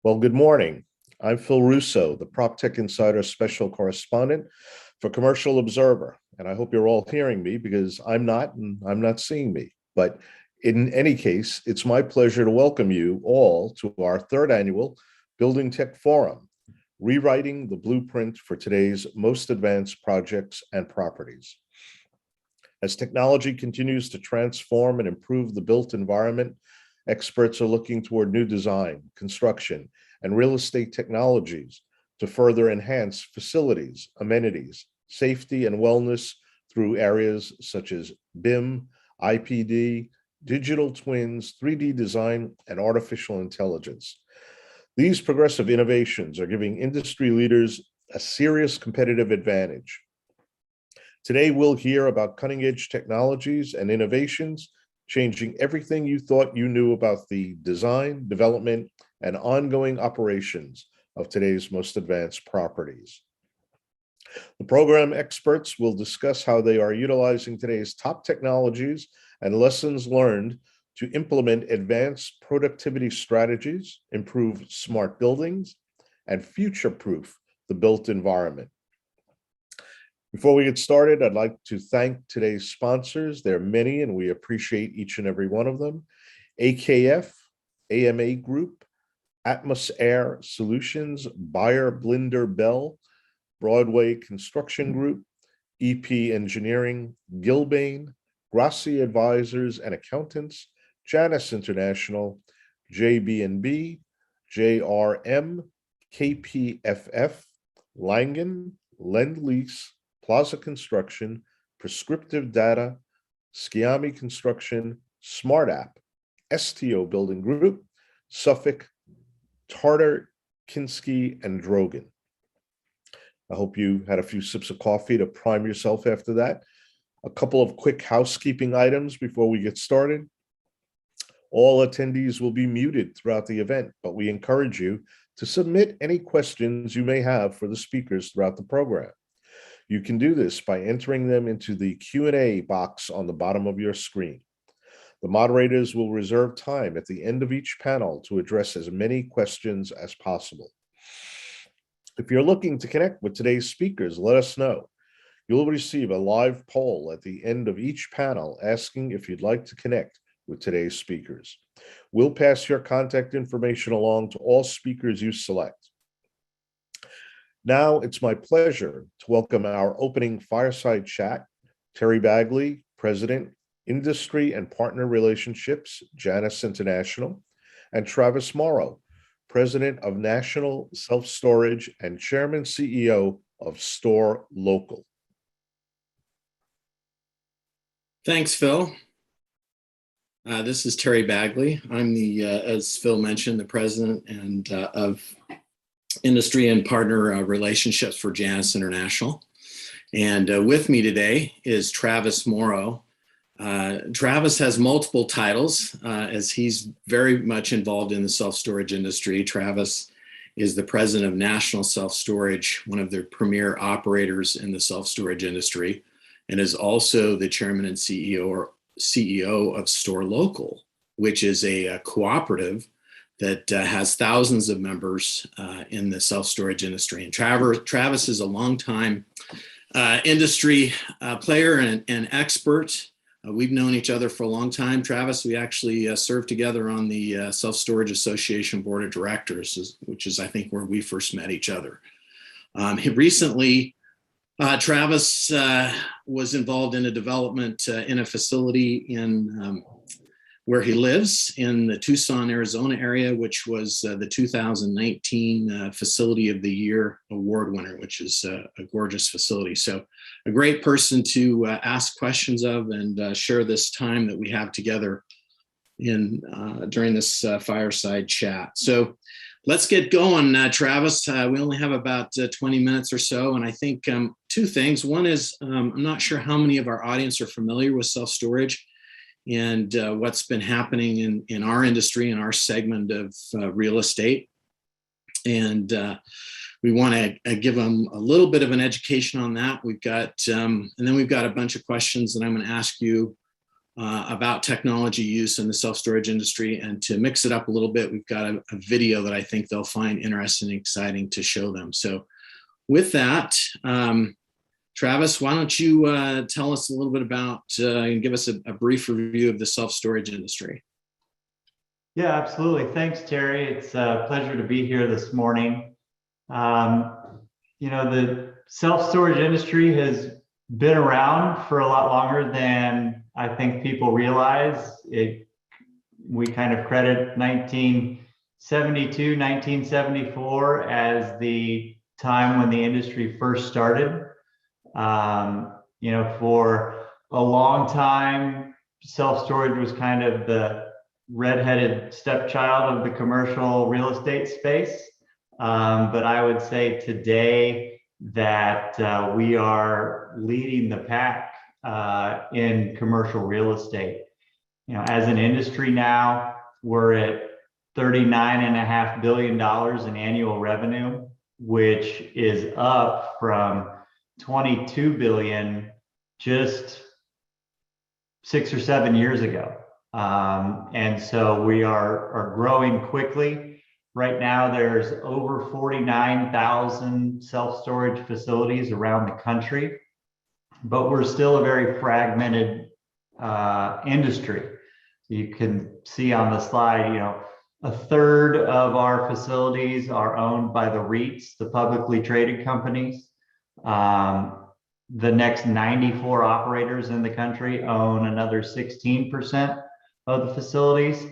Well, good morning. I'm Phil Russo, the PropTech Insider Special Correspondent for Commercial Observer. And I hope you're all hearing me because I'm not, and I'm not seeing me. But in any case, it's my pleasure to welcome you all to our third annual Building Tech Forum, rewriting the blueprint for today's most advanced projects and properties. As technology continues to transform and improve the built environment, experts are looking toward new design, construction, and real estate technologies to further enhance facilities, amenities, safety, and wellness through areas such as BIM, IPD, digital twins, 3D design, and artificial intelligence. These progressive innovations are giving industry leaders a serious competitive advantage. Today, we'll hear about cutting-edge technologies and innovations changing everything you thought you knew about the design, development, and ongoing operations of today's most advanced properties. The program experts will discuss how they are utilizing today's top technologies and lessons learned to implement advanced productivity strategies, improve smart buildings, and future-proof the built environment. Before we get started, I'd like to thank today's sponsors. There are many, and we appreciate each and every one of them. AKF, AMA Group, Atmos Air Solutions, Buyer Blinder Bell, Broadway Construction Group, EP Engineering, Gilbane, Grassi Advisors and Accountants, Janus International, JB&B, JRM, KPFF, Langen, Lend Lease, Plaza Construction, Prescriptive Data, Sciami Construction, Smart App, STO Building Group, Suffolk, Tartar, Kinsky, and Drogan. I hope you had a few sips of coffee to prime yourself after that. A couple of quick housekeeping items before we get started. All attendees will be muted throughout the event, but we encourage you to submit any questions you may have for the speakers throughout the program. You can do this by entering them into the Q&A box on the bottom of your screen. The moderators will reserve time at the end of each panel to address as many questions as possible. If you're looking to connect with today's speakers, let us know. You'll receive a live poll at the end of each panel asking if you'd like to connect with today's speakers. We'll pass your contact information along to all speakers you select. Now it's my pleasure to welcome our opening fireside chat, Terry Bagley, President, Industry and Partner Relationships, Janus International, and Travis Morrow, President of National Self-Storage and Chairman CEO of Store Local. Thanks, Phil. This is Terry Bagley. I'm the, as Phil mentioned, the President and of Industry and Partner Relationships for Janus International. And with me today is Travis Morrow. Travis has multiple titles as he's very much involved in the self-storage industry. Travis is the President of National Self-Storage, one of the premier operators in the self-storage industry, and is also the Chairman and CEO of Store Local, which is a cooperative that has thousands of members in the self-storage industry. And Travis is a longtime industry player and expert. We've known each other for a long time. Travis, we actually served together on the Self-Storage Association Board of Directors, which is, I think, where we first met each other. Recently, Travis was involved in a development in a facility in where he lives in the Tucson, Arizona area, which was the 2019 Facility of the Year award winner, which is a gorgeous facility. So a great person to ask questions of and share this time that we have together in during this fireside chat. So let's get going, Travis. We only have about 20 minutes or so, and I think two things. One is I'm not sure how many of our audience are familiar with self-storage and what's been happening in our industry, in our segment of real estate. And we want to give them a little bit of an education on that. We've got, and then we've got a bunch of questions that I'm going to ask you about technology use in the self-storage industry. And to mix it up a little bit, we've got a video that I think they'll find interesting and exciting to show them. So with that, Travis, why don't you tell us a little bit about and give us a brief review of the self-storage industry? Yeah, absolutely. Thanks, Terry. It's a pleasure to be here this morning. The self-storage industry has been around for a lot longer than I think people realize. We kind of credit 1972, 1974 as the time when the industry first started. For a long time, self-storage was kind of the redheaded stepchild of the commercial real estate space. But I would say today that we are leading the pack in commercial real estate. As an industry now, we're at $39.5 billion in annual revenue, which is up from 22 billion just 6 or 7 years ago. And so we are growing quickly. Right now, there's over 49,000 self-storage facilities around the country, but we're still a very fragmented industry. You can see on the slide, a third of our facilities are owned by the REITs, the publicly traded companies. The next 94 operators in the country own another 16% of the facilities,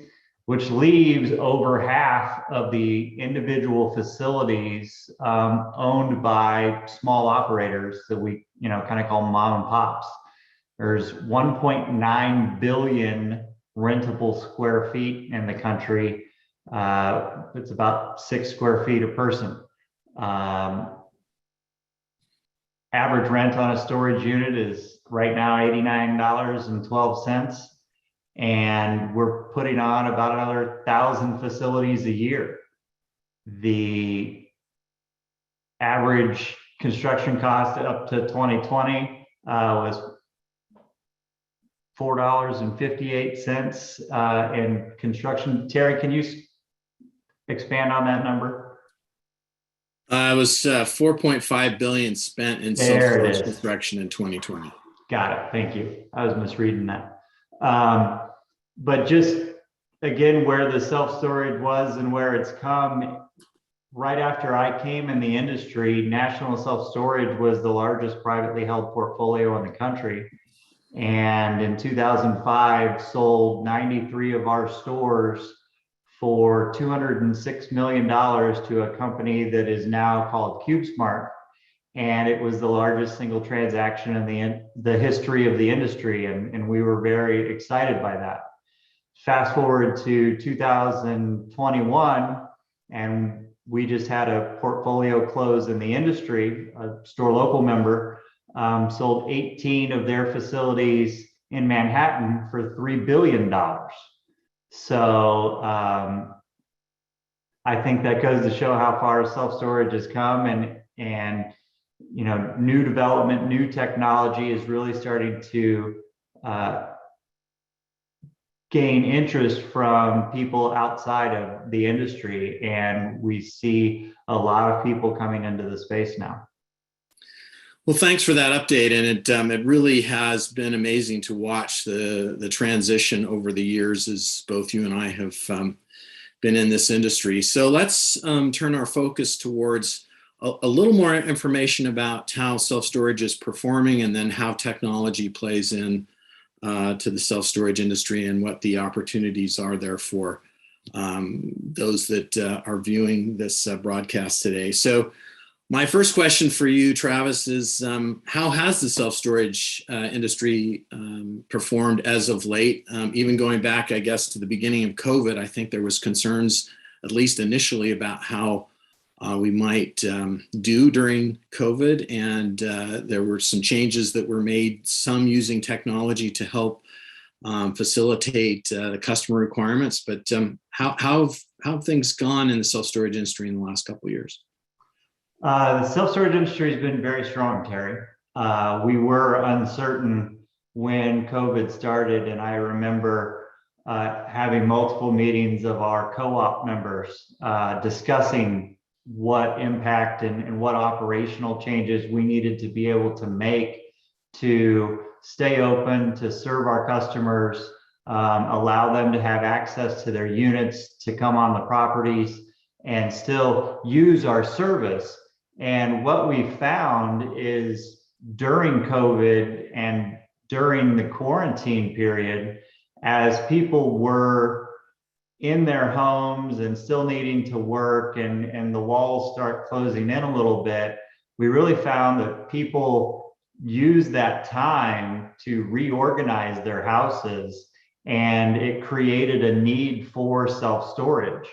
which leaves over half of the individual facilities owned by small operators that we kind of call mom and pops. There's 1.9 billion rentable square feet in the country. It's about 6 square feet a person. Average rent on a storage unit is right now $89.12. And we're putting on about another 1,000 facilities a year. The average construction cost up to 2020 was $4.58 in construction. Terry, can you expand on that number? It was 4.5 billion spent in self-storage construction in 2020. Got it. Thank you. I was misreading that. But just again, where the self-storage was and where it's come, right after I came in the industry, National Self Storage was the largest privately held portfolio in the country. And in 2005, sold 93 of our stores for $206 million to a company that is now called CubeSmart. And it was the largest single transaction in the history of the industry. And we were very excited by that. Fast forward to 2021, and we just had a portfolio close in the industry. A store local member sold 18 of their facilities in Manhattan for $3 billion. So I think that goes to show how far self-storage has come, and new development, new technology is really starting to gain interest from people outside of the industry, and we see a lot of people coming into the space now. Well, thanks for that update, and it really has been amazing to watch the transition over the years as both you and I have been in this industry. So let's turn our focus towards a little more information about how self-storage is performing, and then how technology plays in to the self-storage industry and what the opportunities are there for those that are viewing this broadcast today. So my first question for you, Travis, is how has the self-storage industry performed as of late? Even going back, I guess, to the beginning of COVID, I think there was concerns, at least initially, about how we might do during COVID. And there were some changes that were made, some using technology to help facilitate the customer requirements. But how have things gone in the self-storage industry in the last couple of years? The self-storage industry has been very strong, Terry. We were uncertain when COVID started, and I remember having multiple meetings of our co-op members discussing what impact and what operational changes we needed to be able to make to stay open, to serve our customers, allow them to have access to their units, to come on the properties and still use our service. And what we found is during COVID and during the quarantine period, as people were in their homes and still needing to work and the walls start closing in a little bit, we really found that people use that time to reorganize their houses, and it created a need for self-storage.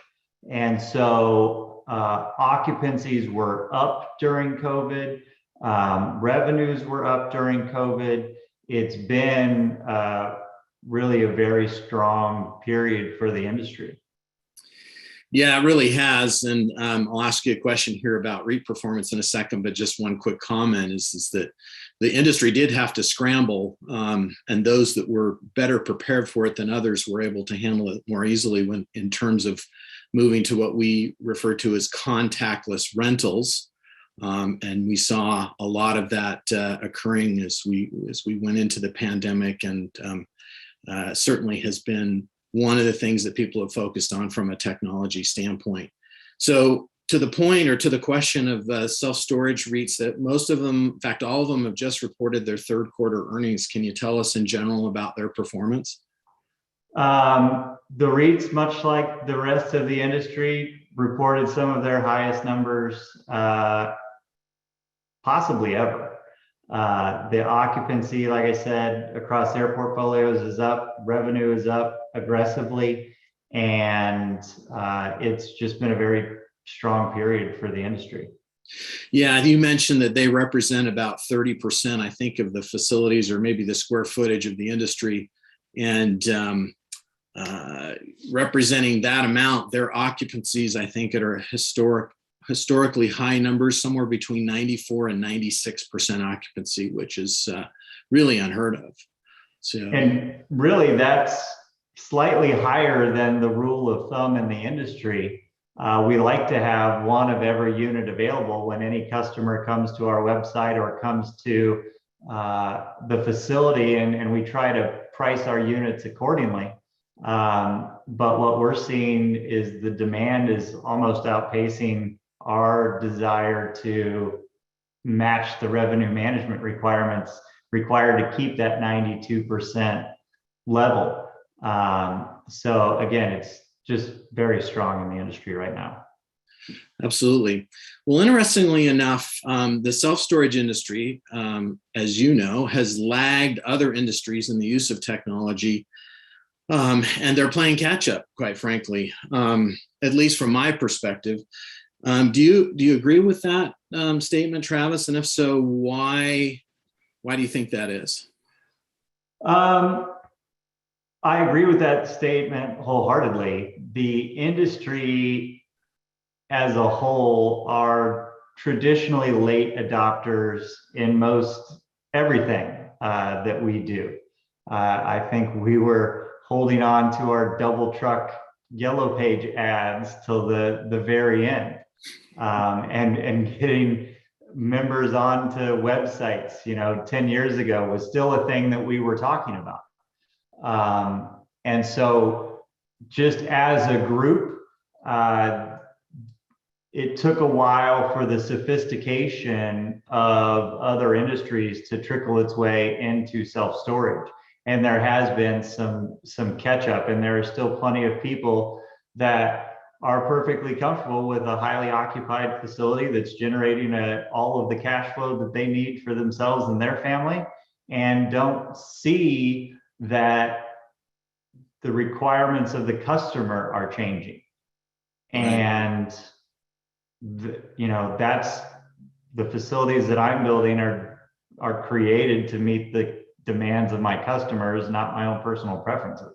And so occupancies were up during COVID, revenues were up during COVID. It's been really a very strong period for the industry. Yeah, it really has. And I'll ask you a question here about REIT performance in a second, but just one quick comment is that the industry did have to scramble, and those that were better prepared for it than others were able to handle it more easily when in terms of moving to what we refer to as contactless rentals. And we saw a lot of that occurring as we went into the pandemic, and certainly has been one of the things that people have focused on from a technology standpoint. So to the point, or to the question of self-storage REITs, that most of them, in fact, all of them have just reported their third quarter earnings. Can you tell us in general about their performance? The REITs, much like the rest of the industry, reported some of their highest numbers possibly ever. The occupancy, like I said, across their portfolios is up, revenue is up aggressively, and it's just been a very strong period for the industry. Yeah, you mentioned that they represent about 30%, I think, of the facilities, or maybe the square footage of the industry. And representing that amount, their occupancies, I think, are historically high numbers, somewhere between 94 and 96% occupancy, which is really unheard of. So, and really, that's slightly higher than the rule of thumb in the industry. We like to have one of every unit available when any customer comes to our website or comes to the facility, and we try to price our units accordingly. But what we're seeing is the demand is almost outpacing our desire to match the revenue management requirements required to keep that 92% level. So again, it's just very strong in the industry right now. Absolutely. Well, interestingly enough, the self-storage industry, as you know, has lagged other industries in the use of technology, and they're playing catch up, quite frankly, at least from my perspective. Do you agree with that statement, Travis? And if so, why do you think that is? I agree with that statement wholeheartedly. The industry as a whole are traditionally late adopters in most everything that we do. I think we were holding on to our double truck yellow page ads till the very end, and getting members onto websites, 10 years ago was still a thing that we were talking about. And so just as a group, it took a while for the sophistication of other industries to trickle its way into self-storage. And there has been some catch up, and there are still plenty of people that are perfectly comfortable with a highly occupied facility that's generating all of the cash flow that they need for themselves and their family, and don't see that the requirements of the customer are changing. And that's the facilities that I'm building are created to meet the demands of my customers, not my own personal preferences.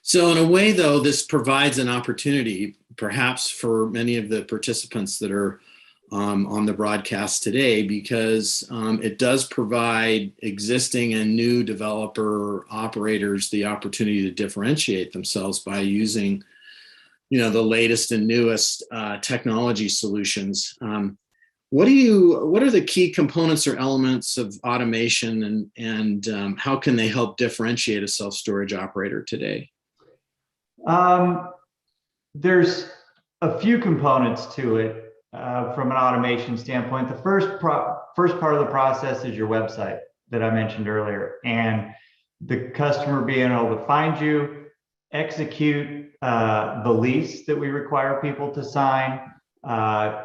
So in a way, though, this provides an opportunity, perhaps for many of the participants that are on the broadcast today, because it does provide existing and new developer operators the opportunity to differentiate themselves by using, the latest and newest technology solutions. What are the key components or elements of automation, and how can they help differentiate a self-storage operator today? There's a few components to it from an automation standpoint. The first part of the process is your website that I mentioned earlier, and the customer being able to find you, execute the lease that we require people to sign,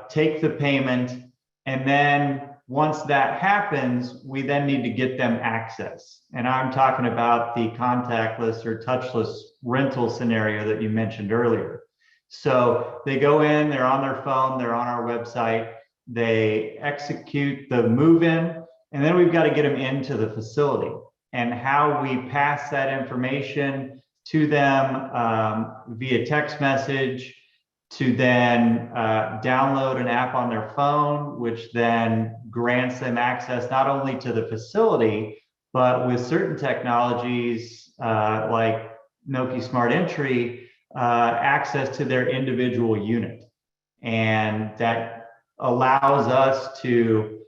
take the payment, and then once that happens, we then need to get them access. And I'm talking about the contactless or touchless rental scenario that you mentioned earlier. So they go in, they're on their phone, they're on our website, they execute the move-in, and then we've got to get them into the facility. And how we pass that information to them via text message, to then download an app on their phone, which then grants them access not only to the facility, but with certain technologies like Noki Smart Entry, access to their individual unit. And that allows us to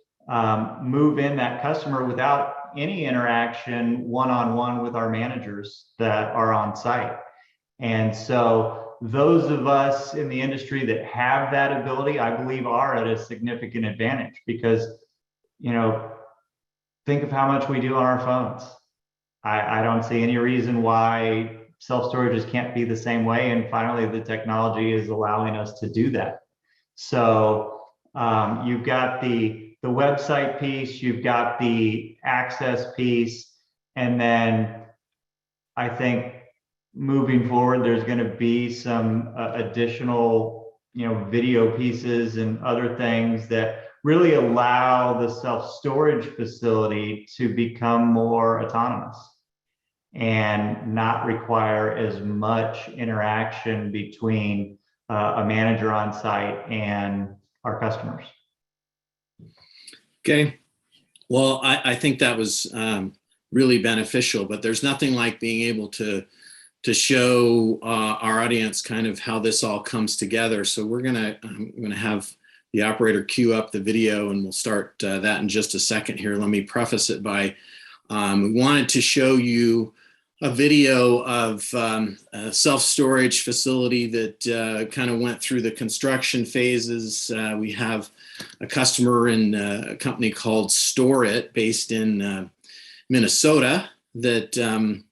move in that customer without any interaction one-on-one with our managers that are on site. And so those of us in the industry that have that ability, I believe, are at a significant advantage, because, think of how much we do on our phones. I don't see any reason why self-storages can't be the same way. And finally, the technology is allowing us to do that. So you've got the website piece, you've got the access piece, and then I think moving forward, there's going to be some additional, video pieces and other things that really allow the self-storage facility to become more autonomous and not require as much interaction between a manager on site and our customers. Okay. Well, I think that was really beneficial, but there's nothing like being able to show our audience kind of how this all comes together. So I'm gonna have the operator cue up the video, and we'll start that in just a second here. Let me preface it by, we wanted to show you a video of a self-storage facility that kind of went through the construction phases. We have a customer in a company called Store It, based in Minnesota, that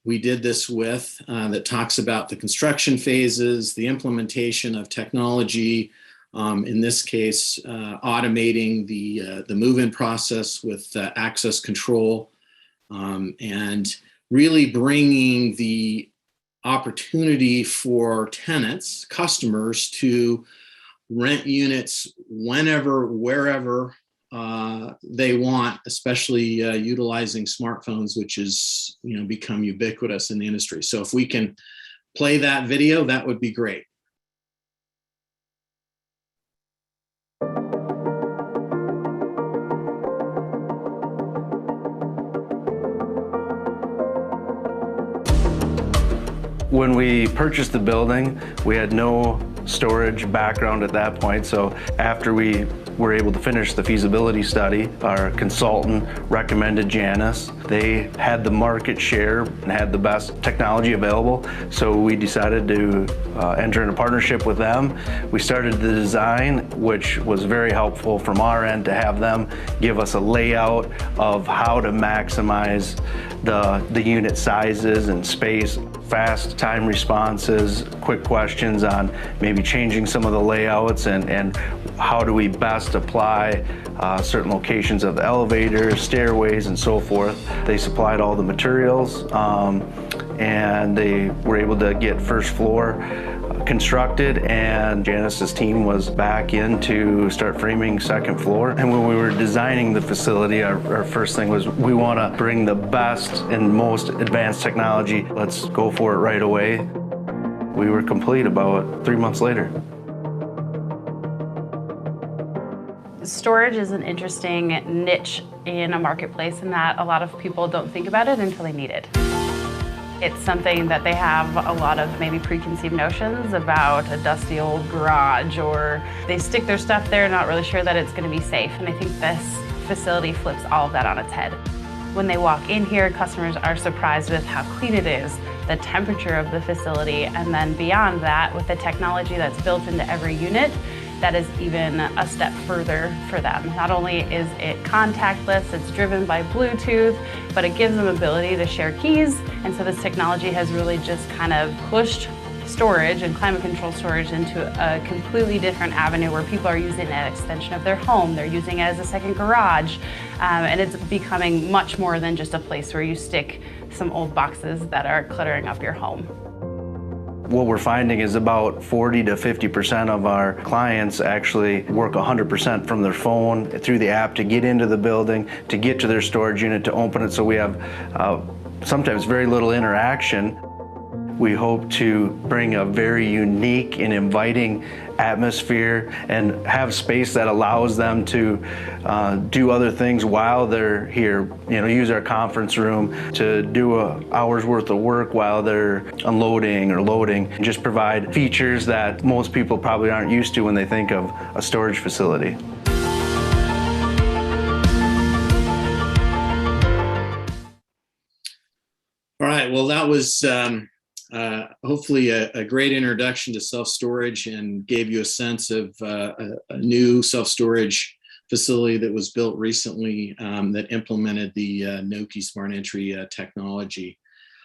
we did this with, that talks about the construction phases, the implementation of technology, in this case, automating the move-in process with access control, and really bringing the opportunity for tenants, customers, to rent units whenever, wherever they want, especially utilizing smartphones, which is become ubiquitous in the industry. So if we can play that video, that would be great. When we purchased the building, we had no storage background at that point. So after we were able to finish the feasibility study, our consultant recommended Janus. They had the market share and had the best technology available. So we decided to enter in a partnership with them. We started the design, which was very helpful from our end to have them give us a layout of how to maximize the unit sizes and space, fast time responses, quick questions on maybe changing some of the layouts, and how do we best apply certain locations of the elevators, stairways, and so forth. They supplied all the materials, and they were able to get first floor constructed, and Janus's team was back in to start framing second floor. And when we were designing the facility, our first thing was, we want to bring the best and most advanced technology. Let's go for it right away. We were complete about 3 months later. Storage is an interesting niche in a marketplace in that a lot of people don't think about it until they need it. It's something that they have a lot of maybe preconceived notions about a dusty old garage, or they stick their stuff there not really sure that it's going to be safe. And I think this facility flips all of that on its head. When they walk in here, customers are surprised with how clean it is, the temperature of the facility, and then beyond that, with the technology that's built into every unit, that is even a step further for them. Not only is it contactless, it's driven by Bluetooth, but it gives them ability to share keys. And so this technology has really just kind of pushed storage and climate control storage into a completely different avenue where people are using it as an extension of their home. They're using it as a second garage. And it's becoming much more than just a place where you stick some old boxes that are cluttering up your home. What we're finding is about 40 to 50% of our clients actually work 100% from their phone through the app to get into the building, to get to their storage unit, to open it. So we have sometimes very little interaction. We hope to bring a very unique and inviting atmosphere and have space that allows them to do other things while they're here. You know, use our conference room to do an hour's worth of work while they're unloading or loading, and just provide features that most people probably aren't used to when they think of a storage facility. All right, well, that was hopefully a great introduction to self-storage and gave you a sense of a new self-storage facility that was built recently that implemented the Nokē Smart Entry technology.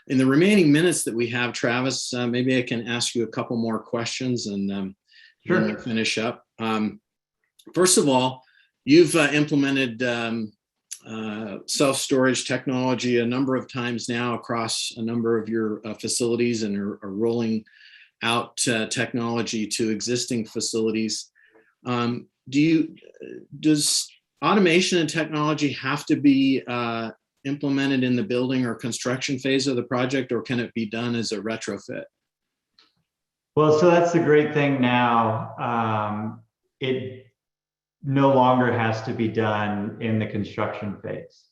In the remaining minutes that we have, Travis, maybe I can ask you a couple more questions and Sure. then we'll finish up. First of all, you've implemented self-storage technology a number of times now across a number of your facilities, and are rolling out technology to existing facilities. Does automation and technology have to be implemented in the building or construction phase of the project, or can it be done as a retrofit? Well, so that's the great thing now. It no longer has to be done in the construction phase.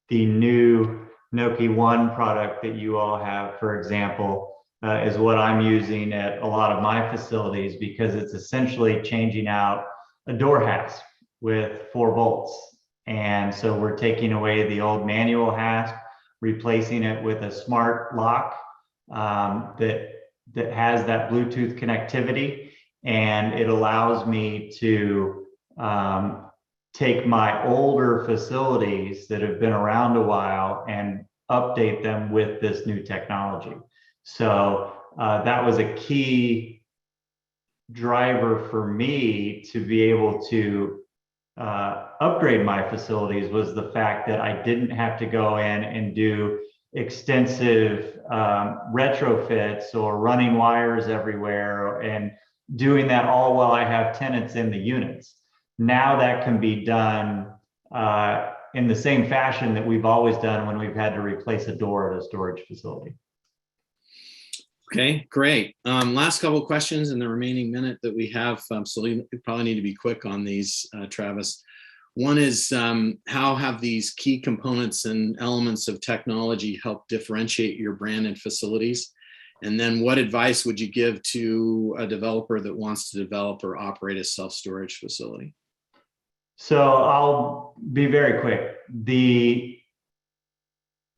The new Nokē One product that you all have, for example, is what I'm using at a lot of my facilities, because it's essentially changing out a door hasp with 4 bolts. And so we're taking away the old manual hasp, replacing it with a smart lock that has that Bluetooth connectivity. And it allows me to take my older facilities that have been around a while and update them with this new technology. So that was a key driver for me to be able to upgrade my facilities, was the fact that I didn't have to go in and do extensive retrofits or running wires everywhere and doing that all while I have tenants in the units. Now that can be done in the same fashion that we've always done when we've had to replace a door at a storage facility. Okay, great. Last couple of questions in the remaining minute that we have. So you probably need to be quick on these, Travis. One is, how have these key components and elements of technology helped differentiate your brand and facilities? And then what advice would you give to a developer that wants to develop or operate a self-storage facility? So I'll be very quick.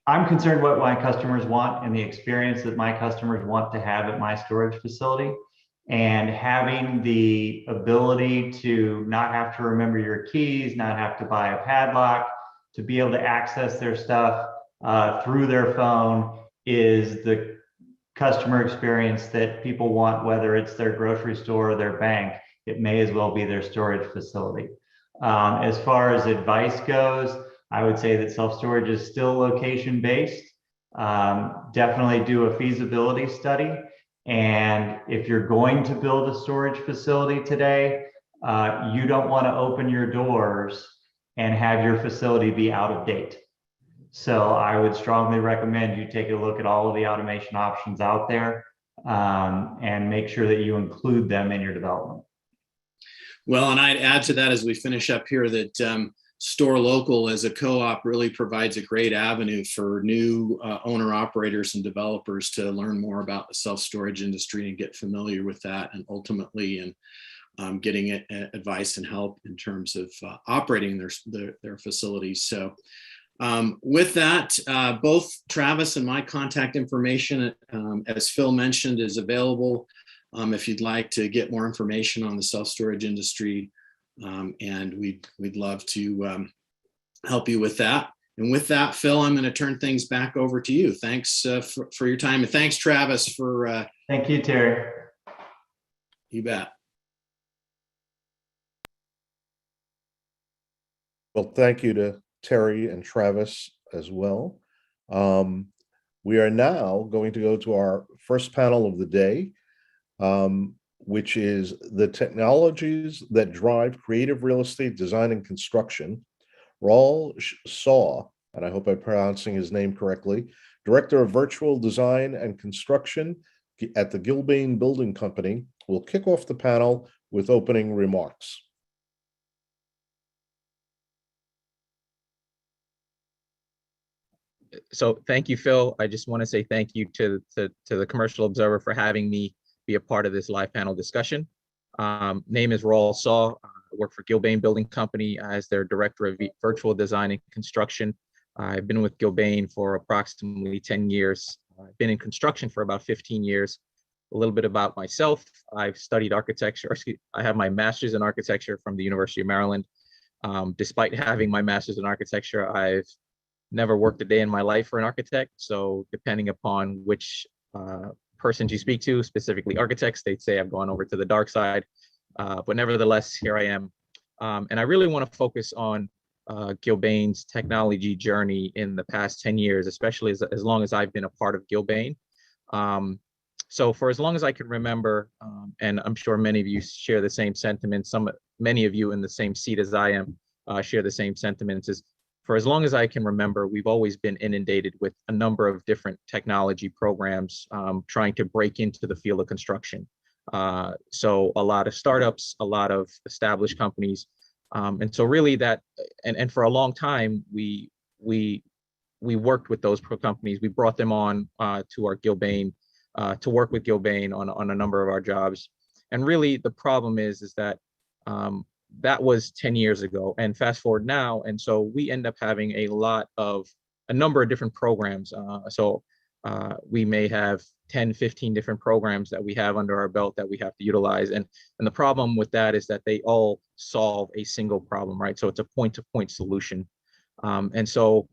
I'm concerned what my customers want and the experience that my customers want to have at my storage facility. And having the ability to not have to remember your keys, not have to buy a padlock, to be able to access their stuff through their phone is the customer experience that people want, whether it's their grocery store or their bank. It may as well be their storage facility. As far as advice goes, I would say that self-storage is still location-based. Definitely do a feasibility study. And if you're going to build a storage facility today, you don't want to open your doors and have your facility be out of date. So I would strongly recommend you take a look at all of the automation options out there and make sure that you include them in your development. Well, and I'd add to that as we finish up here that Store Local as a co-op really provides a great avenue for new owner operators and developers to learn more about the self-storage industry and get familiar with that, and ultimately getting advice and help in terms of operating their facilities. So with that, both Travis and my contact information, as Phil mentioned, is available if you'd like to get more information on the self-storage industry. And we'd love to help you with that. And with that, Phil, I'm going to turn things back over to you. Thanks for your time. And thanks, Travis, for... Thank you, Terry. You bet. Well, thank you to Terry and Travis as well. We are now going to go to our first panel of the day, which is the technologies that drive creative real estate design and construction. Raul Saw, and I hope I'm pronouncing his name correctly, Director of Virtual Design and Construction at the Gilbane Building Company, will kick off the panel with opening remarks. So thank you, Phil. I just want to say thank you to the Commercial Observer for having me be a part of this live panel discussion. Name is Raul Saw. I work for Gilbane Building Company as their Director of Virtual Design and Construction. I've been with Gilbane for approximately 10 years. I've been in construction for about 15 years. A little bit about myself. I've studied architecture. I have my master's in architecture from the University of Maryland. Despite having my master's in architecture, I've never worked a day in my life for an architect. So depending upon which persons you speak to, specifically architects, they'd say I've gone over to the dark side. But nevertheless, here I am. And I really want to focus on Gilbane's technology journey in the past 10 years, especially as long as I've been a part of Gilbane. So for as long as I can remember, and I'm sure many of you share the same sentiments, many of you in the same seat as I am share the same sentiments, is for as long as I can remember, we've always been inundated with a number of different technology programs trying to break into the field of construction. So a lot of startups, a lot of established companies. And so really that, and for a long time, we worked with those companies. We brought them on to our Gilbane, to work with Gilbane on a number of our jobs. And really the problem is that that was 10 years ago, and fast forward now. And so we end up having a number of different programs. So we may have 10, 15 different programs that we have under our belt that we have to utilize. And the problem with that is that they all solve a single problem, right? So it's a point-to-point solution. And so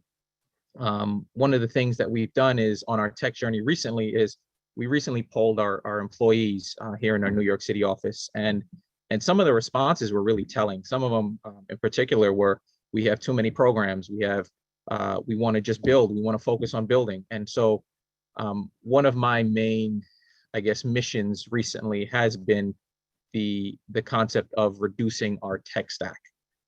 one of the things that we've done is on our tech journey recently is we recently polled our employees here in our New York City office. And some of the responses were really telling. Some of them in particular were, we have too many programs. We want to just build. We want to focus on building. And so one of my main, I guess, missions recently has been the concept of reducing our tech stack.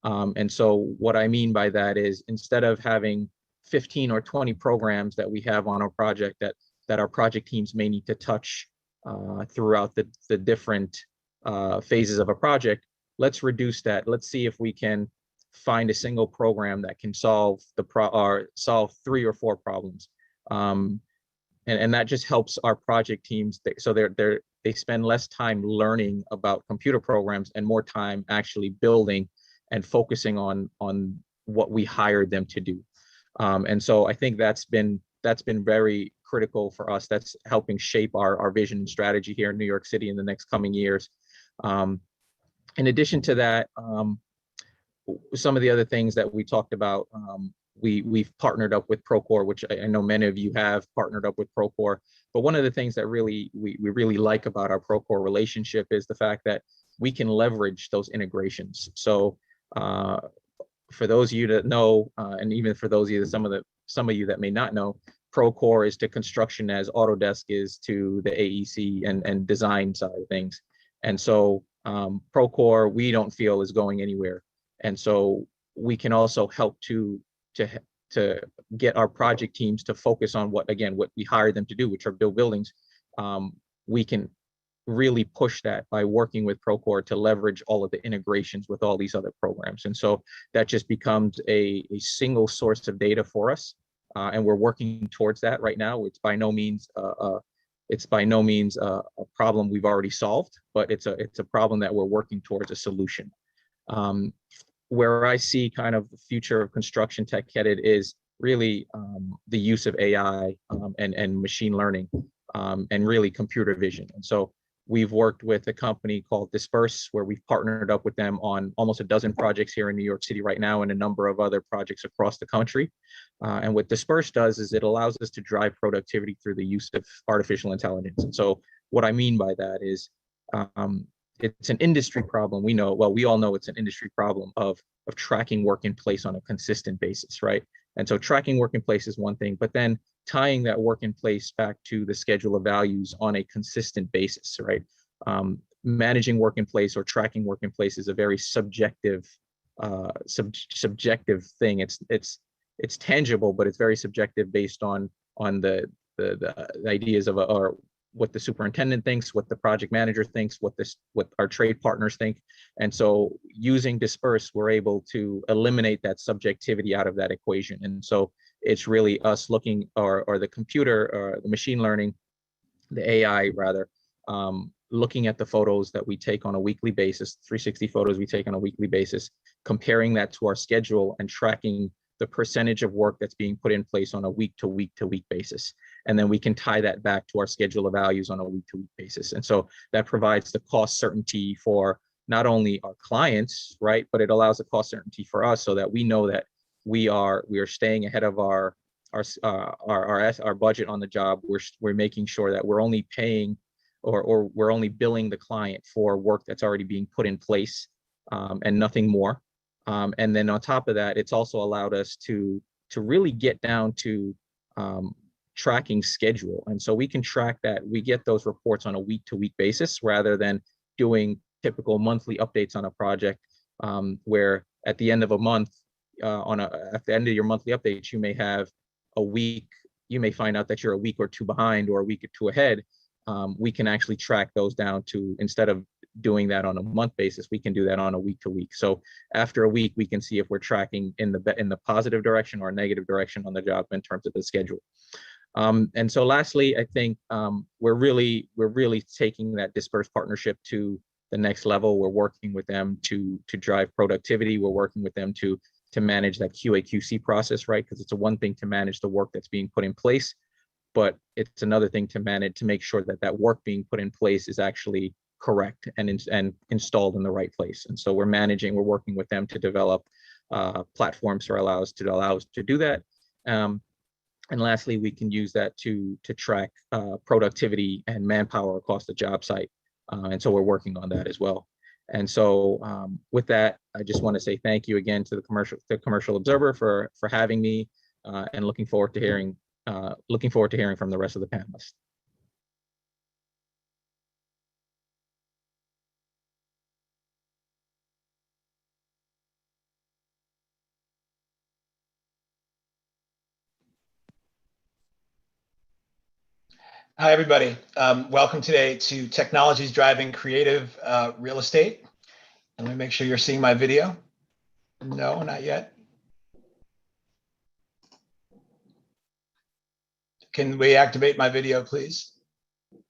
And so what I mean by that is, instead of having 15 or 20 programs that we have on our project that our project teams may need to touch throughout the different phases of a project, let's reduce that. Let's see if we can find a single program that can solve solve 3 or 4 problems. And that just helps our project teams. So they spend less time learning about computer programs and more time actually building and focusing on what we hired them to do. And so I think that's been very critical for us. That's helping shape our vision and strategy here in New York City in the next coming years. In addition to that, some of the other things that we talked about, we've partnered up with Procore, which I know many of you have partnered up with Procore. But one of the things that we really like about our Procore relationship is the fact that we can leverage those integrations. So for those of you that know, and even for those of you that some of you that may not know, Procore is to construction as Autodesk is to the AEC and design side of things. And so Procore, we don't feel is going anywhere. And so we can also help to get our project teams to focus on what we hire them to do, which are build buildings. We can really push that by working with Procore to leverage all of the integrations with all these other programs. And so that just becomes a single source of data for us. And we're working towards that right now. It's by no means a problem we've already solved, but it's a problem that we're working towards a solution. Where I see kind of the future of construction tech headed is really the use of AI and machine learning and really computer vision. And so we've worked with a company called Disperse, where we've partnered up with them on almost a dozen projects here in New York City right now and a number of other projects across the country. And what Disperse does is it allows us to drive productivity through the use of artificial intelligence. And so what I mean by that is it's an industry problem. We all know it's an industry problem of tracking work in place on a consistent basis, right? And so tracking work in place is one thing, but then tying that work in place back to the schedule of values on a consistent basis, right? Managing work in place or tracking work in place is a very subjective thing. It's tangible, but it's very subjective based on the ideas of or what the superintendent thinks, what the project manager thinks, what our trade partners think. And so using Disperse, we're able to eliminate that subjectivity out of that equation. And so it's really us looking, or the computer, or the machine learning, the AI rather, looking at the photos that we take on a weekly basis, 360 photos we take on a weekly basis, comparing that to our schedule and tracking the percentage of work that's being put in place on a week to week basis. And then we can tie that back to our schedule of values on a week to week basis. And so that provides the cost certainty for not only our clients, right, but it allows the cost certainty for us so that we know that we are staying ahead of our budget on the job. We're making sure that we're only paying or we're only billing the client for work that's already being put in place and nothing more. And then on top of that, it's also allowed us to really get down to tracking schedule. And so we can track that. We get those reports on a week to week basis rather than doing typical monthly updates on a project where at the end of a month, at the end of your monthly updates, you may have a week, you may find out that you're a week or two behind or a week or two ahead. We can actually track those down to, instead of doing that on a month basis, we can do that on a week to week. So after a week, we can see if we're tracking in the positive direction or negative direction on the job in terms of the schedule. And so lastly, I think we're really taking that Disperse partnership to the next level. We're working with them to drive productivity. We're working with them to manage that QA/QC process, right? Because it's one thing to manage the work that's being put in place, but it's another thing to make sure that work being put in place is actually correct and installed in the right place. And so we're working with them to develop platforms to allow us to do that. And lastly, we can use that to track productivity and manpower across the job site. And so we're working on that as well. And so with that, I just want to say thank you again to the Commercial Observer for having me, and looking forward to hearing from the rest of the panelists. Hi, everybody. Welcome today to Technologies Driving Creative Real Estate. And let me make sure you're seeing my video. No, not yet. Can we activate my video, please? It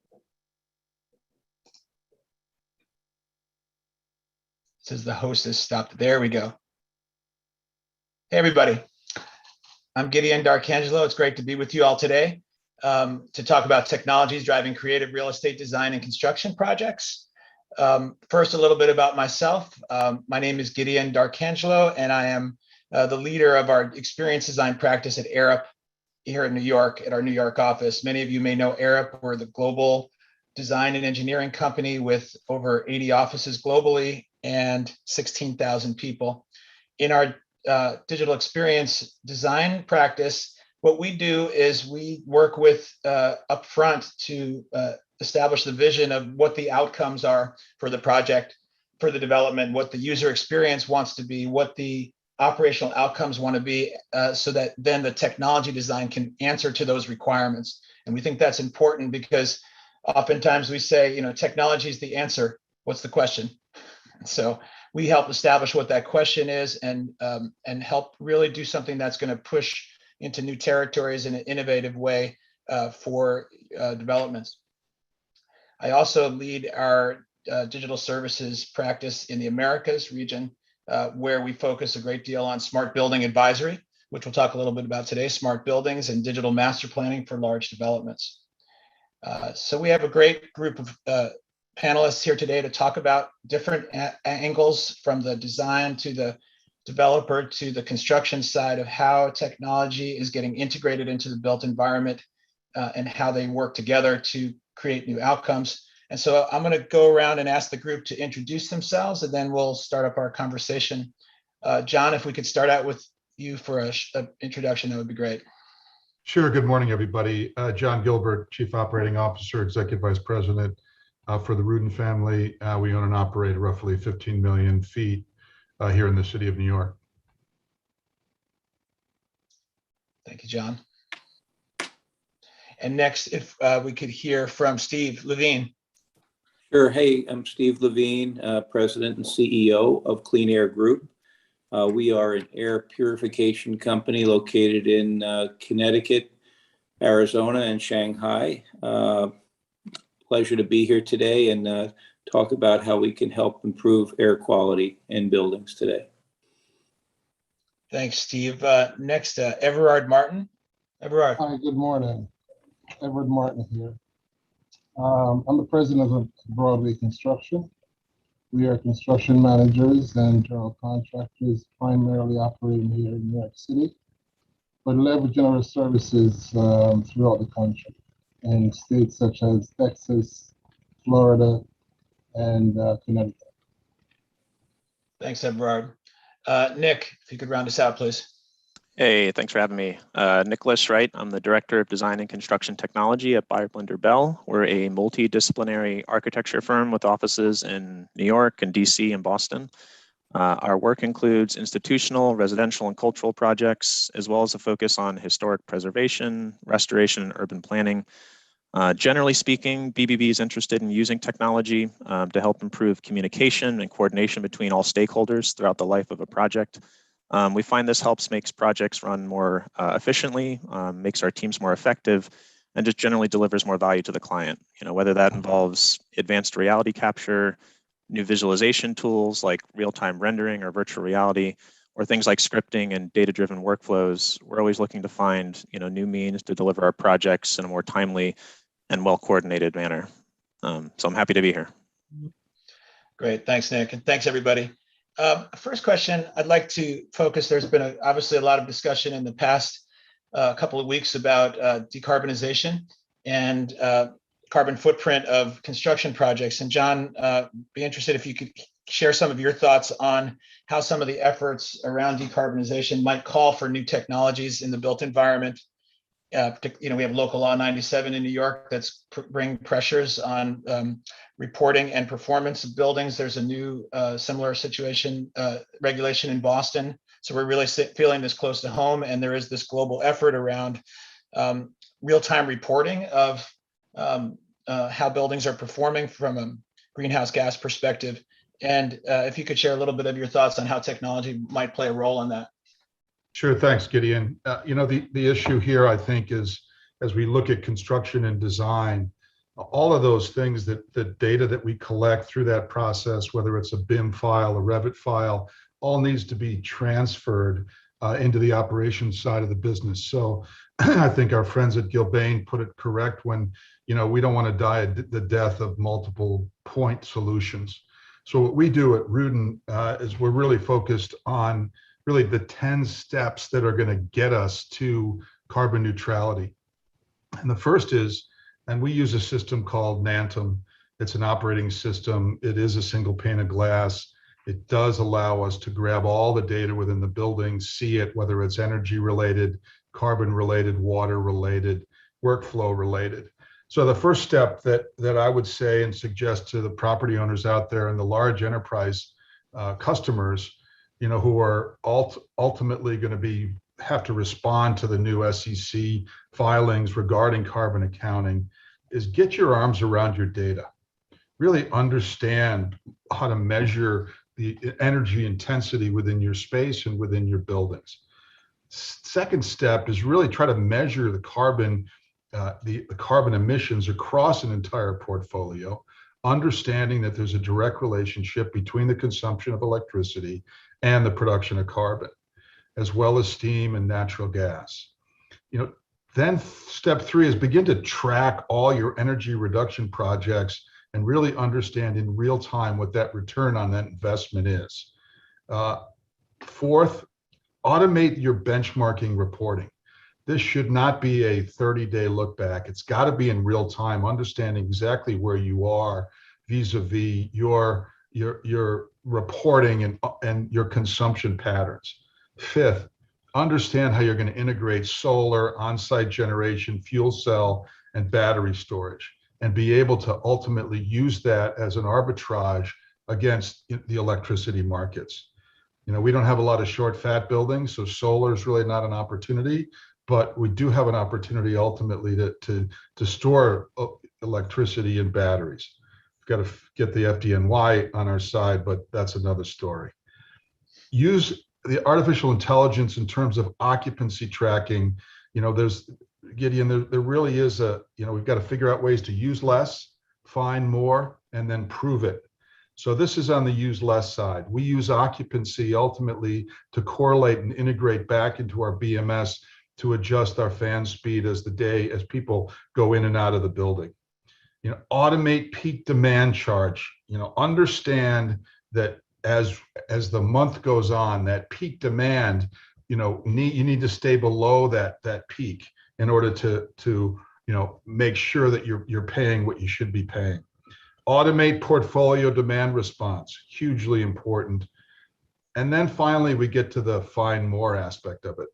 says the host has stopped. There we go. Hey, everybody. I'm Gideon D'Arcangelo. It's great to be with you all today. To talk about technologies driving creative real estate design and construction projects. First, a little bit about myself. My name is Gideon D'Arcangelo, and I am the leader of our experience design practice at Arup here in New York at our New York office. Many of you may know Arup. We're the global design and engineering company with over 80 offices globally and 16,000 people. In our digital experience design practice, what we do is we work with upfront to establish the vision of what the outcomes are for the project, for the development, what the user experience wants to be, what the operational outcomes want to be, so that then the technology design can answer to those requirements. And we think that's important because oftentimes we say, technology is the answer. What's the question? So we help establish what that question is and help really do something that's going to push into new territories in an innovative way for developments. I also lead our digital services practice in the Americas region, where we focus a great deal on smart building advisory, which we'll talk a little bit about today, smart buildings and digital master planning for large developments. So we have a great group of panelists here today to talk about different angles, from the design to the developer to the construction side, of how technology is getting integrated into the built environment and how they work together to create new outcomes. And so I'm going to go around and ask the group to introduce themselves, and then we'll start up our conversation. John, if we could start out with you for an introduction, that would be great. Sure. Good morning, everybody. John Gilbert, Chief Operating Officer, Executive Vice President for the Rudin family. We own and operate roughly 15 million feet here in the city of New York. Thank you, John. And next, if we could hear from Steve Levine. Sure. Hey, I'm Steve Levine, President and CEO of Clean Air Group. We are an air purification company located in Connecticut, Arizona, and Shanghai. Pleasure to be here today and talk about how we can help improve air quality in buildings today. Thanks, Steve. Next, Everard Martin. Everard. Hi, good morning. Everard Martin here. I'm the president of Broadway Construction. We are construction managers and general contractors, primarily operating here in New York City, but leveraging our services throughout the country in states such as Texas, Florida, and Connecticut. Thanks, Everard. Nick, if you could round us out, please. Hey, thanks for having me. Nicholas Wright, I'm the Director of Design and Construction Technology at Beyer Blinder Bell. We're a multidisciplinary architecture firm with offices in New York and DC and Boston. Our work includes institutional, residential, and cultural projects, as well as a focus on historic preservation, restoration, and urban planning. Generally speaking, BBB is interested in using technology to help improve communication and coordination between all stakeholders throughout the life of a project. We find this helps makes projects run more efficiently, makes our teams more effective, and just generally delivers more value to the client. Whether that involves advanced reality capture, new visualization tools like real-time rendering or virtual reality, or things like scripting and data-driven workflows. We're always looking to find new means to deliver our projects in a more timely and well-coordinated manner. So I'm happy to be here. Great, thanks, Nick, and thanks, everybody. First question, I'd like to focus, there's been obviously a lot of discussion in the past couple of weeks about decarbonization and carbon footprint of construction projects. And John, be interested if you could share some of your thoughts on how some of the efforts around decarbonization might call for new technologies in the built environment. We have Local Law 97 in New York that's bringing pressures on reporting and performance of buildings. There's a new similar situation, regulation in Boston. So we're really feeling this close to home, and there is this global effort around real-time reporting of how buildings are performing from a greenhouse gas perspective. And if you could share a little bit of your thoughts on how technology might play a role in that. Sure. Thanks, Gideon. The issue here, I think, is as we look at construction and design, all of those things the data that we collect through that process, whether it's a BIM file, a Revit file, all needs to be transferred into the operations side of the business. So I think our friends at Gilbane put it correct when, we don't want to die the death of multiple point solutions. So what we do at Rudin is we're really focused on really the 10 steps that are going to get us to carbon neutrality. And the first is, and we use a system called Nantum. It's an operating system. It is a single pane of glass. It does allow us to grab all the data within the building, see it, whether it's energy related, carbon related, water related, workflow related. So the first step that I would say and suggest to the property owners out there and the large enterprise customers, who are ultimately going to have to respond to the new SEC filings regarding carbon accounting, is get your arms around your data. Really understand how to measure the energy intensity within your space and within your buildings. Second step is really try to measure the carbon emissions across an entire portfolio, understanding that there's a direct relationship between the consumption of electricity and the production of carbon, as well as steam and natural gas. Then step 3 is begin to track all your energy reduction projects and really understand in real time what that return on that investment is. Fourth, automate your benchmarking reporting. This should not be a 30-day look back. It's got to be in real time, understanding exactly where you are vis-a-vis your reporting and your consumption patterns. Fifth, understand how you're going to integrate solar, on-site generation, fuel cell, and battery storage, and be able to ultimately use that as an arbitrage against the electricity markets. We don't have a lot of short fat buildings, so solar is really not an opportunity, but we do have an opportunity ultimately to store electricity in batteries. We've got to get the FDNY on our side, but that's another story. Use the artificial intelligence in terms of occupancy tracking. There's, Gideon, there really is we've got to figure out ways to use less, find more, and then prove it. So this is on the use less side. We use occupancy ultimately to correlate and integrate back into our BMS to adjust our fan speed as people go in and out of the building. Automate peak demand charge. Understand that as the month goes on, that peak demand, you need to stay below that peak in order to make sure that you're paying what you should be paying. Automate portfolio demand response, hugely important. And then finally, we get to the find more aspect of it.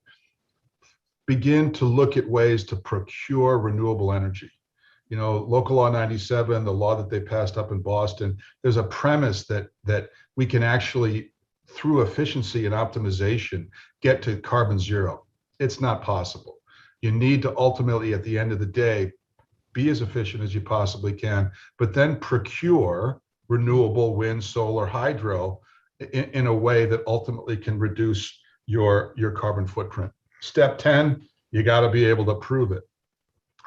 Begin to look at ways to procure renewable energy. Local Law 97, the law that they passed up in Boston, there's a premise that we can actually, through efficiency and optimization, get to carbon zero. It's not possible. You need to ultimately, at the end of the day, be as efficient as you possibly can, but then procure renewable wind, solar, hydro in a way that ultimately can reduce your carbon footprint. Step 10, you got to be able to prove it.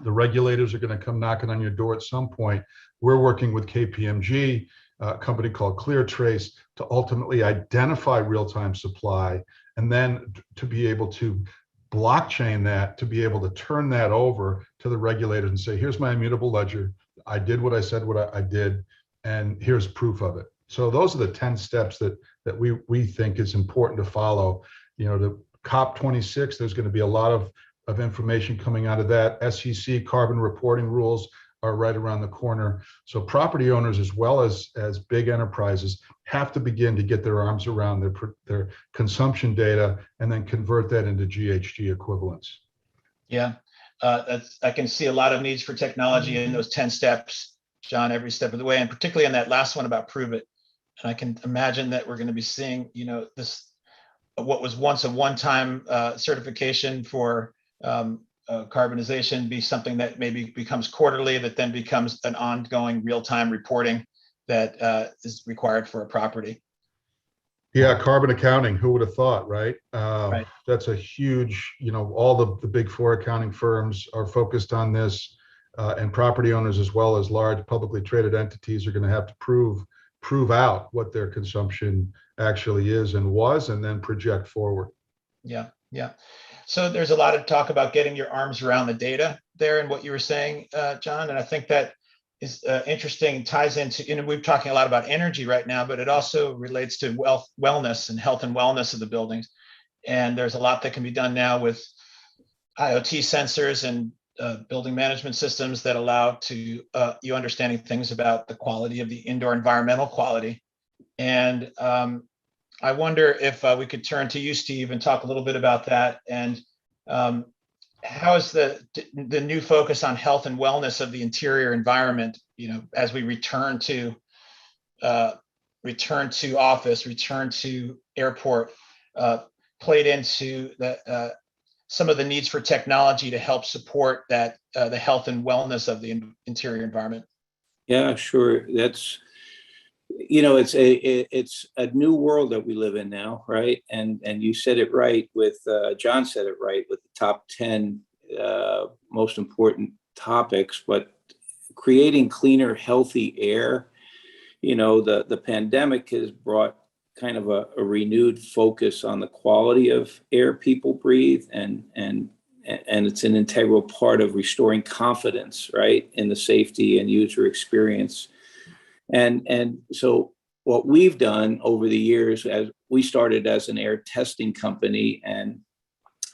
The regulators are going to come knocking on your door at some point. We're working with KPMG, a company called ClearTrace, to ultimately identify real-time supply, and then to be able to blockchain that, to be able to turn that over to the regulators and say, here's my immutable ledger. I did what I said what I did, and here's proof of it. So those are the 10 steps that we think is important to follow. The COP26, there's going to be a lot of information coming out of that. SEC carbon reporting rules are right around the corner. So property owners, as well as big enterprises, have to begin to get their arms around their consumption data and then convert that into GHG equivalents. Yeah, I can see a lot of needs for technology in those 10 steps, John, every step of the way, and particularly on that last one about prove it. And I can imagine that we're going to be seeing, this, what was once a one-time certification for carbonization be something that maybe becomes quarterly, that then becomes an ongoing real-time reporting that is required for a property. Yeah, carbon accounting, who would have thought, right? Right. That's a huge, all the big four accounting firms are focused on this, and property owners, as well as large publicly traded entities, are going to have to prove out what their consumption actually is and was, and then project forward. Yeah. So there's a lot of talk about getting your arms around the data there and what you were saying, John, and I think that is interesting, ties into, we're talking a lot about energy right now, but it also relates to wellness and health and wellness of the buildings. And there's a lot that can be done now with IoT sensors and building management systems that allow to you understanding things about the quality of the indoor environmental quality. And I wonder if we could turn to you, Steve, and talk a little bit about that. And how is the new focus on health and wellness of the interior environment, as we return to office, return to airport, played into the some of the needs for technology to help support that the health and wellness of the interior environment? Yeah, sure. That's, it's a new world that we live in now, right? And you said it right with John said it right with the top 10 most important topics, but creating cleaner, healthy air. The pandemic has brought kind of a renewed focus on the quality of air people breathe, and it's an integral part of restoring confidence, right, in the safety and user experience. And so what we've done over the years, as we started as an air testing company, and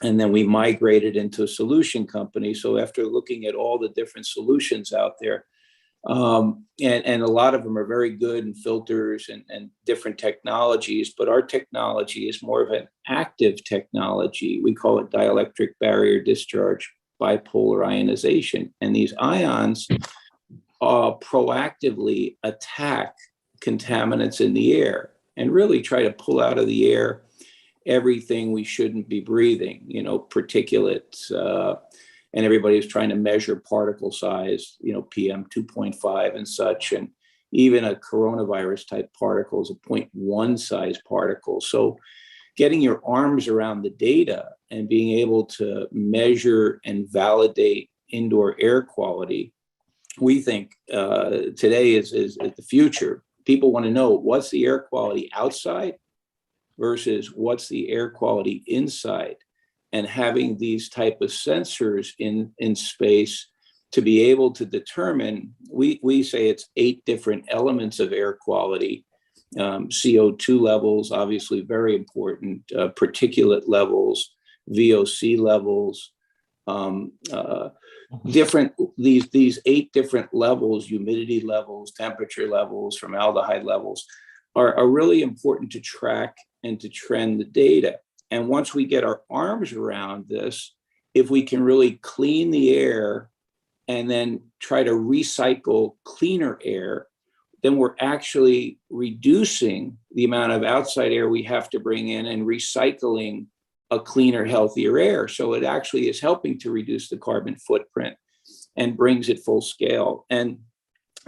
then we migrated into a solution company. So after looking at all the different solutions out there, and a lot of them are very good in filters and different technologies, but our technology is more of an active technology. We call it dielectric barrier discharge bipolar ionization. And these ions proactively attack contaminants in the air and really try to pull out of the air everything we shouldn't be breathing, particulates, and everybody's trying to measure particle size, PM 2.5 and such, and even a coronavirus type particle is a 0.1 size particle. So getting your arms around the data and being able to measure and validate indoor air quality, we think today is the future. People want to know what's the air quality outside versus what's the air quality inside. And having these type of sensors in space to be able to determine, we say it's 8 different elements of air quality. CO2 levels, obviously very important, particulate levels, VOC levels, these 8 different levels, humidity levels, temperature levels, formaldehyde levels are really important to track and to trend the data. And once we get our arms around this, if we can really clean the air and then try to recycle cleaner air, then we're actually reducing the amount of outside air we have to bring in and recycling a cleaner, healthier air. So it actually is helping to reduce the carbon footprint and brings it full scale. And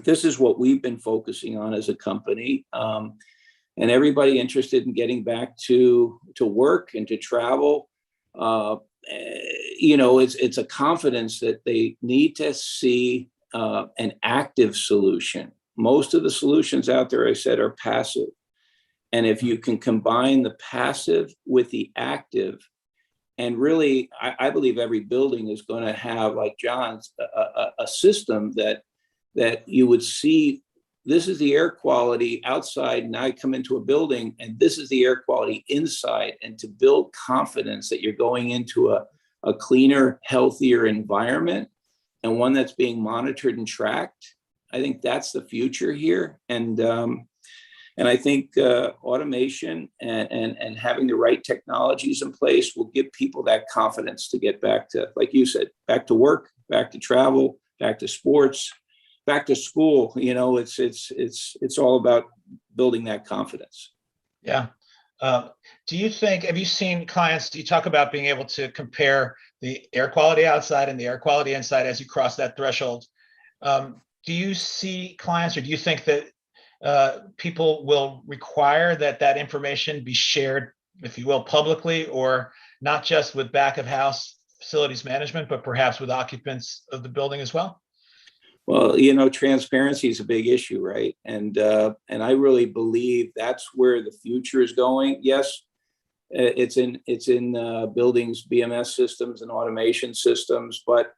this is what we've been focusing on as a company. And everybody interested in getting back to work and to travel, it's a confidence that they need to see an active solution. Most of the solutions out there, I said, are passive. And if you can combine the passive with the active, and really, I believe every building is going to have, like John's, a system that you would see. This is the air quality outside. Now I come into a building and this is the air quality inside, and to build confidence that you're going into a cleaner, healthier environment and one that's being monitored and tracked. I think that's the future here. And I think automation and having the right technologies in place will give people that confidence to get back to, like you said, back to work, back to travel, back to sports, back to school. It's all about building that confidence. Yeah. Do you think, have you seen clients, you talk about being able to compare the air quality outside and the air quality inside as you cross that threshold? Do you see clients, or do you think that people will require that information be shared, if you will, publicly, or not just with back of house facilities management, but perhaps with occupants of the building as well? Well, transparency is a big issue, right? And I really believe that's where the future is going. Yes, it's in buildings, BMS systems and automation systems, but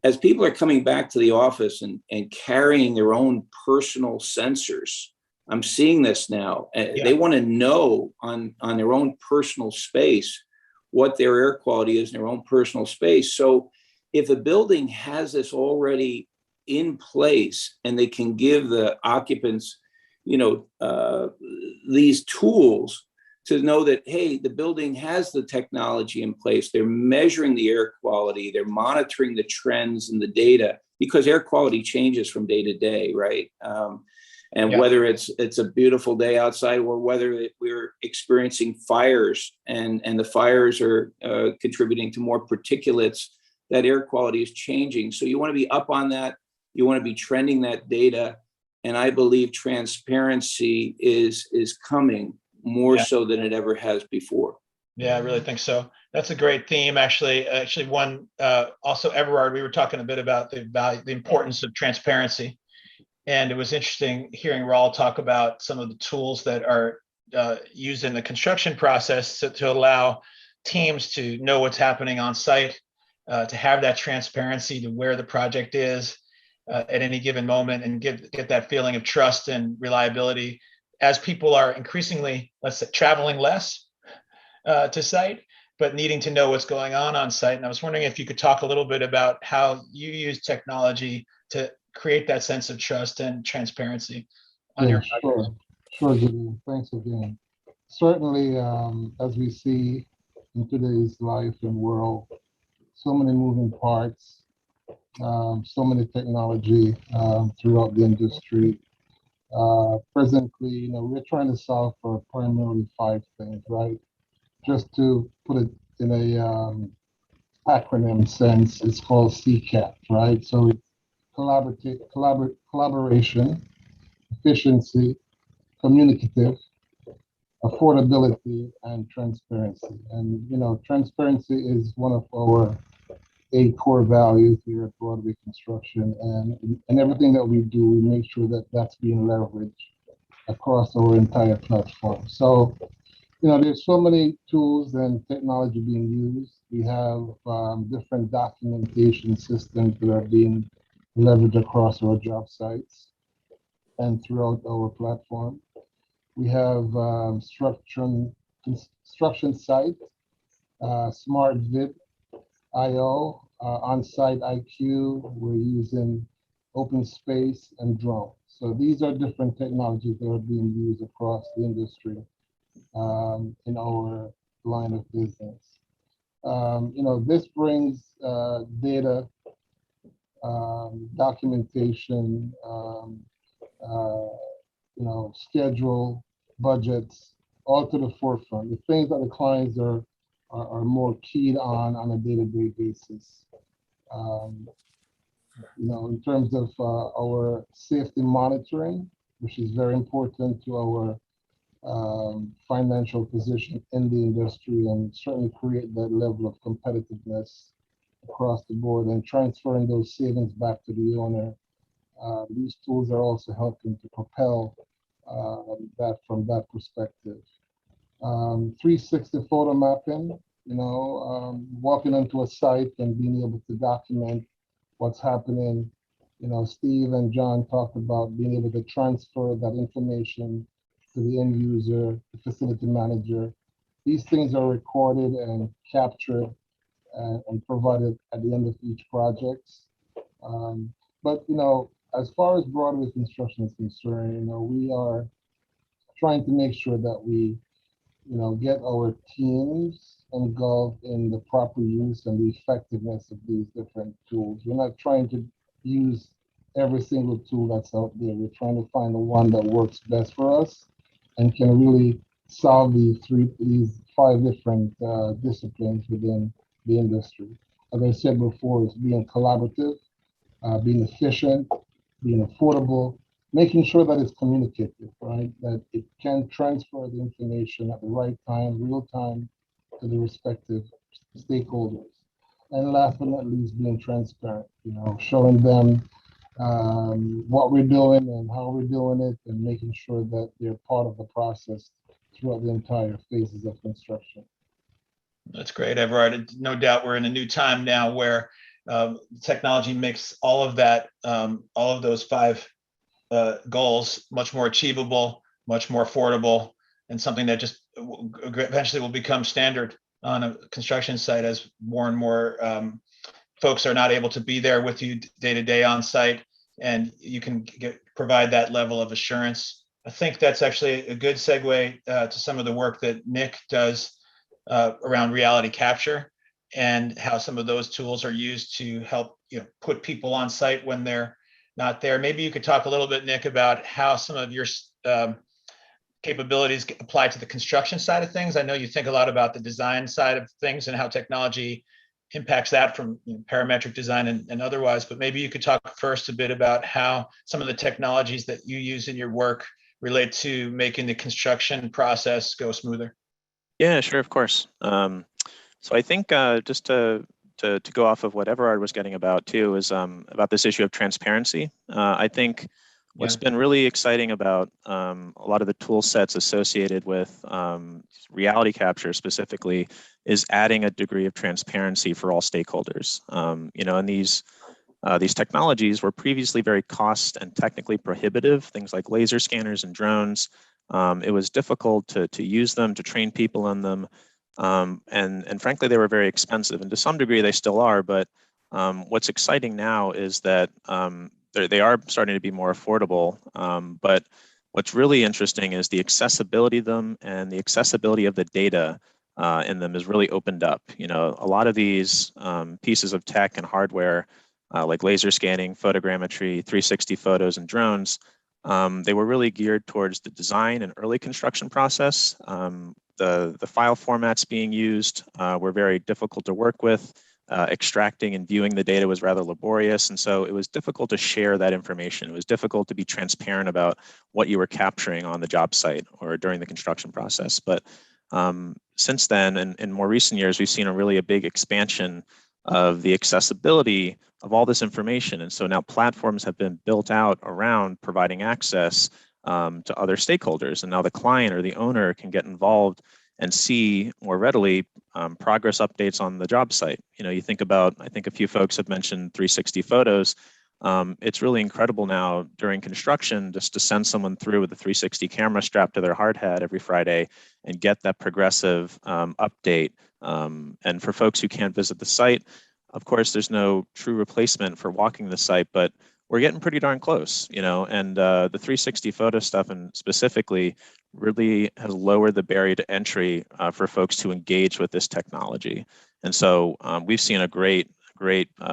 as people are coming back to the office and carrying their own personal sensors, I'm seeing this now. Yeah. They want to know on their own personal space what their air quality is in their own personal space. So if a building has this already in place and they can give the occupants, these tools to know that, hey, the building has the technology in place. They're measuring the air quality. They're monitoring the trends and the data, because air quality changes from day to day, right? And Yeah. whether it's a beautiful day outside or whether we're experiencing fires and the fires are contributing to more particulates, that air quality is changing. So you want to be up on that. You want to be trending that data. And I believe transparency is coming more Yeah. so than it ever has before. Yeah, I really think so. That's a great theme. Actually, one also, Everard, we were talking a bit about the value, the importance of transparency, and it was interesting hearing Raul talk about some of the tools that are used in the construction process to allow teams to know what's happening on site, to have that transparency to where the project is at any given moment, and get that feeling of trust and reliability as people are increasingly, let's say, traveling less to site, but needing to know what's going on site. And I was wondering if you could talk a little bit about how you use technology to create that sense of trust and transparency on Yeah, your sure. Sure, Gideon. Thanks again. Certainly, as we see in today's life and world, so many moving parts, so many technology throughout the industry. Presently, we're trying to solve for primarily 5 things, right? Just to put it in a acronym sense, it's called CCAT, right? So it's collaboration, efficiency, communicative, affordability, and transparency. And transparency is one of our 8 core values here at Broadway Construction, and everything that we do, we make sure that that's being leveraged across our entire platform. So there's so many tools and technology being used. We have different documentation systems that are being leveraged across our job sites and throughout our platform. We have construction site, SmartVid IO, on-site IQ. We're using open space and drone. So these are different technologies that are being used across the industry in our line of business. This brings data, documentation, schedule, budgets, all to the forefront. The things that the clients are more keyed on a day-to-day basis. In terms of our safety monitoring, which is very important to our financial position in the industry, and certainly create that level of competitiveness across the board, and transferring those savings back to the owner. These tools are also helping to propel that from that perspective. 360 photo mapping, walking into a site and being able to document what's happening. Steve and John talked about being able to transfer that information to the end user, the facility manager. These things are recorded and captured and provided at the end of each project. But as far as Broadway Construction is concerned, we are trying to make sure that we, get our teams engulfed in the proper use and the effectiveness of these different tools. We're not trying to use every single tool that's out there. We're trying to find the one that works best for us and can really solve these 5 different disciplines within the industry. As I said before, it's being collaborative, being efficient, being affordable, making sure that it's communicative, right? That it can transfer the information at the right time, real time, to the respective stakeholders. And last but not least, being transparent, showing them what we're doing and how we're doing it, and making sure that they're part of the process throughout the entire phases of construction. That's great, Everard. No doubt we're in a new time now where technology makes all of that, all of those 5 goals much more achievable, much more affordable, and something that just eventually will become standard on a construction site as more and more folks are not able to be there with you day to day on site, and you can provide that level of assurance. I think that's actually a good segue to some of the work that Nick does around reality capture, and how some of those tools are used to help put people on site when they're not there. Maybe you could talk a little bit, Nick, about how some of your capabilities apply to the construction side of things. I know you think a lot about the design side of things and how technology impacts that from parametric design and otherwise, but maybe you could talk first a bit about how some of the technologies that you use in your work relate to making the construction process go smoother. Yeah, sure, of course. So I think just to go off of what Everard was getting about too is about this issue of transparency. I think what's been really exciting about a lot of the tool sets associated with reality capture specifically is adding a degree of transparency for all stakeholders. And these technologies were previously very cost and technically prohibitive, things like laser scanners and drones. It was difficult to use them, to train people on them. And frankly, they were very expensive, and to some degree they still are, but what's exciting now is that they are starting to be more affordable. But what's really interesting is the accessibility of them, and the accessibility of the data in them is really opened up. A lot of these pieces of tech and hardware, like laser scanning, photogrammetry, 360 photos, and drones, they were really geared towards the design and early construction process. The file formats being used were very difficult to work with. Extracting and viewing the data was rather laborious, and so it was difficult to share that information. It was difficult to be transparent about what you were capturing on the job site or during the construction process. But since then, and in more recent years, we've seen a big expansion of the accessibility of all this information. And so now platforms have been built out around providing access to other stakeholders. And now the client or the owner can get involved and see more readily progress updates on the job site. You think about, I think a few folks have mentioned 360 photos. It's really incredible now during construction just to send someone through with a 360 camera strapped to their hard hat every Friday and get that progressive update. And for folks who can't visit the site, of course, there's no true replacement for walking the site, but we're getting pretty darn close, and the 360 photo stuff and specifically really has lowered the barrier to entry for folks to engage with this technology. And so we've seen a great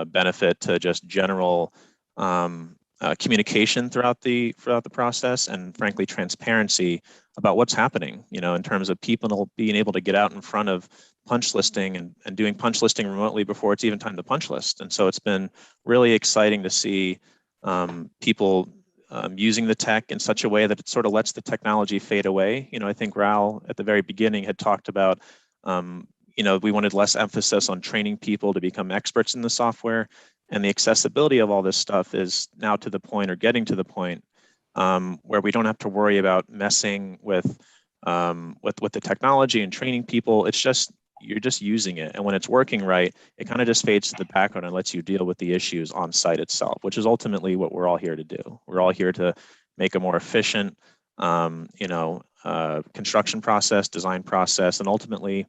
benefit to just general communication throughout the process, and frankly, transparency about what's happening, in terms of people being able to get out in front of punch listing and doing punch listing remotely before it's even time to punch list. And so it's been really exciting to see people using the tech in such a way that it sort of lets the technology fade away. I think Raul at the very beginning had talked about, we wanted less emphasis on training people to become experts in the software, and the accessibility of all this stuff is now to the point, or getting to the point, where we don't have to worry about messing with the technology and training people. It's just, you're just using it. And when it's working right, it kind of just fades to the background and lets you deal with the issues on site itself, which is ultimately what we're all here to do. We're all here to make a more efficient, construction process, design process, and ultimately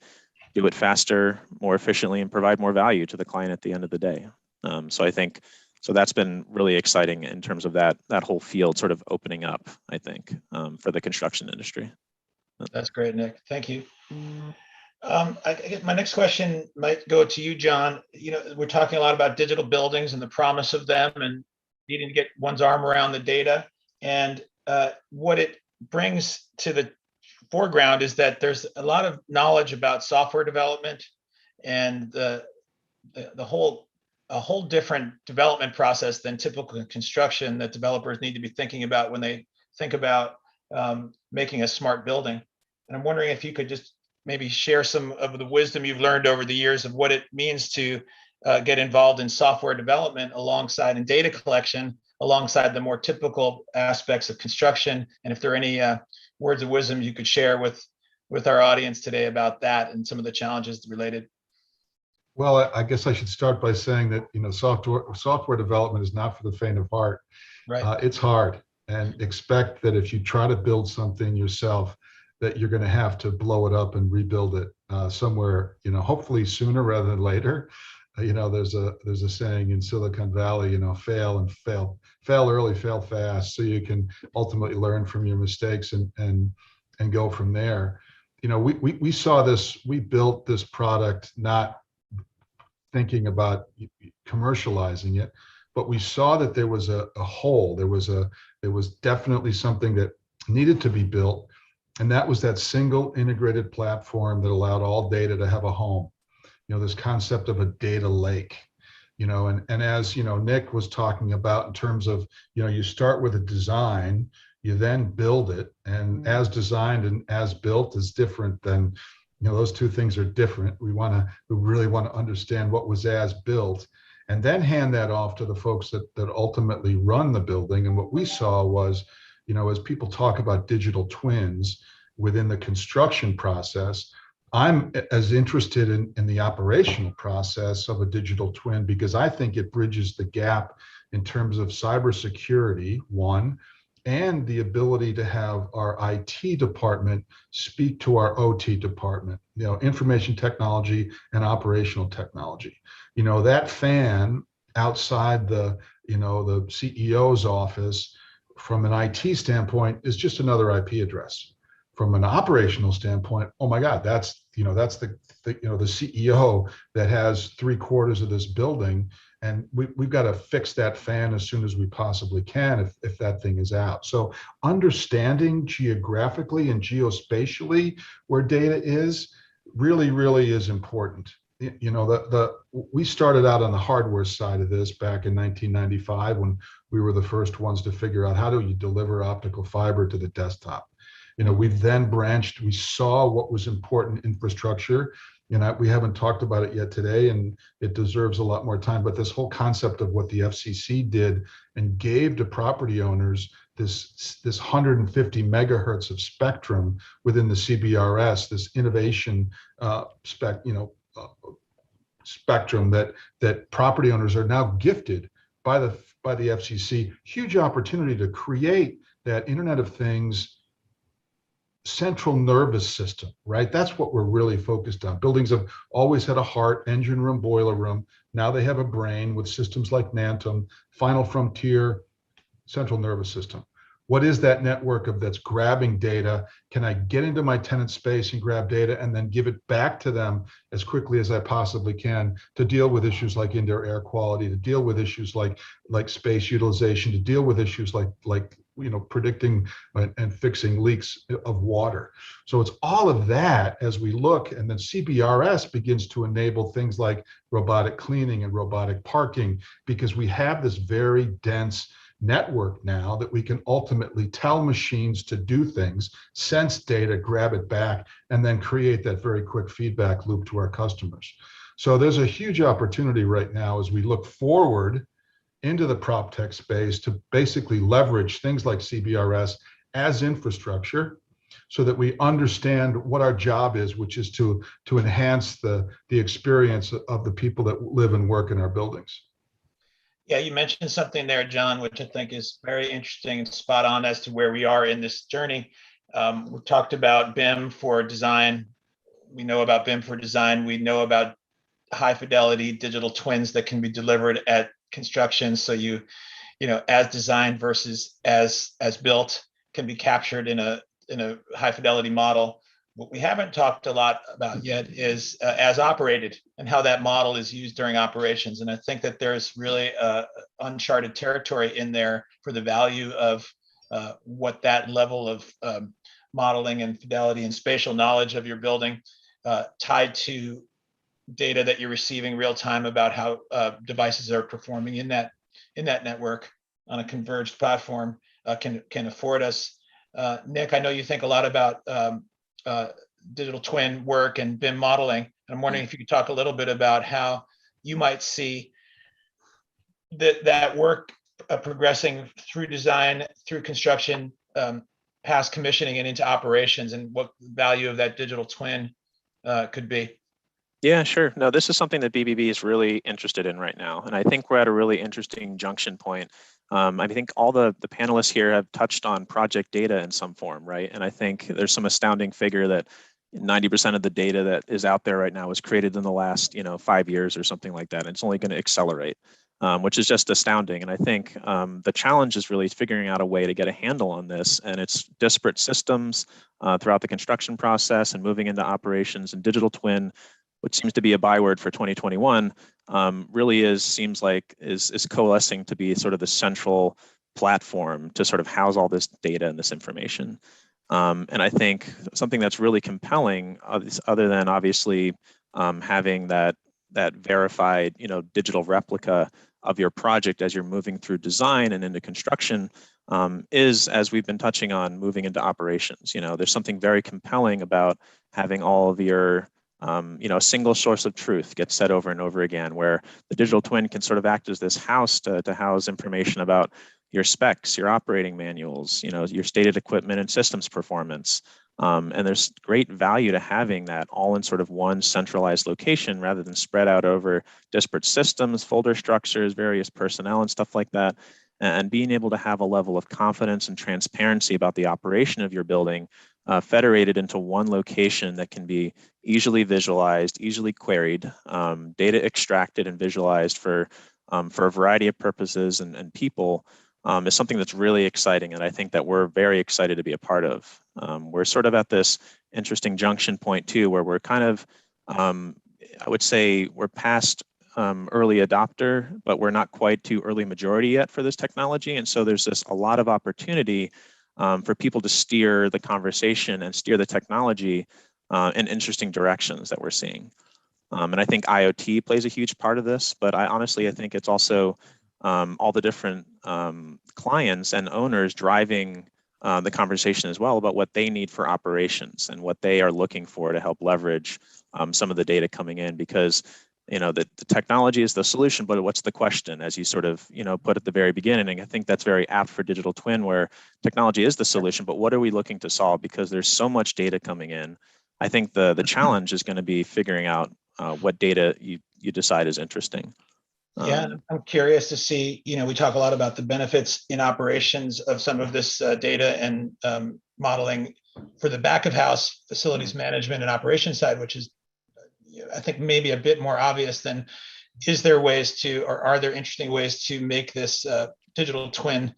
do it faster, more efficiently, and provide more value to the client at the end of the day. So I think, that's been really exciting in terms of that whole field sort of opening up, I think, for the construction industry. That's great, Nick. Thank you. I guess my next question might go to you, John. We're talking a lot about digital buildings and the promise of them, and needing to get one's arm around the data. And what it brings to the foreground is that there's a lot of knowledge about software development, and a whole different development process than typical construction that developers need to be thinking about when they think about making a smart building. And I'm wondering if you could just maybe share some of the wisdom you've learned over the years of what it means to get involved in software development alongside, and data collection alongside the more typical aspects of construction. And if there are any words of wisdom you could share with our audience today about that and some of the challenges related. Well, I guess I should start by saying that, software development is not for the faint of heart. Right. It's hard, and expect that if you try to build something yourself, that you're going to have to blow it up and rebuild it somewhere, hopefully sooner rather than later. There's a saying in Silicon Valley, fail early, fail fast, so you can ultimately learn from your mistakes and go from there. We saw this, we built this product not thinking about commercializing it, but we saw that there was a hole. There was definitely something that needed to be built. And that was that single integrated platform that allowed all data to have a home. This concept of a data lake, and as, Nick was talking about in terms of, you start with a design, you then build it, and as designed and as built is different than, those two things are different. We really want to understand what was as built and then hand that off to the folks that ultimately run the building. And what we saw was, as people talk about digital twins within the construction process, I'm as interested in the operational process of a digital twin because I think it bridges the gap in terms of cybersecurity, one, and the ability to have our IT department speak to our OT department, information technology and operational technology. That fan outside the CEO's office from an IT standpoint is just another IP address. From an operational standpoint, oh my God, that's the CEO that has 3/4 of this building, and we've got to fix that fan as soon as we possibly can if that thing is out. So understanding geographically and geospatially where data is really, really is important. We started out on the hardware side of this back in 1995 when we were the first ones to figure out how do you deliver optical fiber to the desktop. We've then branched, we saw what was important infrastructure. We haven't talked about it yet today, and it deserves a lot more time, but this whole concept of what the FCC did and gave to property owners this 150 megahertz of spectrum within the CBRS, this innovation spectrum that property owners are now gifted by the FCC. Huge opportunity to create that Internet of Things central nervous system, right? That's what we're really focused on. Buildings have always had a heart, engine room, boiler room. Now they have a brain with systems like Nantum, Final Frontier, central nervous system. What is that network that's grabbing data? Can I get into my tenant space and grab data and then give it back to them as quickly as I possibly can to deal with issues like indoor air quality, to deal with issues like space utilization, to deal with issues like predicting and fixing leaks of water. So it's all of that as we look, and then CBRS begins to enable things like robotic cleaning and robotic parking, because we have this very dense network now that we can ultimately tell machines to do things, sense data, grab it back, and then create that very quick feedback loop to our customers. So there's a huge opportunity right now as we look forward into the prop tech space to basically leverage things like CBRS as infrastructure so that we understand what our job is, which is to enhance the experience of the people that live and work in our buildings. Yeah, you mentioned something there, John, which I think is very interesting and spot on as to where we are in this journey. We talked about BIM for design. We know about BIM for design. We know about high fidelity digital twins that can be delivered at construction. So as designed versus as built can be captured in a high fidelity model. What we haven't talked a lot about yet is as operated and how that model is used during operations. And I think that there's really uncharted territory in there for the value of what that level of modeling and fidelity and spatial knowledge of your building tied to data that you're receiving real time about how devices are performing in that network on a converged platform can afford us. Nick, I know you think a lot about digital twin work and BIM modeling. And I'm wondering if you could talk a little bit about how you might see that work progressing through design, through construction, past commissioning and into operations, and what the value of that digital twin could be. Yeah, sure. No, this is something that BBB is really interested in right now. And I think we're at a really interesting junction point. I think all the panelists here have touched on project data in some form, right? And I think there's some astounding figure that 90% of the data that is out there right now was created in the last 5 years or something like that. And it's only going to accelerate, which is just astounding. And I think the challenge is really figuring out a way to get a handle on this, and it's disparate systems throughout the construction process and moving into operations and digital twin. what seems to be a byword for 2021 really seems like is coalescing to be sort of the central platform to sort of house all this data and this information. And I think something that's really compelling, other than obviously having that verified, digital replica of your project as you're moving through design and into construction, is, as we've been touching on, moving into operations. There's something very compelling about having all of your a single source of truth gets said over and over again, where the digital twin can sort of act as this house to house information about your specs, your operating manuals, your stated equipment and systems performance. And there's great value to having that all in sort of one centralized location rather than spread out over disparate systems, folder structures, various personnel and stuff like that. And being able to have a level of confidence and transparency about the operation of your building federated into one location that can be easily visualized, easily queried, data extracted and visualized for a variety of purposes and people, is something that's really exciting, and I think that we're very excited to be a part of. We're sort of at this interesting junction point too, where we're kind of, I would say we're past early adopter, but we're not quite to early majority yet for this technology. And so there's a lot of opportunity for people to steer the conversation and steer the technology in interesting directions that we're seeing. And I think IoT plays a huge part of this, but I think it's also all the different clients and owners driving the conversation as well about what they need for operations and what they are looking for to help leverage some of the data coming in, because the technology is the solution, but what's the question, as you sort of put at the very beginning. And I think that's very apt for digital twin, where technology is the solution, but what are we looking to solve? Because there's so much data coming in. I think the challenge is going to be figuring out what data you decide is interesting. Yeah, I'm curious to see, we talk a lot about the benefits in operations of some of this data and modeling for the back of house facilities management and operations side, which is, I think, maybe a bit more obvious than, is there ways to, or are there interesting ways to make this digital twin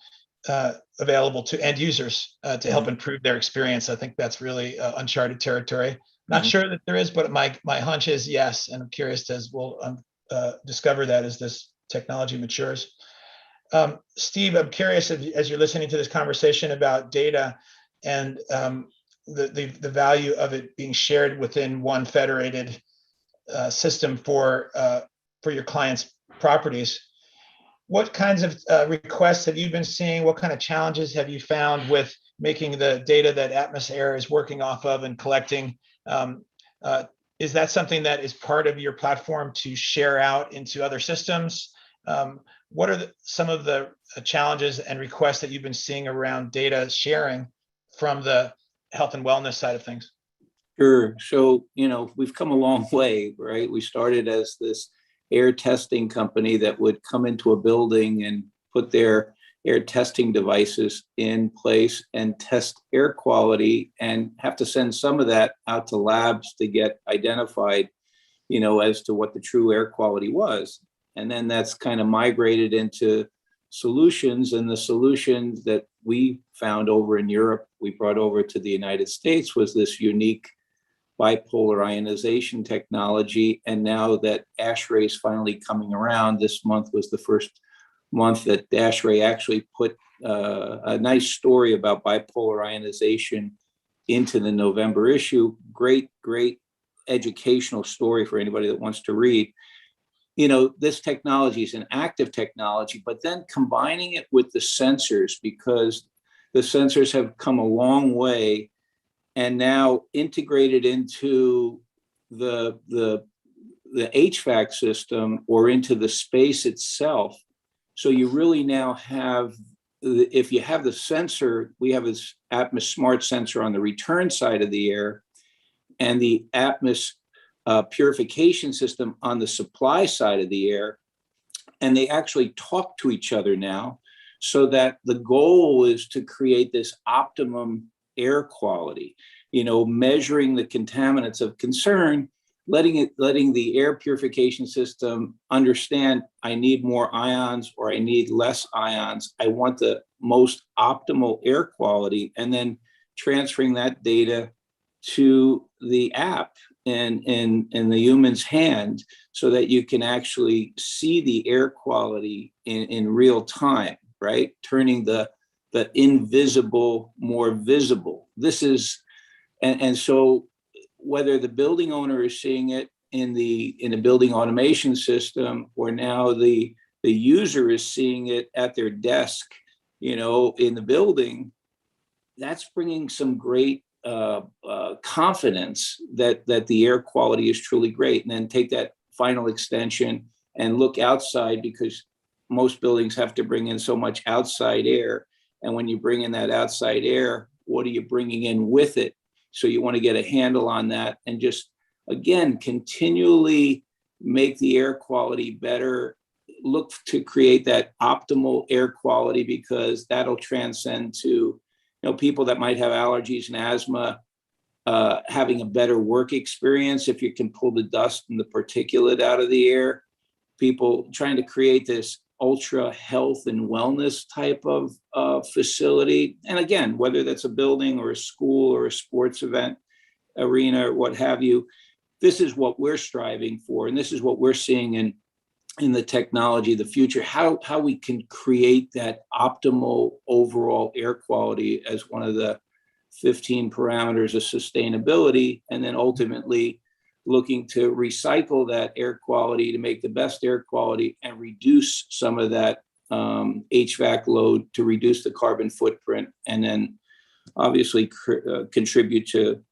available to end users to help improve their experience? I think that's really uncharted territory. Not sure that there is, but my hunch is yes. And I'm curious as we'll discover that as this technology matures. Steve, I'm curious as you're listening to this conversation about data and the value of it being shared within one federated system for your clients' properties. What kinds of requests have you been seeing? What kind of challenges have you found with making the data that Atmos Air is working off of and collecting? Is that something that is part of your platform to share out into other systems? What are some of the challenges and requests that you've been seeing around data sharing from the health and wellness side of things? Sure. So, we've come a long way, right? We started as this air testing company that would come into a building and put their air testing devices in place and test air quality, and have to send some of that out to labs to get identified, as to what the true air quality was. And then that's kind of migrated into solutions, and the solutions that we found over in Europe, we brought over to the United States, was this unique bipolar ionization technology. And now that ASHRAE is finally coming around, this month was the first month that ASHRAE actually put a nice story about bipolar ionization into the November issue. Great educational story for anybody that wants to read. This technology is an active technology, but then combining it with the sensors, because the sensors have come a long way and now integrated into the HVAC system or into the space itself. So you really now have, if you have the sensor, we have this Atmos Smart Sensor on the return side of the air, and the Atmos purification system on the supply side of the air. And they actually talk to each other now, so that the goal is to create this optimum air quality, measuring the contaminants of concern, letting the air purification system understand, I need more ions or I need less ions. I want the most optimal air quality, and then transferring that data to the app in the human's hand so that you can actually see the air quality in real time, right? Turning the invisible more visible. This is, and so whether the building owner is seeing it in the building automation system, or now the user is seeing it at their desk, in the building, that's bringing some great confidence that the air quality is truly great. And then take that final extension and look outside, because most buildings have to bring in so much outside air. And when you bring in that outside air, what are you bringing in with it? So you want to get a handle on that and just, again, continually make the air quality better. Look to create that optimal air quality, because that'll transcend to, people that might have allergies and asthma, having a better work experience if you can pull the dust and the particulate out of the air. People trying to create this ultra health and wellness type of facility. And again, whether that's a building or a school or a sports event arena or what have you, this is what we're striving for. And this is what we're seeing in the technology, the future, how we can create that optimal overall air quality as one of the 15 parameters of sustainability, and then ultimately looking to recycle that air quality to make the best air quality and reduce some of that HVAC load to reduce the carbon footprint, and then obviously contribute to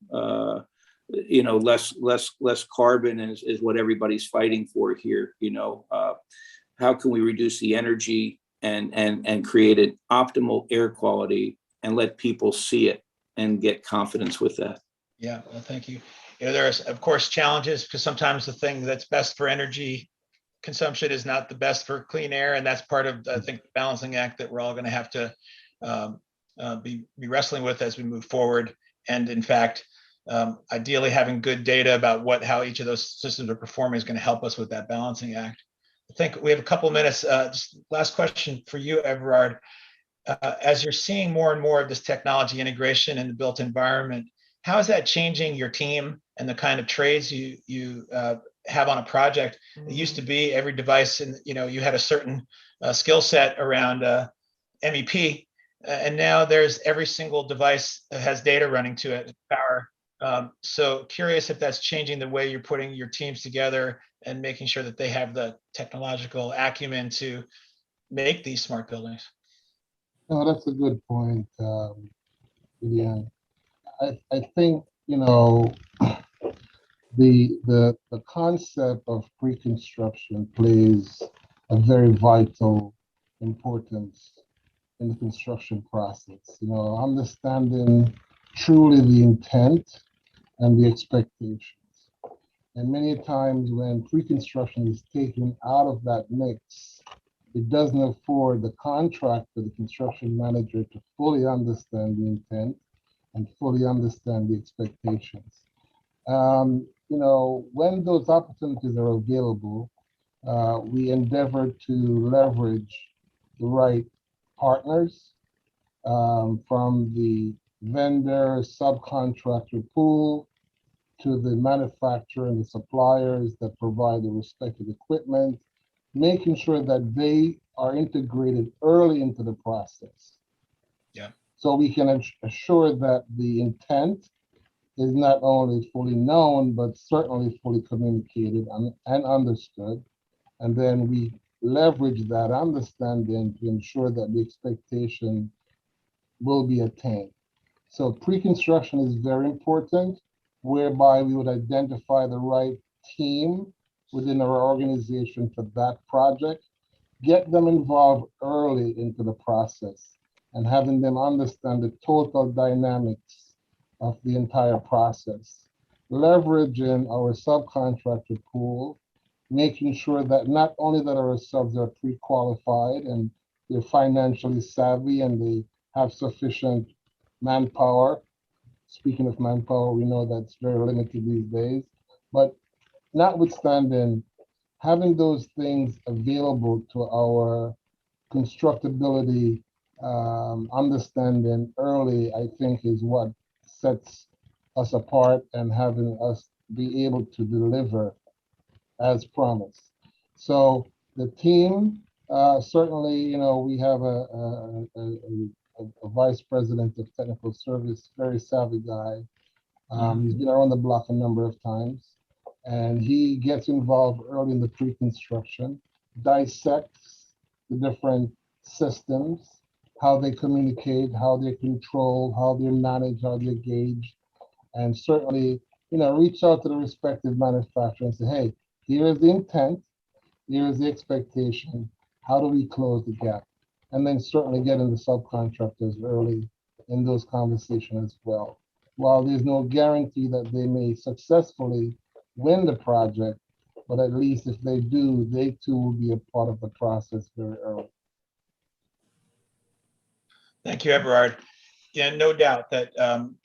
less carbon is what everybody's fighting for here. How can we reduce the energy and create an optimal air quality and let people see it and get confidence with that? Yeah, well, thank you. There's of course challenges, because sometimes the thing that's best for energy consumption is not the best for clean air, and that's part of, I think, the balancing act that we're all going to have to be wrestling with as we move forward. And in fact, ideally having good data about how each of those systems are performing is going to help us with that balancing act. I think we have a couple minutes. Just last question for you, Everard. As you're seeing more and more of this technology integration in the built environment, how is that changing your team and the kind of trades you have on a project? It used to be every device, and you had a certain skill set around MEP, and now there's every single device that has data running to it, power. So curious if that's changing the way you're putting your teams together and making sure that they have the technological acumen to make these smart buildings. No, that's a good point, Leanne. I think the concept of pre-construction plays a very vital importance in the construction process. Understanding truly the intent and the expectations. And many times when pre-construction is taken out of that mix, it doesn't afford the contractor, the construction manager, to fully understand the intent and fully understand the expectations. When those opportunities are available, we endeavor to leverage the right partners from the vendor subcontractor pool to the manufacturer and the suppliers that provide the respective equipment, making sure that they are integrated early into the process. Yeah. So we can assure that the intent is not only fully known, but certainly fully communicated and understood. And then we leverage that understanding to ensure that the expectation will be attained. So pre-construction is very important, whereby we would identify the right team within our organization for that project, get them involved early into the process, and having them understand the total dynamics of the entire process. Leveraging our subcontractor pool, making sure that not only that our subs are pre-qualified and they're financially savvy and they have sufficient manpower. Speaking of manpower, we know that's very limited these days, but notwithstanding, having those things available to our constructability understanding early, I think, is what sets us apart, and having us be able to deliver as promised. So the team, certainly, you know, we have a vice president of technical service, very savvy guy. He's been around the block a number of times, and he gets involved early in the pre-construction, dissects the different systems, how they communicate, how they're controlled, how they're managed, how they're gauged, and certainly, you know, reach out to the respective manufacturer and say, hey, here is the intent, here is the expectation, how do we close the gap? And then certainly getting the subcontractors early in those conversations as well. While there's no guarantee that they may successfully win the project, but at least if they do, they too will be a part of the process very early. Thank you, Everard. Yeah, no doubt that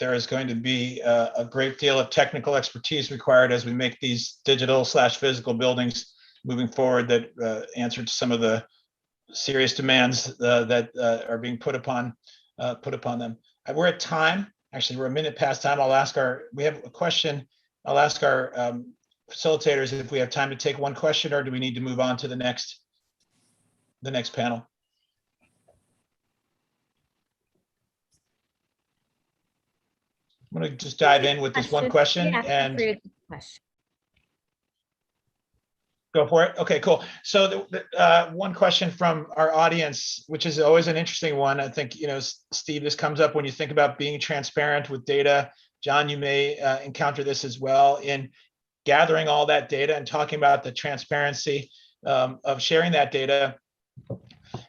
there is going to be a great deal of technical expertise required as we make these digital/physical buildings moving forward that answer to some of the serious demands that are being put upon them. We're at time. Actually, we're a minute past time. We have a question. I'll ask our facilitators if we have time to take one question, or do we need to move on to the next panel? I'm going to just dive in with this one question and go for it. Okay, cool. So the one question from our audience, which is always an interesting one. I think, you know, Steve, this comes up when you think about being transparent with data. John, you may encounter this as well in gathering all that data and talking about the transparency of sharing that data.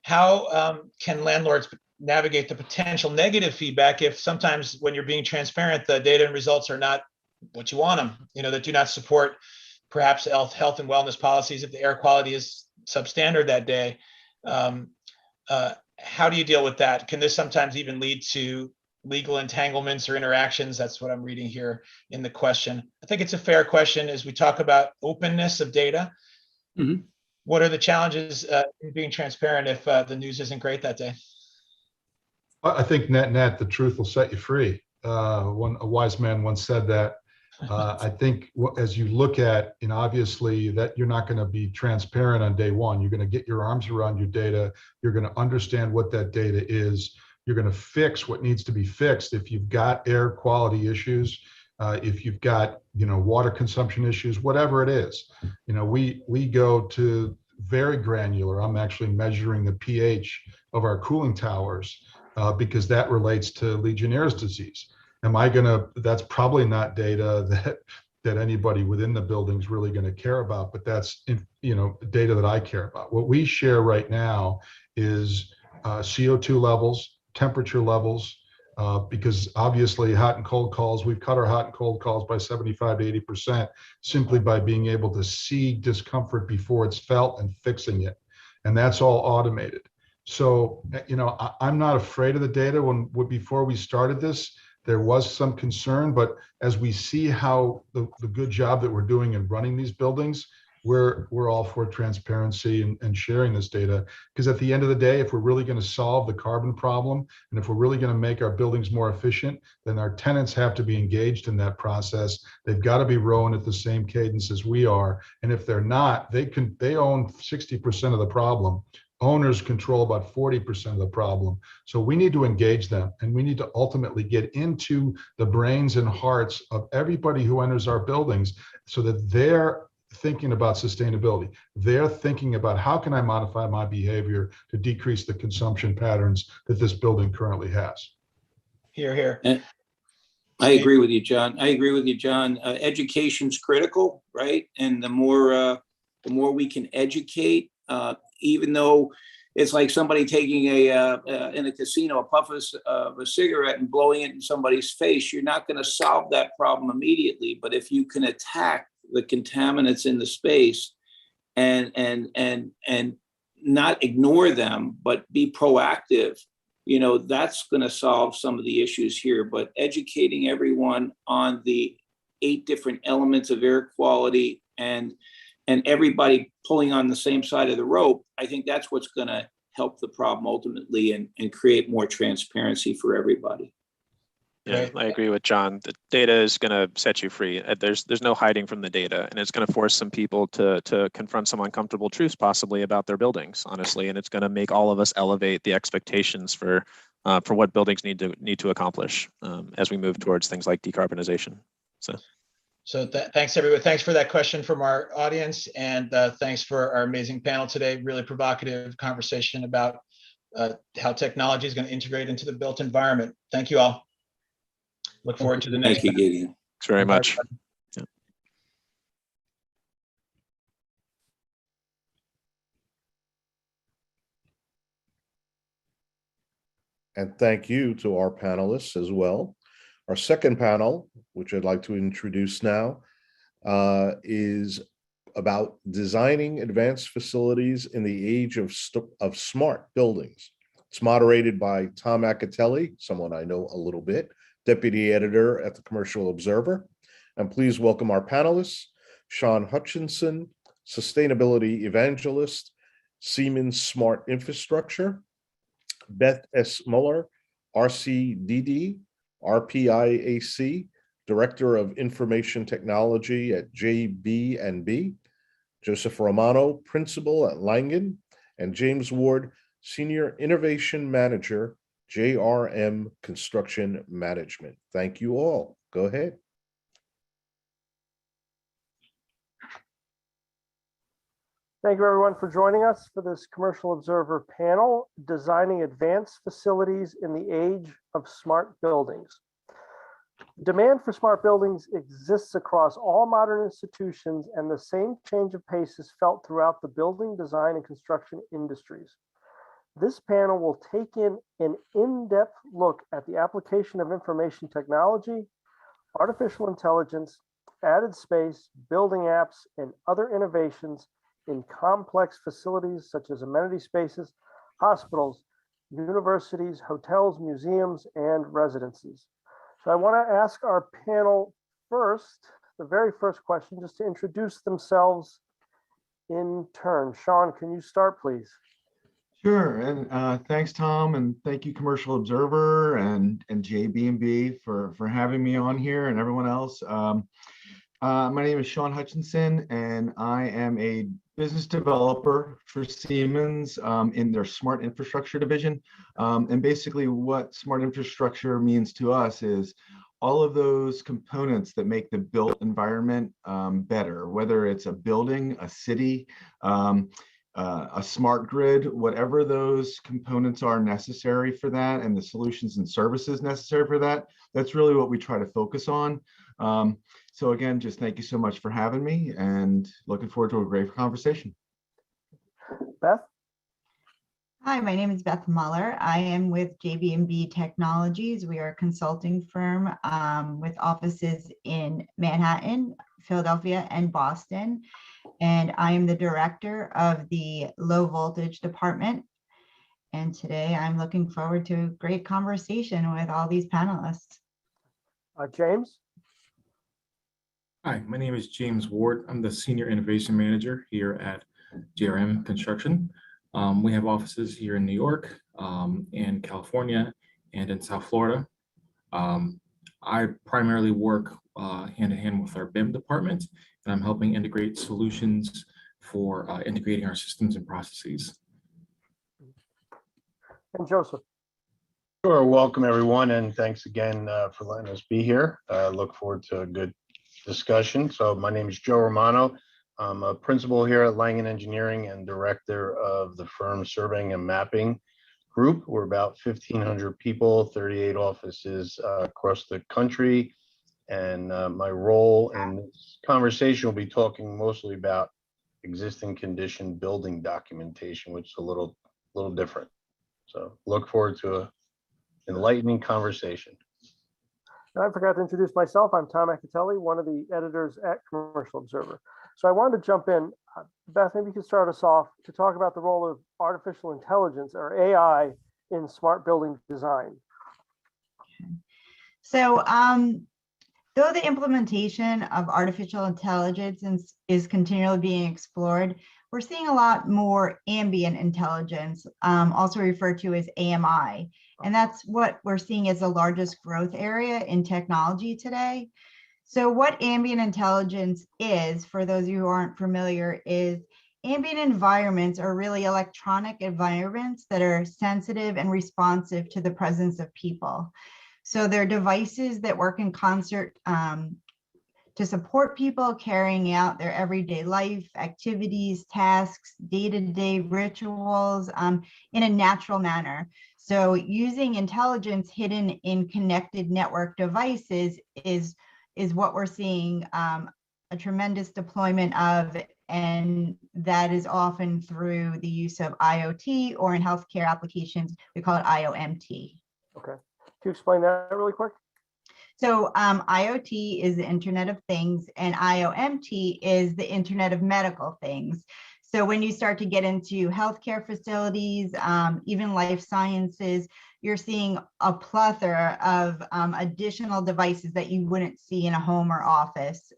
How can landlords navigate the potential negative feedback if sometimes when you're being transparent, the data and results are not what you want them, you know, that do not support perhaps health and wellness policies if the air quality is substandard that day? How do you deal with that? Can this sometimes even lead to legal entanglements or interactions? That's what I'm reading here in the question. I think it's a fair question as we talk about openness of data. Mm-hmm. What are the challenges in being transparent if the news isn't great that day? I think net, the truth will set you free. A wise man once said that. I think as you look at, and obviously that you're not going to be transparent on day one, you're going to get your arms around your data. You're going to understand what that data is. You're going to fix what needs to be fixed. If you've got air quality issues, if you've got, you know, water consumption issues, whatever it is, you know, we go to very granular. I'm actually measuring the pH of our cooling towers because that relates to Legionnaire's disease. That's probably not data that anybody within the building is really going to care about, but that's, you know, data that I care about. What we share right now is CO2 levels, temperature levels, because obviously hot and cold calls, we've cut our hot and cold calls by 75 to 80% simply by being able to see discomfort before it's felt and fixing it. And that's all automated. So, you know, I'm not afraid of the data. Before we started this, there was some concern, but as we see how the good job that we're doing in running these buildings, we're all for transparency and sharing this data. Because at the end of the day, if we're really going to solve the carbon problem, and if we're really going to make our buildings more efficient, then our tenants have to be engaged in that process. They've got to be rowing at the same cadence as we are. And if they're not, they own 60% of the problem. Owners control about 40% of the problem. So we need to engage them, and we need to ultimately get into the brains and hearts of everybody who enters our buildings so that they're thinking about sustainability. They're thinking about how can I modify my behavior to decrease the consumption patterns that this building currently has. Here. And I agree with you, John. Education's critical, right? And the more we can educate, even though it's like somebody taking in a casino, a puff of a cigarette and blowing it in somebody's face, you're not going to solve that problem immediately. But if you can attack the contaminants in the space and not ignore them, but be proactive, you know, that's going to solve some of the issues here. But educating everyone on the 8 different elements of air quality and everybody pulling on the same side of the rope, I think that's what's going to help the problem ultimately and create more transparency for everybody. Yeah, Great. I agree with John. The data is going to set you free. There's no hiding from the data, and it's going to force some people to confront some uncomfortable truths, possibly about their buildings, honestly, and it's going to make all of us elevate the expectations for what buildings need to accomplish as we move towards things like decarbonization. So thanks, everyone. Thanks for that question from our audience, and thanks for our amazing panel today. Really provocative conversation about how technology is going to integrate into the built environment. Thank you all. Look forward to the next. Thank you, Gideon. Thanks very much. Yeah. And thank you to our panelists as well. Our second panel, which I'd like to introduce now, is about designing advanced facilities in the age of smart buildings. It's moderated by Tom Acatelli, someone I know a little bit, Deputy Editor at the Commercial Observer. And please welcome our panelists, Sean Hutchinson, Sustainability Evangelist, Siemens Smart Infrastructure, Beth S. Muller, RCDD, RPIAC, Director of Information Technology at JB&B, Joseph Romano, Principal at Langen, and James Ward, Senior Innovation Manager, JRM Construction Management. Thank you all. Go ahead. Thank you, everyone, for joining us for this Commercial Observer panel, Designing Advanced Facilities in the Age of Smart Buildings. Demand for smart buildings exists across all modern institutions, and the same change of pace is felt throughout the building, design, and construction industries. This panel will take in an in-depth look at the application of information technology, artificial intelligence, added space, building apps, and other innovations in complex facilities such as amenity spaces, hospitals, universities, hotels, museums, and residences. So I want to ask our panel first, the very first question, just to introduce themselves in turn. Sean, can you start, please? Sure, and thanks, Tom, and thank you, Commercial Observer and JB&B for having me on here, and everyone else. My name is Sean Hutchinson, and I am a business developer for Siemens in their smart infrastructure division. And basically what smart infrastructure means to us is all of those components that make the built environment better, whether it's a building, a city, a smart grid, whatever those components are necessary for that, and the solutions and services necessary for that. That's really what we try to focus on. So again, just thank you so much for having me, and looking forward to a great conversation. Beth? Hi, my name is Beth Muller. I am with JB&B Technologies. We are a consulting firm with offices in Manhattan, Philadelphia, and Boston. And I am the director of the low voltage department. And today I'm looking forward to a great conversation with all these panelists. James? Hi, my name is James Ward. I'm the Senior Innovation Manager here at JRM Construction. We have offices here in New York, in California, and in South Florida. I primarily work hand in hand with our BIM department, and I'm helping integrate solutions for integrating our systems and processes. And Joseph? Sure, welcome everyone, and thanks again for letting us be here. Look forward to a good discussion. So my name is Joe Romano. I'm a principal here at Langen Engineering and director of the firm Surveying and Mapping Group. We're about 1,500 people, 38 offices across the country. And my role in this conversation will be talking mostly about existing condition building documentation, which is a little different. So look forward to an enlightening conversation. I forgot to introduce myself. I'm Tom Acatelli, one of the editors at Commercial Observer. So I wanted to jump in. Beth, maybe you could start us off to talk about the role of artificial intelligence, or AI, in smart building design. So Though the implementation of artificial intelligence is continually being explored, we're seeing a lot more ambient intelligence, also referred to as AMI. And that's what we're seeing as the largest growth area in technology today. So what ambient intelligence is, for those of you who aren't familiar, is ambient environments are really electronic environments that are sensitive and responsive to the presence of people. So they're devices that work in concert to support people carrying out their everyday life, activities, tasks, day-to-day rituals in a natural manner. So using intelligence hidden in connected network devices is what we're seeing a tremendous deployment of, and that is often through the use of IoT, or in healthcare applications, we call it IOMT. Okay. Can you explain that really quick? So IoT is the Internet of Things, and IOMT is the Internet of Medical Things. So when you start to get into healthcare facilities, even life sciences, you're seeing a plethora of additional devices that you wouldn't see in a home or office.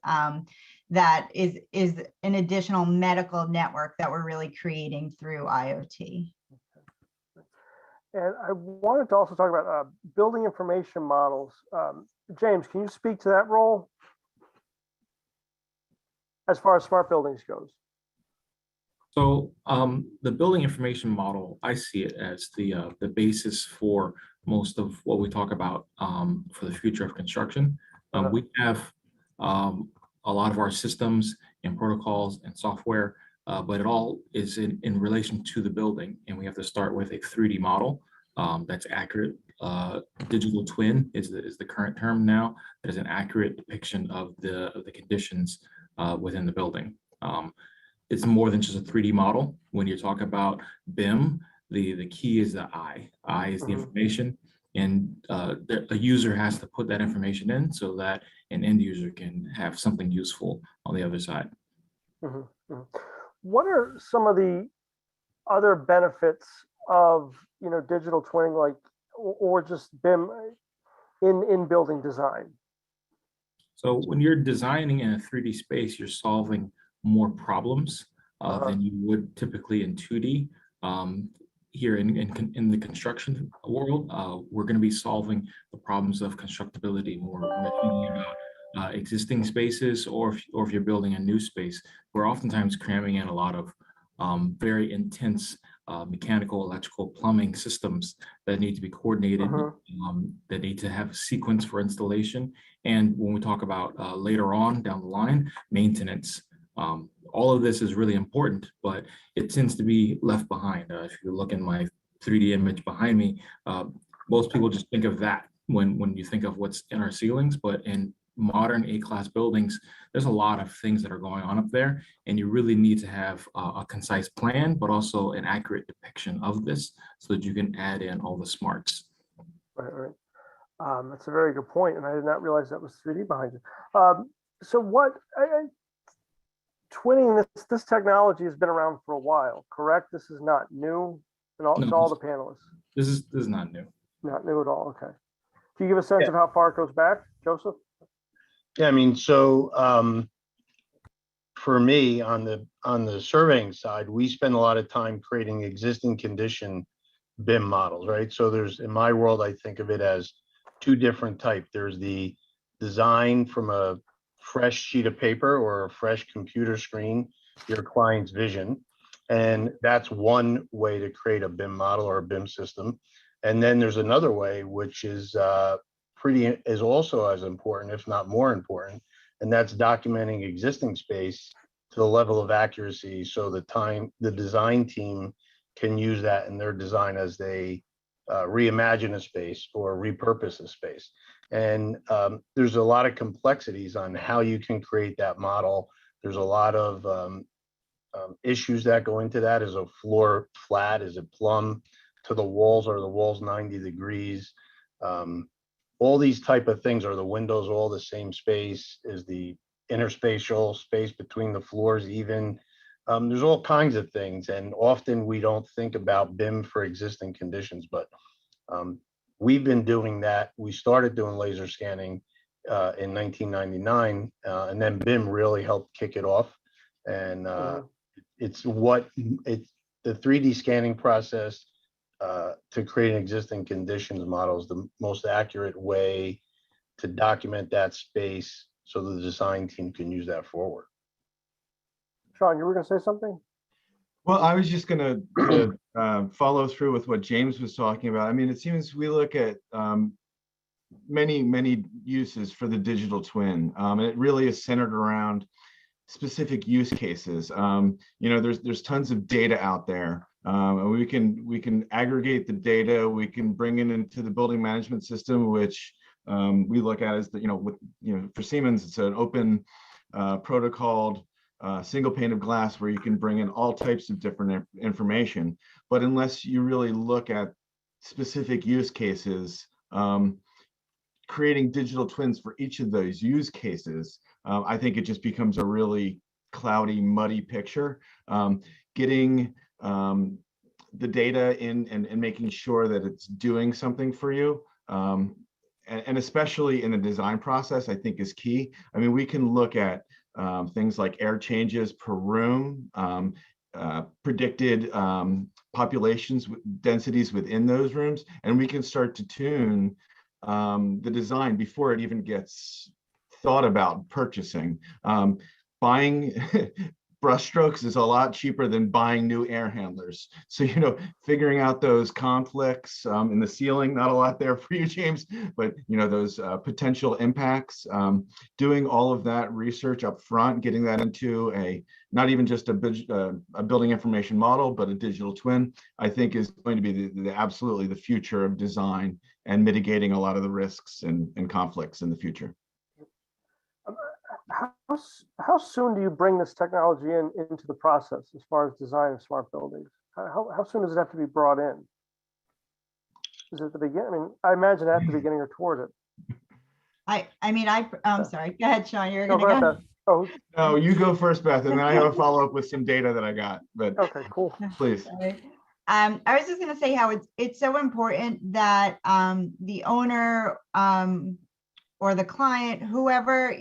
That is an additional medical network that we're really creating through IoT. And I wanted to also talk about building information models. James, can you speak to that role as far as smart buildings goes? So the building information model, I see it as the basis for most of what we talk about for the future of construction. We have a lot of our systems and protocols and software, but it all is in relation to the building. And we have to start with a 3D model that's accurate. Digital twin is the current term now. That is an accurate depiction of the conditions within the building. It's more than just a 3D model. When you talk about BIM, the key is the I. I is the information, and a user has to put that information in so that an end user can have something useful on the other side. What are some of the other benefits of digital twinning, like, or just BIM in building design? So when you're designing in a 3D space, you're solving more problems than you would typically in 2D. Here in the construction world, we're going to be solving the problems of constructability more. We're thinking about existing spaces, or if you're building a new space, we're oftentimes cramming in a lot of very intense mechanical, electrical, plumbing systems that need to be coordinated, that need to have a sequence for installation. And when we talk about later on down the line, maintenance, all of this is really important, but it tends to be left behind. If you look in my 3D image behind me, most people just think of that when you think of what's in our ceilings, but in modern A-class buildings, there's a lot of things that are going on up there, and you really need to have a concise plan, but also an accurate depiction of this so that you can add in all the smarts. Right. That's a very good point, and I did not realize that was 3D behind it. So twinning, this technology has been around for a while, correct? This is not new to all the panelists. This is not new. Not new at all. Okay. Can you give a sense of how far it goes back, Joseph? Yeah, I mean, so for me on the surveying side, we spend a lot of time creating existing condition BIM models, right? So there's, in my world, I think of it as two different types. There's the design from a fresh sheet of paper or a fresh computer screen, your client's vision. And that's one way to create a BIM model or a BIM system. And then there's another way, which is also as important, if not more important, and that's documenting existing space to the level of accuracy so the design team can use that in their design as they reimagine a space or repurpose a space. And there's a lot of complexities on how you can create that model. There's a lot of issues that go into that. Is a floor flat? Is it plumb to the walls? Are the walls 90 degrees? All these type of things. Are the windows all the same space? Is the interspatial space between the floors even? There's all kinds of things, and often we don't think about BIM for existing conditions, but we've been doing that. We started doing laser scanning in 1999, and then BIM really helped kick it off. And it's the 3D scanning process to create existing conditions models, the most accurate way to document that space so the design team can use that forward. Sean, you were going to say something? Well, I was just going to follow through with what James was talking about. I mean, it seems we look at many uses for the digital twin, and it really is centered around specific use cases. There's tons of data out there. And we can aggregate the data. We can bring it into the building management system, which we look at as for Siemens, it's an open protocoled single pane of glass where you can bring in all types of different information. But unless you really look at specific use cases, creating digital twins for each of those use cases, I think it just becomes a really cloudy, muddy picture. Getting the data in and making sure that it's doing something for you, and especially in the design process, I think is key. I mean, we can look at things like air changes per room, predicted populations densities within those rooms, and we can start to tune the design before it even gets thought about purchasing. Buying brushstrokes is a lot cheaper than buying new air handlers. So, figuring out those conflicts in the ceiling, not a lot there for you, James, but, those potential impacts, doing all of that research up front, getting that into not even just a building information model, but a digital twin, I think is going to be absolutely the future of design and mitigating a lot of the risks and conflicts in the future. How soon do you bring this technology into the process as far as design of smart buildings? How soon does it have to be brought in? Is it at the beginning? I mean, I imagine at the beginning or toward it. I'm sorry. Go ahead, Sean. You're No, going to go ahead, Beth. Oh, No, you go first, Beth, and then I have a follow-up with some data that I got, but okay, cool. please. I was just going to say how it's so important that the owner or the client, whoever,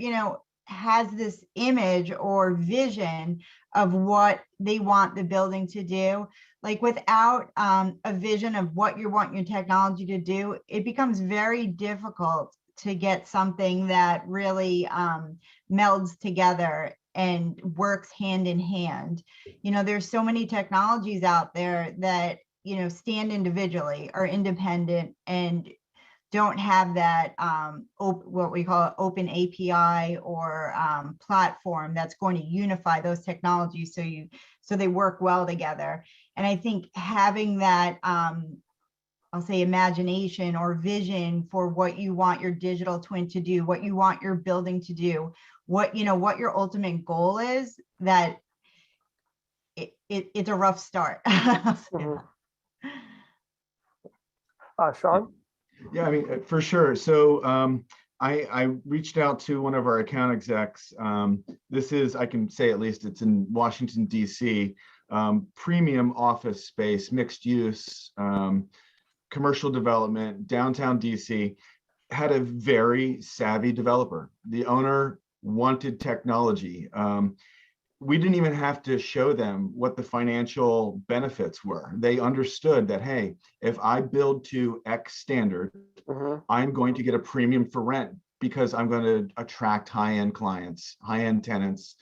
has this image or vision of what they want the building to do. Like without a vision of what you want your technology to do, it becomes very difficult to get something that really melds together and works hand in hand. There's so many technologies out there that, stand individually or independent and don't have that what we call open API or platform that's going to unify those technologies so they work well together. And I think having that I'll say imagination or vision for what you want your digital twin to do, what you want your building to do, what your ultimate goal is, that it's a rough start. Sean? Yeah, I mean, for sure. So I reached out to one of our account execs. This is, I can say at least it's in Washington, D.C., premium office space, mixed use, commercial development, downtown DC, had a very savvy developer. The owner wanted technology. We didn't even have to show them what the financial benefits were. They understood that, hey, if I build to X standard, I'm going to get a premium for rent because I'm going to attract high-end clients, high-end tenants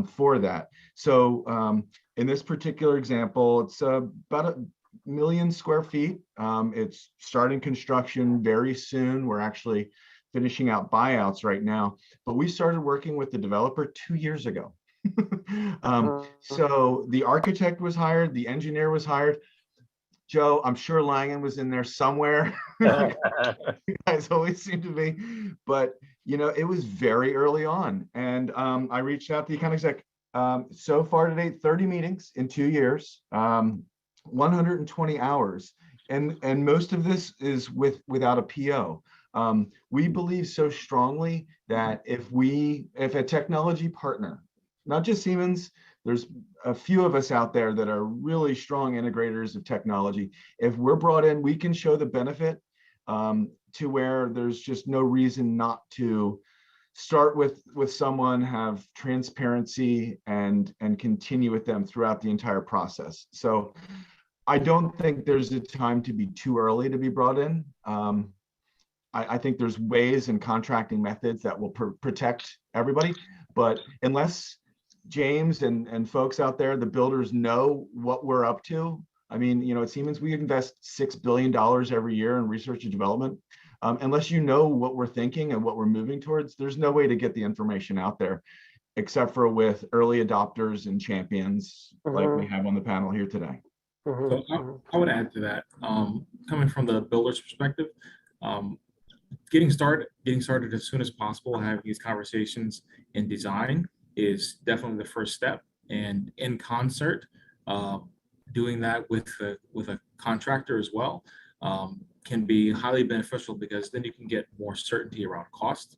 for that. So in this particular example, it's about 1 million square feet. It's starting construction very soon. We're actually finishing out buyouts right now, but we started working with the developer 2 years ago. So the architect was hired, the engineer was hired. Joe, I'm sure Langen was in there somewhere. You guys always seem to be, but it was very early on. And I reached out to the account exec. So far to date, 30 meetings in 2 years, 120 hours. And most of this is without a PO. We believe so strongly that if a technology partner, not just Siemens, there's a few of us out there that are really strong integrators of technology. If we're brought in, we can show the benefit. to where there's just no reason not to start with someone, have transparency, and continue with them throughout the entire process. So I don't think there's a time to be too early to be brought in. I think there's ways and contracting methods that will protect everybody, but unless James and folks out there, the builders, know what we're up to. I mean, you know, at Siemens, we invest $6 billion every year in research and development. Unless you know what we're thinking and what we're moving towards, there's no way to get the information out there, except for with early adopters and champions like we have on the panel here today. So I would add to that, coming from the builder's perspective, getting started as soon as possible, having these conversations in design is definitely the first step. And in concert, doing that with a contractor as well can be highly beneficial, because then you can get more certainty around cost.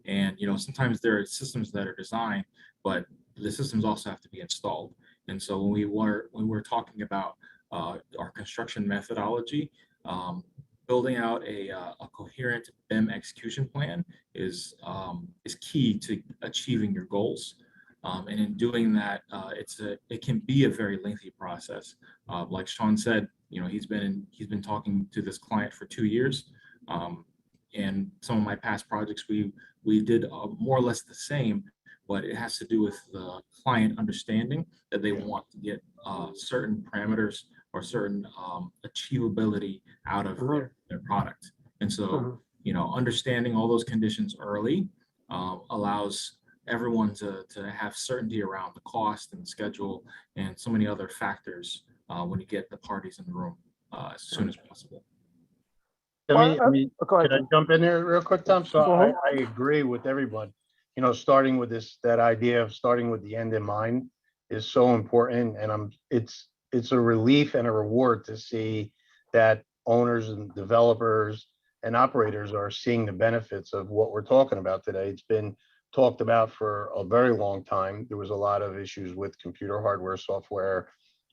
And you know, sometimes there are systems that are designed, but the systems also have to be installed. And so when we're talking about our construction methodology, building out a coherent BIM execution plan is key to achieving your goals. And in doing that, it can be a very lengthy process. Like Sean said, you know, he's been talking to this client for 2 years. And some of my past projects, we did more or less the same, but it has to do with the client understanding that they want to get certain parameters or certain achievability out of their product. And so, you know, understanding all those conditions early allows everyone to have certainty around the cost and the schedule and so many other factors when you get the parties in the room as soon as possible. Can I jump in here real quick, Tom? So I agree with everyone. You know, starting with that idea of starting with the end in mind is so important, and it's a relief and a reward to see that owners and developers and operators are seeing the benefits of what we're talking about today. It's been talked about for a very long time. There was a lot of issues with computer hardware, software,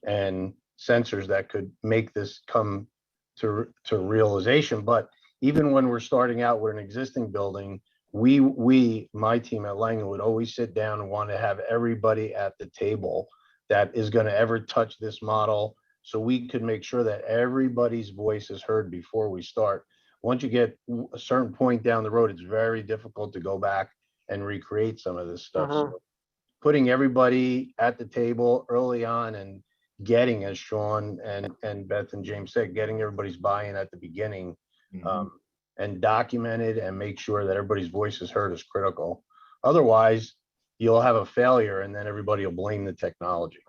and sensors that could make this come to realization. But even when we're starting out with an existing building, my team at Langen would always sit down and want to have everybody at the table that is going to ever touch this model, so we could make sure that everybody's voice is heard before we start. Once you get a certain point down the road, it's very difficult to go back and recreate some of this stuff. So putting everybody at the table early on and getting, as Sean and Beth and James said, getting everybody's buy-in at the beginning, and documented and make sure that everybody's voice is heard is critical. Otherwise, you'll have a failure and then everybody will blame the technology.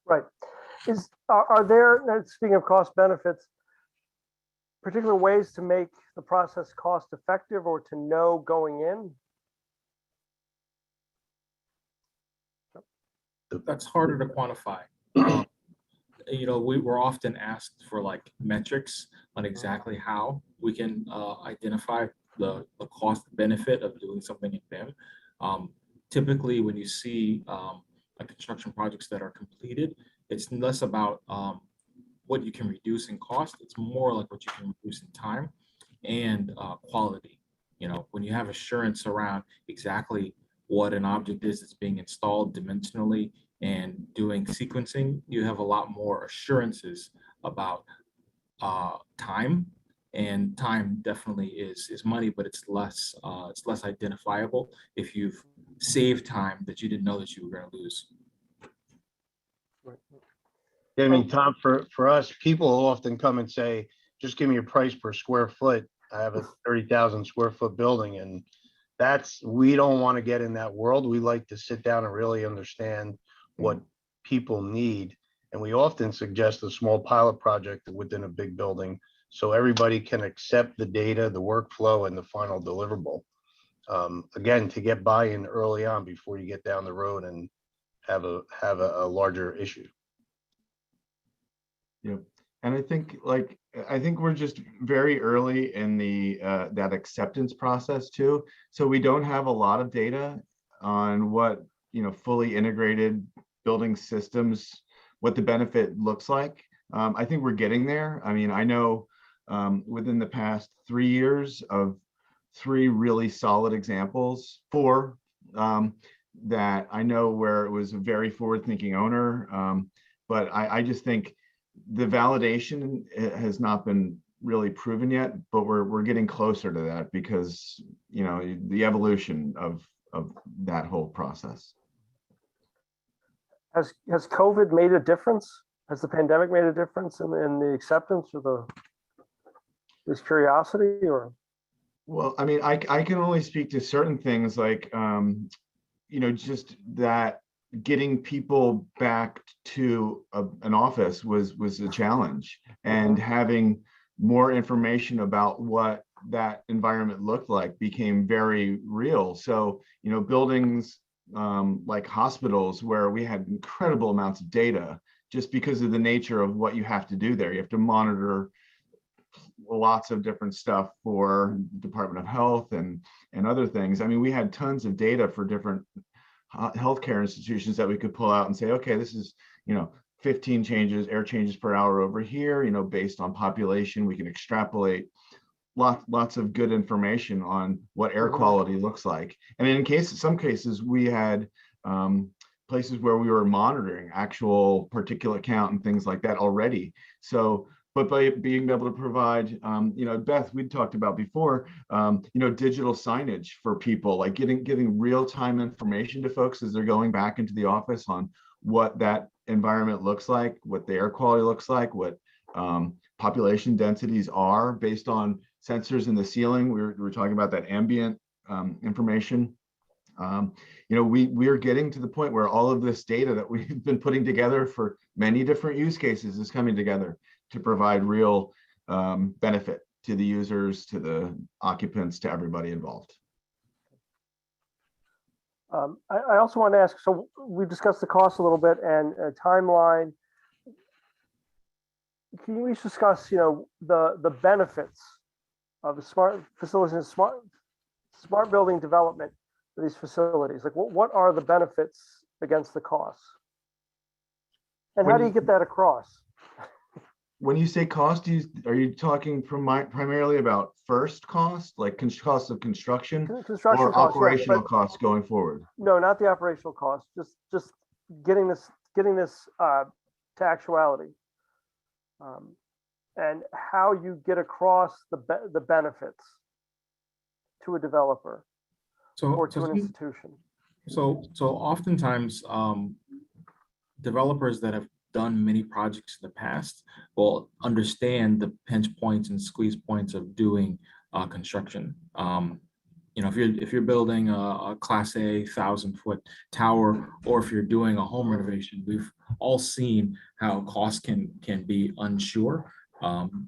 Right. Are there, speaking of cost benefits, particular ways to make the process cost effective or to know going in? That's harder to quantify. You know, we're often asked for like metrics on exactly how we can identify the cost benefit of doing something in BIM. Typically, when you see like construction projects that are completed, it's less about what you can reduce in cost. It's more like what you can reduce in time and quality. You know, when you have assurance around exactly what an object is that's being installed dimensionally and doing sequencing, you have a lot more assurances about time. And time definitely is money, but it's less identifiable if you've saved time that you didn't know that you were going to lose. I mean, Tom, for us, people will often come and say, just give me a price per square foot. I have a 30,000 square foot building, and we don't want to get in that world. We like to sit down and really understand what people need. And we often suggest a small pilot project within a big building so everybody can accept the data, the workflow, and the final deliverable. Again, to get buy-in early on before you get down the road and have a larger issue. Yep. And I think we're just very early in that acceptance process too. So we don't have a lot of data on what, you know, fully integrated building systems, what the benefit looks like. I think we're getting there. I mean, I know within the past 3 years of 3 really solid examples, 4 that I know where it was a very forward-thinking owner. But I just think the validation has not been really proven yet, but we're getting closer to that because, you know, the evolution of that whole process. Has COVID made a difference? Has the pandemic made a difference in the acceptance or this curiosity or? Well, I mean, I can only speak to certain things like, you know, just that getting people back to an office was a challenge, and having more information about what that environment looked like became very real. So, you know, buildings like hospitals where we had incredible amounts of data just because of the nature of what you have to do there. You have to monitor lots of different stuff for Department of Health and other things. I mean, we had tons of data for different healthcare institutions that we could pull out and say, okay, this is, you know, 15 changes, air changes per hour over here, you know, based on population. We can extrapolate lots of good information on what air quality looks like. And in some cases, we had places where we were monitoring actual particulate count and things like that already. So, but by being able to provide, you know, Beth, we'd talked about before, you know, digital signage for people, like giving real-time information to folks as they're going back into the office on what that environment looks like, what the air quality looks like, what population densities are based on sensors in the ceiling. We were talking about that ambient information. You know, we're getting to the point where all of this data that we've been putting together for many different use cases is coming together to provide real benefit to the users, to the occupants, to everybody involved. I also want to ask, so we discussed the cost a little bit and a timeline. Can we discuss, you know, the benefits of the smart facilities and smart building development for these facilities? Like, what are the benefits against the costs? And how do you get that across? When you say cost, are you talking primarily about first cost, like cost of construction, or operational costs going forward? No, not the operational cost. Just getting this to actuality, and how you get across the benefits to a developer or to an institution. So oftentimes, developers that have done many projects in the past will understand the pinch points and squeeze points of doing construction. You know, if you're building a Class A 1,000-foot tower, or if you're doing a home renovation, we've all seen how costs can be unsure.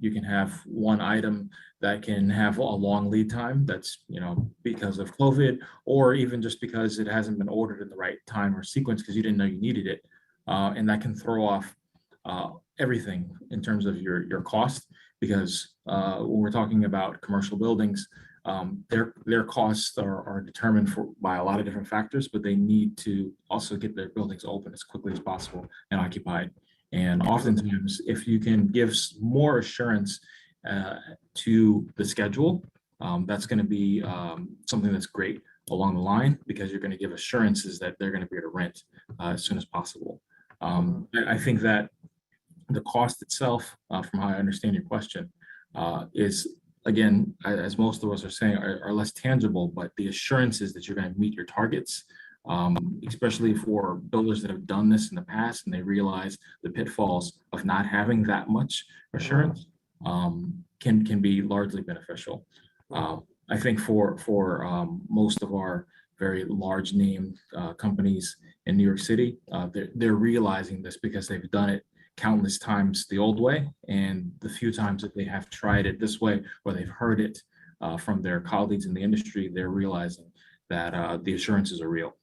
You can have one item that can have a long lead time that's, you know, because of COVID, or even just because it hasn't been ordered in the right time or sequence because you didn't know you needed it. And that can throw off everything in terms of your cost, because when we're talking about commercial buildings, their costs are determined by a lot of different factors, but they need to also get their buildings open as quickly as possible and occupied. And oftentimes, if you can give more assurance to the schedule, that's going to be something that's great along the line, because you're going to give assurances that they're going to be able to rent as soon as possible. I think that the cost itself, from how I understand your question, is, again, as most of us are saying, are less tangible, but the assurances that you're going to meet your targets, especially for builders that have done this in the past and they realize the pitfalls of not having that much assurance, can be largely beneficial. I think for most of our very large name companies in New York City, they're realizing this because they've done it countless times the old way, and the few times that they have tried it this way, or they've heard it from their colleagues in the industry, they're realizing that the assurances are real.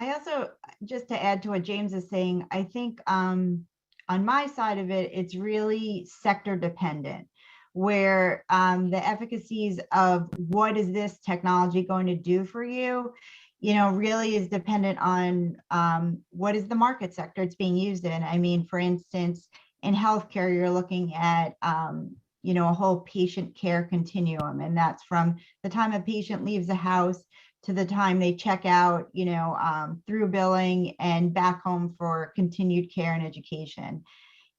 I also, just to add to what James is saying, I think on my side of it, it's really sector dependent, where the efficacies of what is this technology going to do for you, you know, really is dependent on what is the market sector it's being used in. I mean, for instance, in healthcare, you're looking at, you know, a whole patient care continuum. And that's from the time a patient leaves the house to the time they check out, you know, through billing and back home for continued care and education.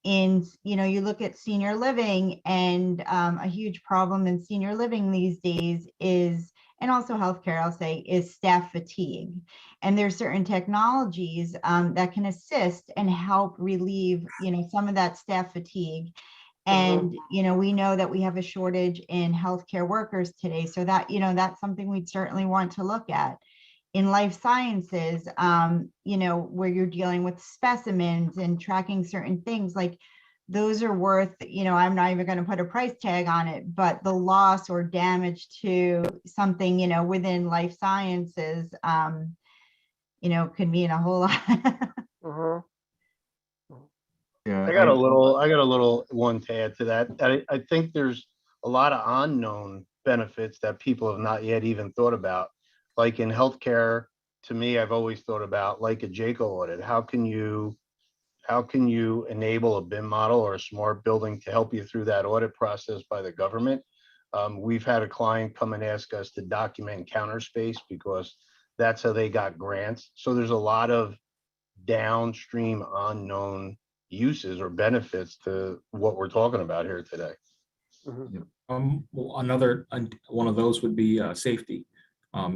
And, you know, you look at senior living, and a huge problem in senior living these days is, and also healthcare, I'll say, is staff fatigue. And there's certain technologies that can assist and help relieve, you know, some of that staff fatigue. And, you know, we know that we have a shortage in healthcare workers today. So that, you know, that's something we'd certainly want to look at. In life sciences, you know, where you're dealing with specimens and tracking certain things, like those are worth, you know, I'm not even going to put a price tag on it, but the loss or damage to something, you know, within life sciences, you know, could mean a whole lot. Yeah, I got a little one to add to that. I think there's a lot of unknown benefits that people have not yet even thought about. Like in healthcare, to me, I've always thought about like a JACO audit. How can you enable a BIM model or a smart building to help you through that audit process by the government? We've had a client come and ask us to document counter space because that's how they got grants. So there's a lot of downstream unknown uses or benefits to what we're talking about here today. Well, another one of those would be safety.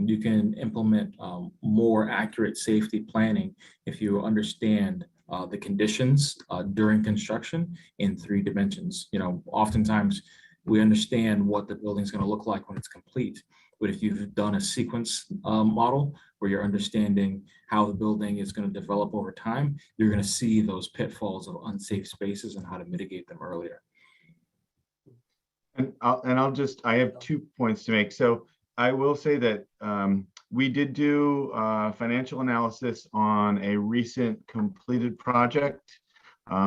You can implement more accurate safety planning if you understand the conditions during construction in 3 dimensions. You know, oftentimes we understand what the building is going to look like when it's complete, but if you've done a sequence model where you're understanding how the building is going to develop over time, you're going to see those pitfalls of unsafe spaces and how to mitigate them earlier. And I have 2 points to make. So I will say that we did do financial analysis on a recent completed project.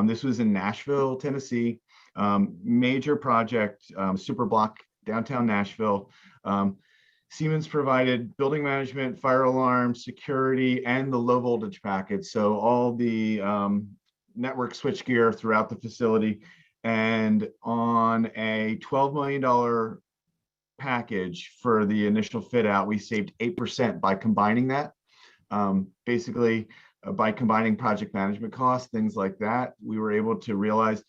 This was in Nashville, Tennessee, major project, super block, downtown Nashville. Siemens provided building management, fire alarm, security, and the low voltage package. So all the network switchgear throughout the facility. And on a $12 million package for the initial fit out, we saved 8% by combining that. Basically, by combining project management costs, things like that, we were able to realize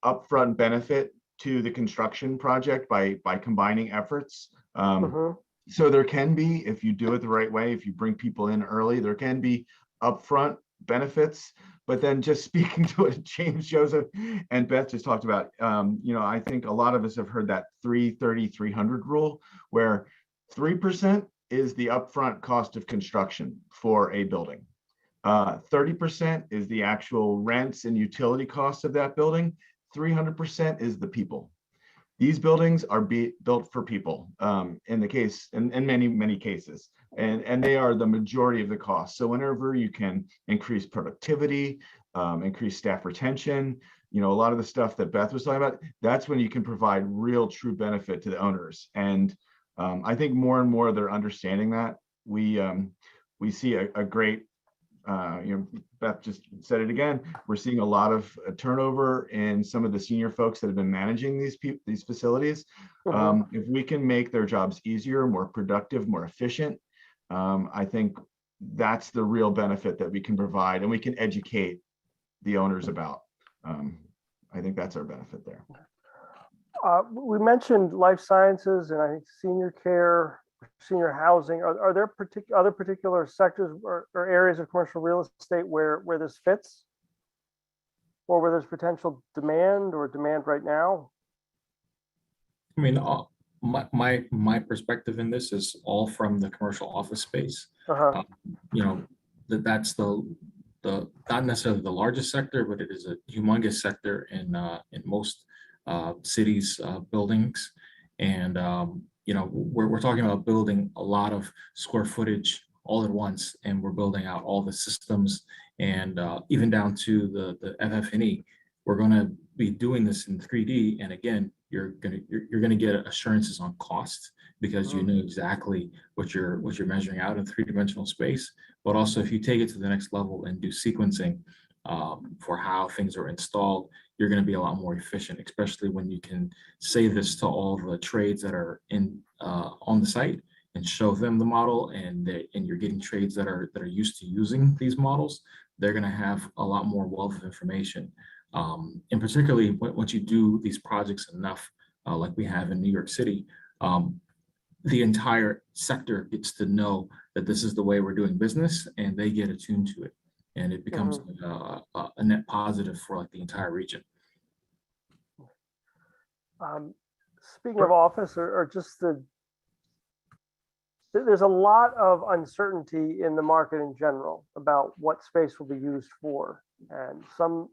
upfront benefit to the construction project by combining efforts. So there can be, if you do it the right way, if you bring people in early, there can be upfront benefits. But then just speaking to what James, Joseph, and Beth just talked about, you know, I think a lot of us have heard that 330-300 rule, where 3% is the upfront cost of construction for a building. 30% is the actual rents and utility costs of that building. 300% is the people. These buildings are built for people in the case, in many cases, and they are the majority of the cost. So whenever you can increase productivity, increase staff retention, you know, a lot of the stuff that Beth was talking about, that's when you can provide real true benefit to the owners. And I think more and more they're understanding that. We see a great, you know, Beth just said it again, we're seeing a lot of turnover in some of the senior folks that have been managing these facilities. If we can make their jobs easier, more productive, more efficient, I think that's the real benefit that we can provide, and we can educate the owners about. I think that's our benefit there. We mentioned life sciences and I think senior care, senior housing. Are there other particular sectors or areas of commercial real estate where this fits, or where there's potential demand or demand right now? I mean, my perspective in this is all from the commercial office space. You know, that's the not necessarily the largest sector, but it is a humongous sector in most cities' buildings. And you know, we're talking about building a lot of square footage all at once, and we're building out all the systems and even down to the FF&E. We're going to be doing this in 3D, and again, you're gonna get assurances on cost because you know exactly what you're measuring out in 3-dimensional space. But also, if you take it to the next level and do sequencing, for how things are installed, you're going to be a lot more efficient, especially when you can say this to all the trades that are in on the site and show them the model, and you're getting trades that are used to using these models. They're going to have a lot more wealth of information, and particularly once you do these projects enough, like we have in New York City, the entire sector gets to know that this is the way we're doing business, and they get attuned to it, and it becomes a net positive for like the entire region. Speaking of office, or just there's a lot of uncertainty in the market in general about what space will be used for, and some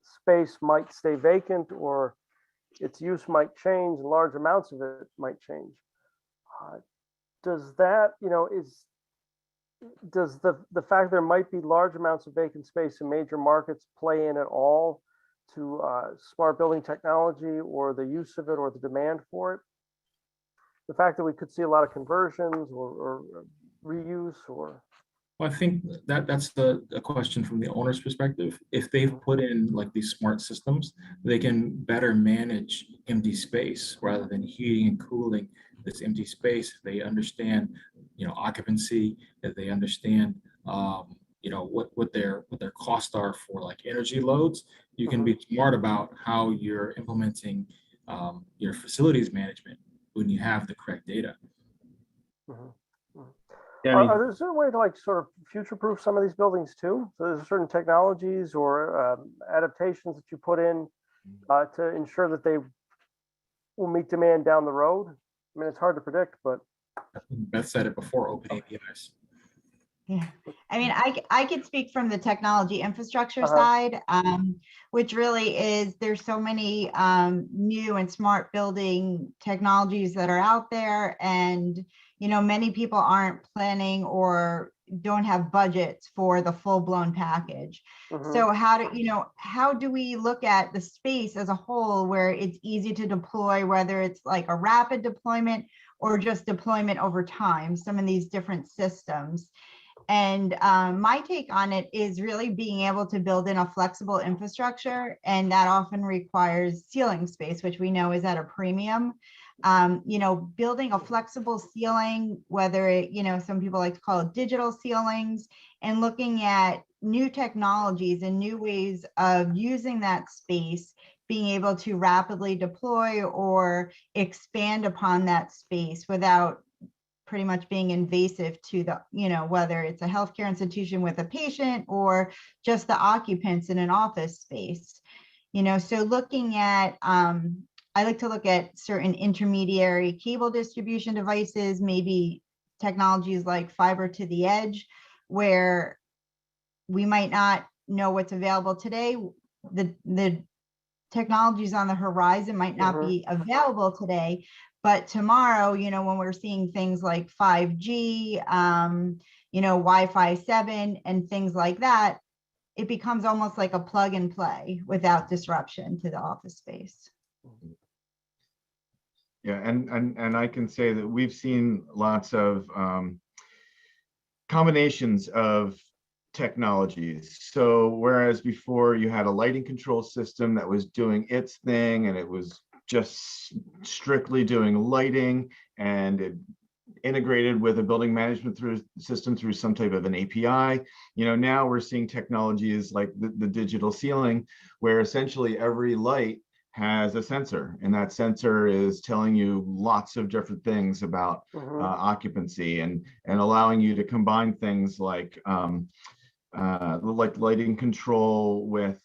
space might stay vacant, or its use might change, and large amounts of it might change. Does that, does the fact there might be large amounts of vacant space in major markets play in at all to smart building technology, or the use of it, or the demand for it? The fact that we could see a lot of conversions or reuse, or? Well, I think that's a question from the owner's perspective. If they've put in like these smart systems, they can better manage empty space rather than heating and cooling this empty space. They understand, occupancy, that they understand, what their costs are for like energy loads. You can be smart about how you're implementing your facilities management when you have the correct data. Are there a way to like sort of future-proof some of these buildings too? So there's certain technologies or adaptations that you put in to ensure that they will meet demand down the road? I mean, it's hard to predict, but. Beth said it before, open APIs. Yeah, I mean, I could speak from the technology infrastructure side, which really is, there's so many new and smart building technologies that are out there, and many people aren't planning or don't have budgets for the full-blown package. So how do we look at the space as a whole where it's easy to deploy, whether it's like a rapid deployment or just deployment over time, some of these different systems? And my take on it is really being able to build in a flexible infrastructure, and that often requires ceiling space, which we know is at a premium. Building a flexible ceiling, whether it, some people like to call it digital ceilings, and looking at new technologies and new ways of using that space, being able to rapidly deploy or expand upon that space without pretty much being invasive to the, whether it's a healthcare institution with a patient or just the occupants in an office space. So looking at, I like to look at certain intermediary cable distribution devices, maybe technologies like fiber to the edge, where we might not know what's available today. The technologies on the horizon might not be available today, but tomorrow, when we're seeing things like 5G, Wi-Fi 7 and things like that, it becomes almost like a plug and play without disruption to the office space. Yeah, and I can say that we've seen lots of combinations of technologies. So whereas before you had a lighting control system that was doing its thing, and it was just strictly doing lighting, and it integrated with a building management system through some type of an API. Now we're seeing technologies like the digital ceiling, where essentially every light has a sensor, and that sensor is telling you lots of different things about occupancy, and allowing you to combine things like lighting control with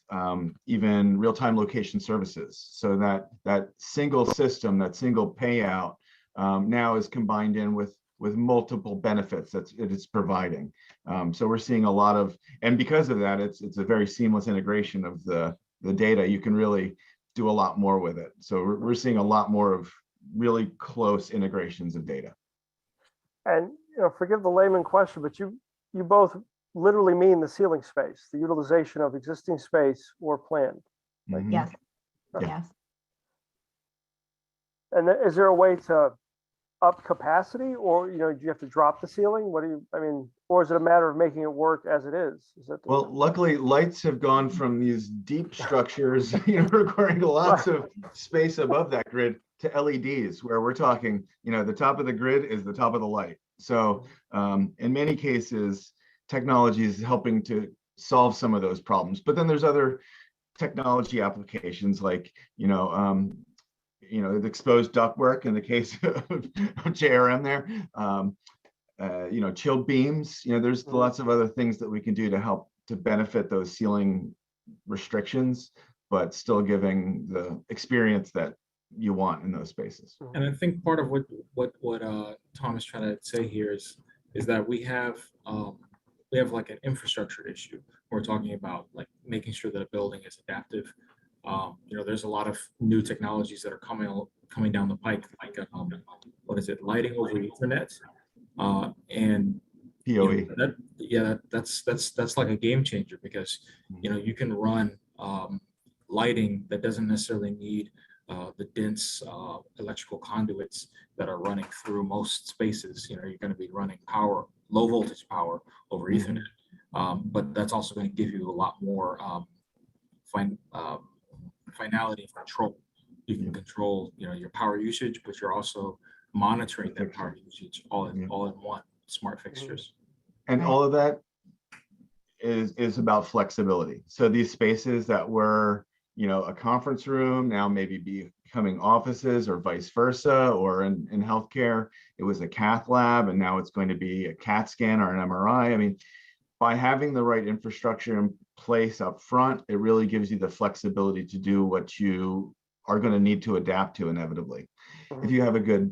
even real-time location services, so that single system, that single payout now is combined in with multiple benefits that it's providing. So we're seeing a lot of, and because of that, it's a very seamless integration of the data. You can really do a lot more with it. So we're seeing a lot more of really close integrations of data. And forgive the layman question, but you both literally mean the ceiling space, the utilization of existing space or planned. Yes. Yes. And is there a way to up capacity, or do you have to drop the ceiling? What do you? I mean, or is it a matter of making it work as it is? Is that Well, luckily, lights have gone from these deep structures, requiring lots of space above that grid, to LEDs, where we're talking, the top of the grid is the top of the light. So in many cases, technology is helping to solve some of those problems. But then there's other technology applications like, the exposed ductwork in the case of JRM there, chilled beams, there's lots of other things that we can do to help to benefit those ceiling restrictions, but still giving the experience that you want in those spaces. And I think part of what Tom is trying to say here is that we have like an infrastructure issue. We're talking about like making sure that a building is adaptive. There's a lot of new technologies that are coming down the pike, like lighting over Ethernet, and PoE. That's like a game changer, because you can run lighting that doesn't necessarily need the dense electrical conduits that are running through most spaces. You're going to be running power, low voltage power over Ethernet, but that's also going to give you a lot more finality and control. You can control, your power usage, but you're also monitoring that power usage all in one smart fixtures. And all of that is about flexibility. So these spaces that were, a conference room now maybe becoming offices, or vice versa, or in healthcare, it was a cath lab, and now it's going to be a CAT scan or an MRI. I mean, by having the right infrastructure in place up front, it really gives you the flexibility to do what you are going to need to adapt to inevitably, if you have a good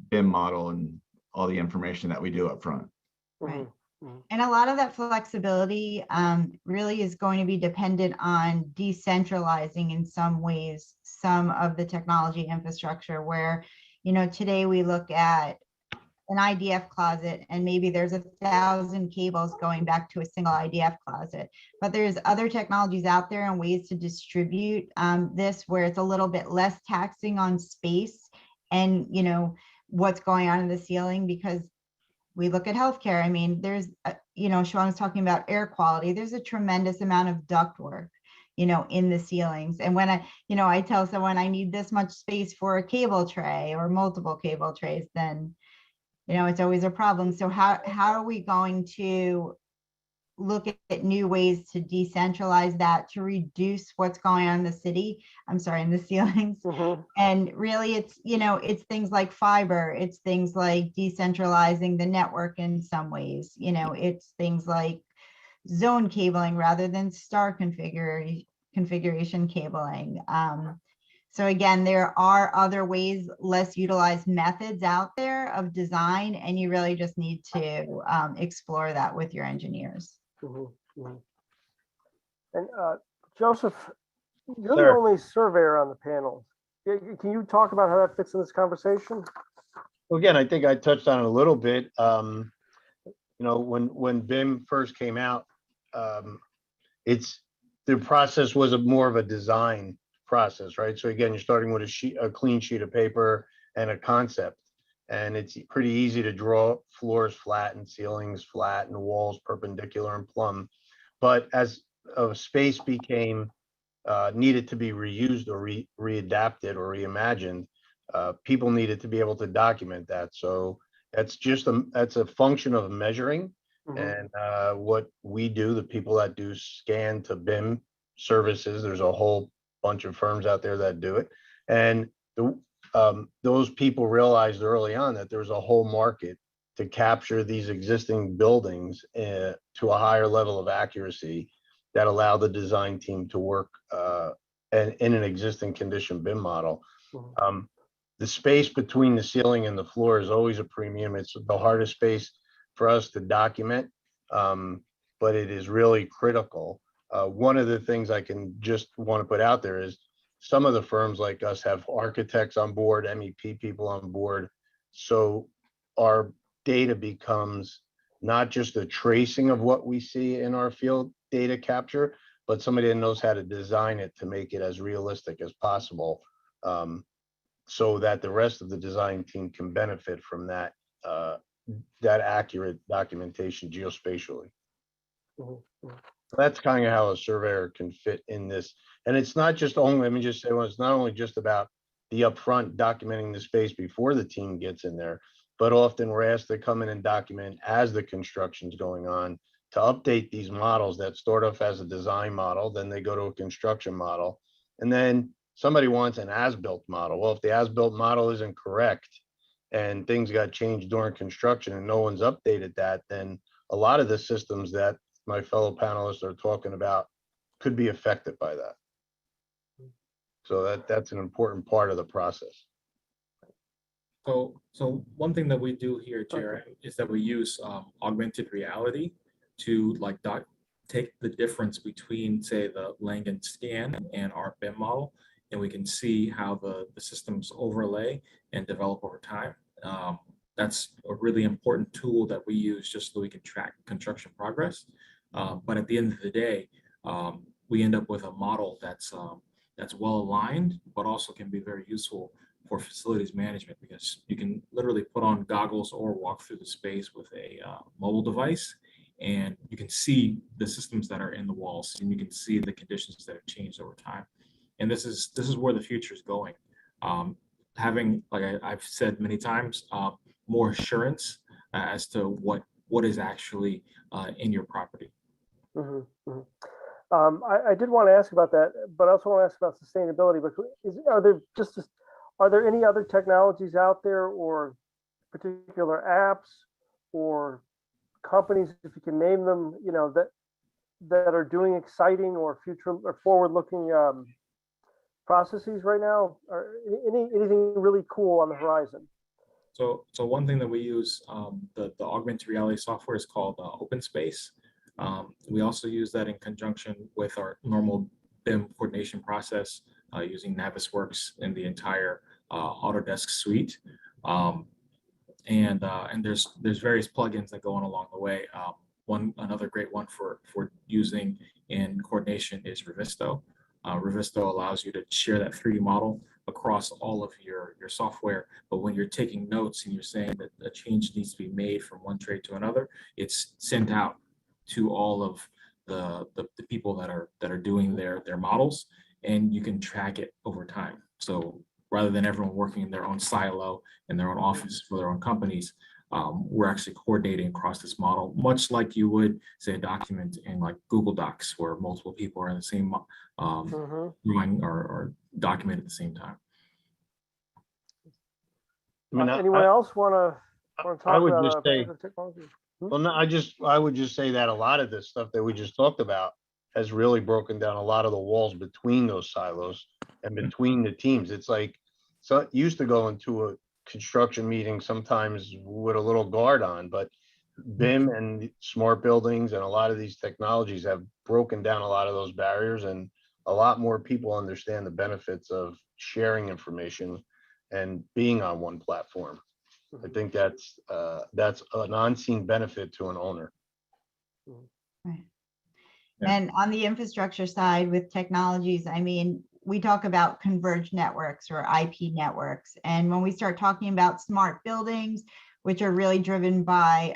BIM model and all the information that we do up front. Right. And a lot of that flexibility really is going to be dependent on decentralizing in some ways some of the technology infrastructure, where, today we look at an IDF closet and maybe there's 1,000 cables going back to a single IDF closet, but there's other technologies out there and ways to distribute this where it's a little bit less taxing on space and what's going on in the ceiling. Because we look at healthcare, I mean, there's Sean was talking about air quality, there's a tremendous amount of ductwork in the ceilings. And when I tell someone I need this much space for a cable tray or multiple cable trays, then it's always a problem. So how are we going to look at new ways to decentralize that, to reduce what's going on in the ceilings? And really it's things like fiber, it's things like decentralizing the network in some ways, it's things like zone cabling rather than star configuration cabling. So again, there are other ways, less utilized methods out there of design, and you really just need to explore that with your engineers. And Joseph, you're Sir. the only surveyor on the panel. Can you talk about how that fits in this conversation? Well, again, I think I touched on it a little bit. When BIM first came out, the process was more of a design process, right? So again, you're starting with a clean sheet of paper and a concept, and it's pretty easy to draw floors flat and ceilings flat and walls perpendicular and plumb. But as a space became needed to be reused or readapted or reimagined, people needed to be able to document that. So that's a function of measuring. And what we do, the people that do scan to BIM services, there's a whole bunch of firms out there that do it. And those people realized early on that there was a whole market to capture these existing buildings to a higher level of accuracy that allow the design team to work in an existing condition BIM model. The space between the ceiling and the floor is always a premium. It's the hardest space for us to document, but it is really critical. One of the things I can just want to put out there is some of the firms like us have architects on board, MEP people on board. So our data becomes not just a tracing of what we see in our field data capture, but somebody that knows how to design it to make it as realistic as possible. so that the rest of the design team can benefit from that accurate documentation geospatially. That's kind of how a surveyor can fit in this. And it's not just only, let me just say, well, it's not only just about the upfront documenting the space before the team gets in there, but often we're asked to come in and document as the construction's going on, to update these models that start off as a design model, then they go to a construction model. And then somebody wants an as-built model. Well, if the as-built model isn't correct and things got changed during construction and no one's updated that, then a lot of the systems that my fellow panelists are talking about could be affected by that. So that's an important part of the process. So one thing that we do here at JRM is that we use augmented reality to take the difference between, say, the Langen scan and our BIM model, and we can see how the systems overlay and develop over time. That's a really important tool that we use just so we can track construction progress. But at the end of the day, we end up with a model that's well aligned, but also can be very useful for facilities management, because you can literally put on goggles or walk through the space with a mobile device, and you can see the systems that are in the walls, and you can see the conditions that have changed over time. And this is where the future is going. Having, like I've said many times, more assurance as to what is actually in your property. I did want to ask about that, but I also want to ask about sustainability. But are there any other technologies out there, or particular apps, or companies, if you can name them, that are doing exciting or future or forward-looking processes right now? Or anything really cool on the horizon? So one thing that we use, the augmented reality software is called OpenSpace. We also use that in conjunction with our normal BIM coordination process, using Navisworks in the entire Autodesk suite. And there's various plugins that go on along the way. Another great one for using in coordination is Revisto. Revisto allows you to share that 3D model across all of your software, but when you're taking notes and you're saying that a change needs to be made from one trade to another, it's sent out to all of the people that are doing their models, and you can track it over time. So rather than everyone working in their own silo in their own office for their own companies, we're actually coordinating across this model, much like you would say a document in like Google Docs, where multiple people are in the same drawing or document at the same time. Anyone else want to talk about technology? Well, no, I would just say that a lot of this stuff that we just talked about has really broken down a lot of the walls between those silos and between the teams. It's like, so it used to go into a construction meeting sometimes with a little guard on, but BIM and smart buildings and a lot of these technologies have broken down a lot of those barriers, and a lot more people understand the benefits of sharing information and being on one platform. I think that's an unseen benefit to an owner. Right. Yeah. And on the infrastructure side with technologies, I mean, we talk about converged networks or IP networks. And when we start talking about smart buildings, which are really driven by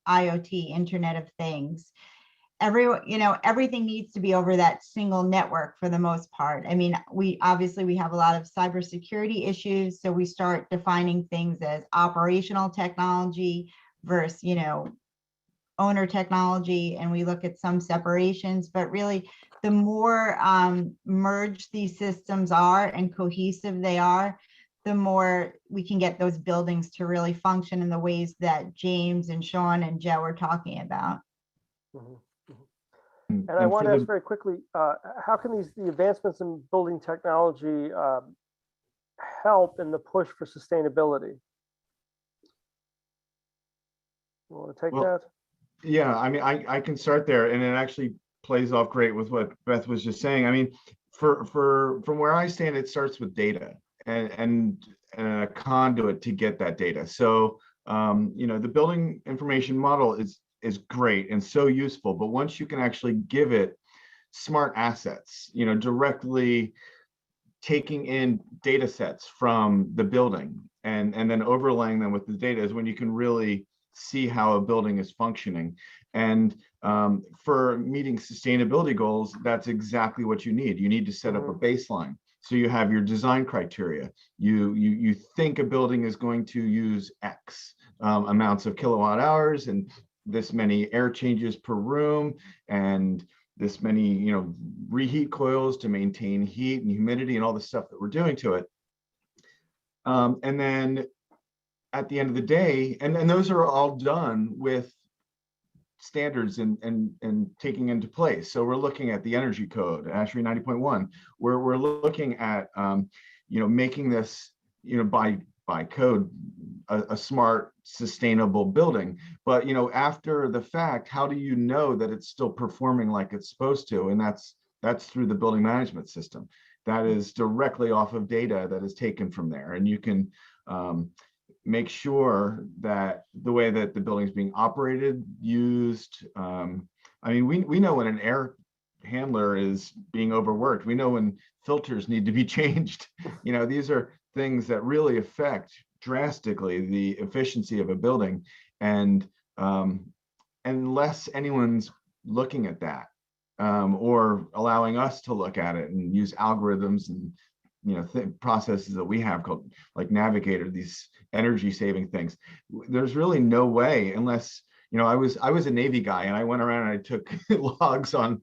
IoT, Internet of Things, everything needs to be over that single network for the most part. I mean, we have a lot of cybersecurity issues, so we start defining things as operational technology versus, owner technology, and we look at some separations. But really, the more merged these systems are and cohesive they are, the more we can get those buildings to really function in the ways that James and Sean and Joe are talking about. And I want to ask very quickly, how can the advancements in building technology help in the push for sustainability? You want to take that? Yeah, I mean, I can start there, and it actually plays off great with what Beth was just saying. I mean, from where I stand, it starts with data and a conduit to get that data. So, the building information model is great and so useful, but once you can actually give it smart assets, directly taking in data sets from the building and then overlaying them with the data is when you can really see how a building is functioning. And for meeting sustainability goals, that's exactly what you need. You need to set up a baseline. So you have your design criteria. You think a building is going to use X amounts of kilowatt hours and this many air changes per room and this many, reheat coils to maintain heat and humidity and all the stuff that we're doing to it. And then at the end of the day, and those are all done with standards and taking into place. So we're looking at the energy code, ASHRAE 90.1, where we're looking at, making this, by code, a smart, sustainable building. But, after the fact, how do you know that it's still performing like it's supposed to? And that's through the building management system. That is directly off of data that is taken from there. And you can make sure that the way that the building is being operated, used. We know when an air handler is being overworked. We know when filters need to be changed. These are things that really affect drastically the efficiency of a building. And unless anyone's looking at that or allowing us to look at it and use algorithms and processes that we have called like Navigator, these energy saving things, there's really no way unless I was a Navy guy and I went around and I took logs on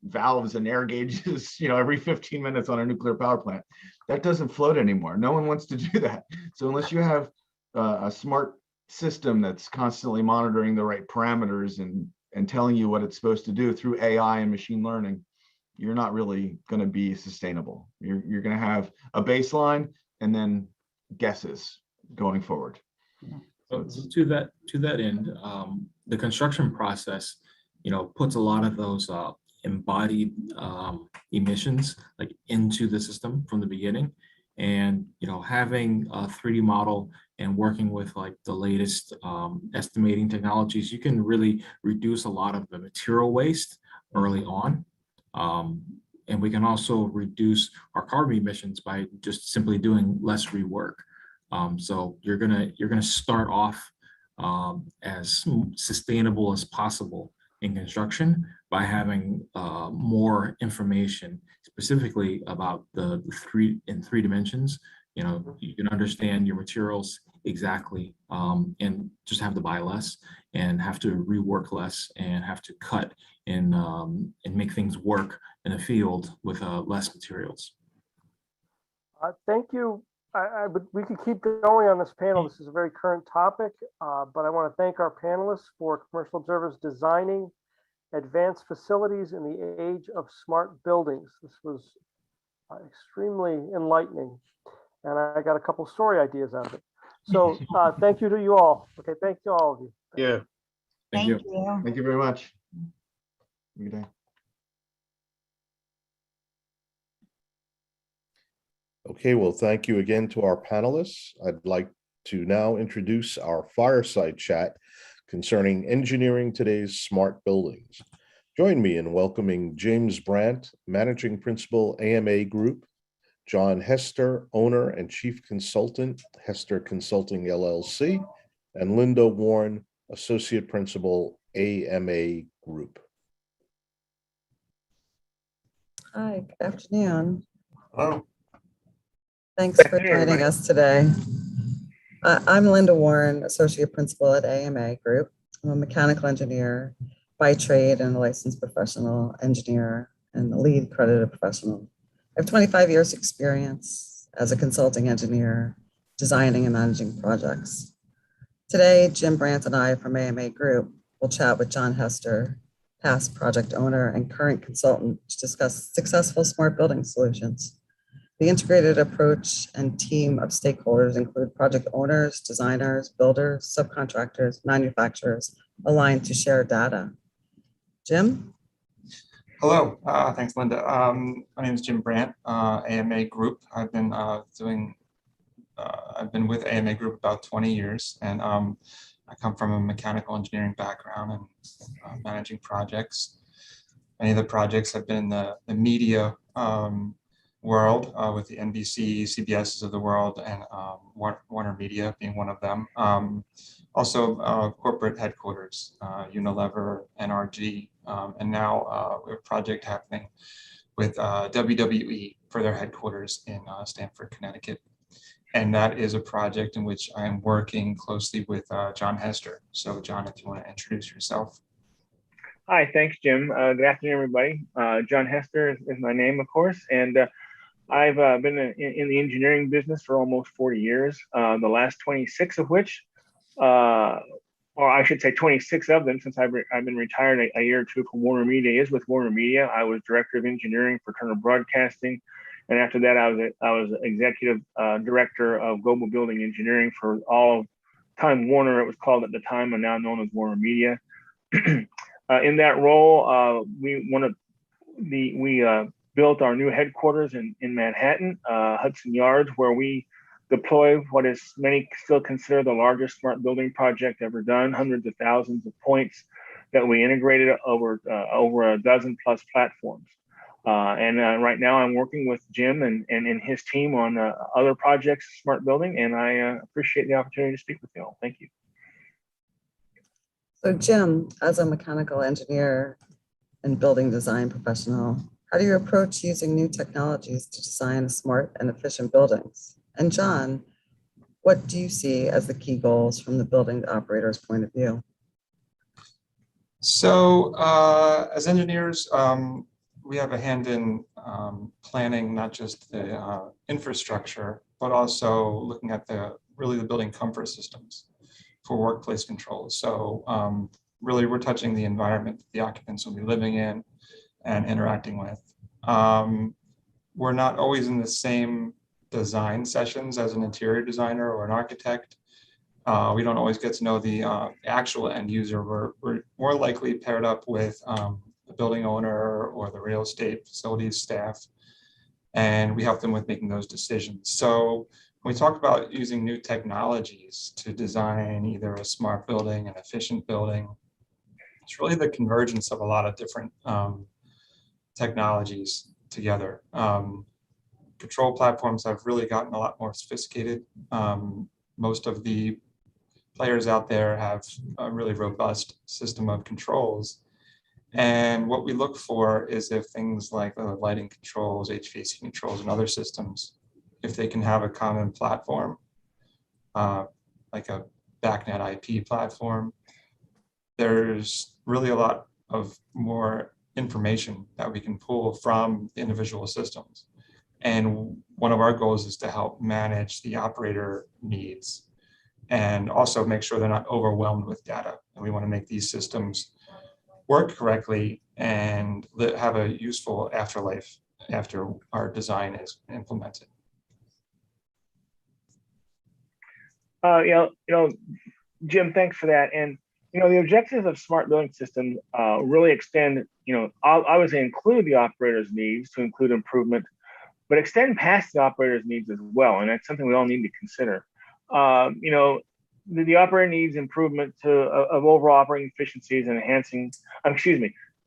valves and air gauges every 15 minutes on a nuclear power plant. That doesn't float anymore. No one wants to do that. So unless you have a smart system that's constantly monitoring the right parameters and telling you what it's supposed to do through AI and machine learning, you're not really going to be sustainable. You're going to have a baseline and then guesses going forward. So to that end, the construction process, puts a lot of those embodied emissions like into the system from the beginning, and having a 3D model and working with like the latest estimating technologies, you can really reduce a lot of the material waste early on. And we can also reduce our carbon emissions by just simply doing less rework. So you're gonna start off as sustainable as possible in construction by having more information specifically about the three dimensions. You can understand your materials exactly, and just have to buy less and have to rework less and have to cut and make things work in a field with less materials. Thank you. We could keep going on this panel. This is a very current topic, but I want to thank our panelists for Commercial Observer's Designing Advanced Facilities in the Age of Smart Buildings. This was extremely enlightening, and I got a couple story ideas out of it. So thank you to you all. Okay, thank you all of you. Yeah. Thank you. Thank you very much. Good day. Okay, well, thank you again to our panelists. I'd like to now introduce our fireside chat concerning engineering today's smart buildings. Join me in welcoming James Brandt, Managing Principal, AMA Group, John Hester, Owner and Chief Consultant, Hester Consulting LLC, and Linda Warren, Associate Principal, AMA Group. Hi, good afternoon. Hello. Thanks for joining us today. I'm Linda Warren, Associate Principal at AMA Group. I'm a mechanical engineer by trade and a licensed professional engineer and the lead accredited professional. I have 25 years experience as a consulting engineer, designing and managing projects. Today, Jim Brandt and I from AMA Group will chat with John Hester, past project owner and current consultant, to discuss successful smart building solutions. The integrated approach and team of stakeholders include project owners, designers, builders, subcontractors, manufacturers, aligned to share data. Jim? Hello, thanks, Linda. My name is Jim Brandt, AMA Group. I've been with AMA Group about 20 years, and I come from a mechanical engineering background and managing projects. Many of the projects have been in the media world with the NBC, CBSs of the world, and Warner Media being one of them. Also corporate headquarters, Unilever, NRG, and now we have a project happening with WWE for their headquarters in Stamford, Connecticut. And that is a project in which I'm working closely with John Hester. So John, if you want to introduce yourself. Hi, thanks, Jim. Good afternoon, everybody. John Hester is my name, of course, and I've been in the engineering business for almost 40 years, the last 26 of which, or I should say 26 of them, since I've been retired a year or two from Warner Media, is with Warner Media. I was director of engineering for Turner Broadcasting, and after that, I was executive director of global building engineering for all of Time Warner. It was called at the time, and now known as Warner Media. In that role, we built our new headquarters in Manhattan, Hudson Yards, where we deploy what is many still consider the largest smart building project ever done, hundreds of thousands of points that we integrated over a dozen plus platforms. Right now I'm working with Jim and his team on other projects, smart building, and I appreciate the opportunity to speak with you all. Thank you. So Jim, as a mechanical engineer and building design professional, how do you approach using new technologies to design smart and efficient buildings? And John, what do you see as the key goals from the building operator's point of view? So as engineers, we have a hand in planning not just the infrastructure, but also looking at the building comfort systems for workplace controls. So really we're touching the environment that the occupants will be living in and interacting with. We're not always in the same design sessions as an interior designer or an architect. We don't always get to know the actual end user. We're more likely paired up with the building owner or the real estate facilities staff, and we help them with making those decisions. So when we talk about using new technologies to design either a smart building, an efficient building, it's really the convergence of a lot of different technologies together. Control platforms have really gotten a lot more sophisticated. Most of the players out there have a really robust system of controls. And what we look for is if things like lighting controls, HVAC controls, and other systems, if they can have a common platform, like a BACnet IP platform, there's really a lot of more information that we can pull from the individual systems. And one of our goals is to help manage the operator needs and also make sure they're not overwhelmed with data. And we want to make these systems work correctly and have a useful afterlife after our design is implemented. Jim, thanks for that. And the objectives of smart building systems really extend. I would say include the operator's needs to include improvement, but extend past the operator's needs as well. And that's something we all need to consider. The operator needs improvement of overall operating efficiencies and enhancing.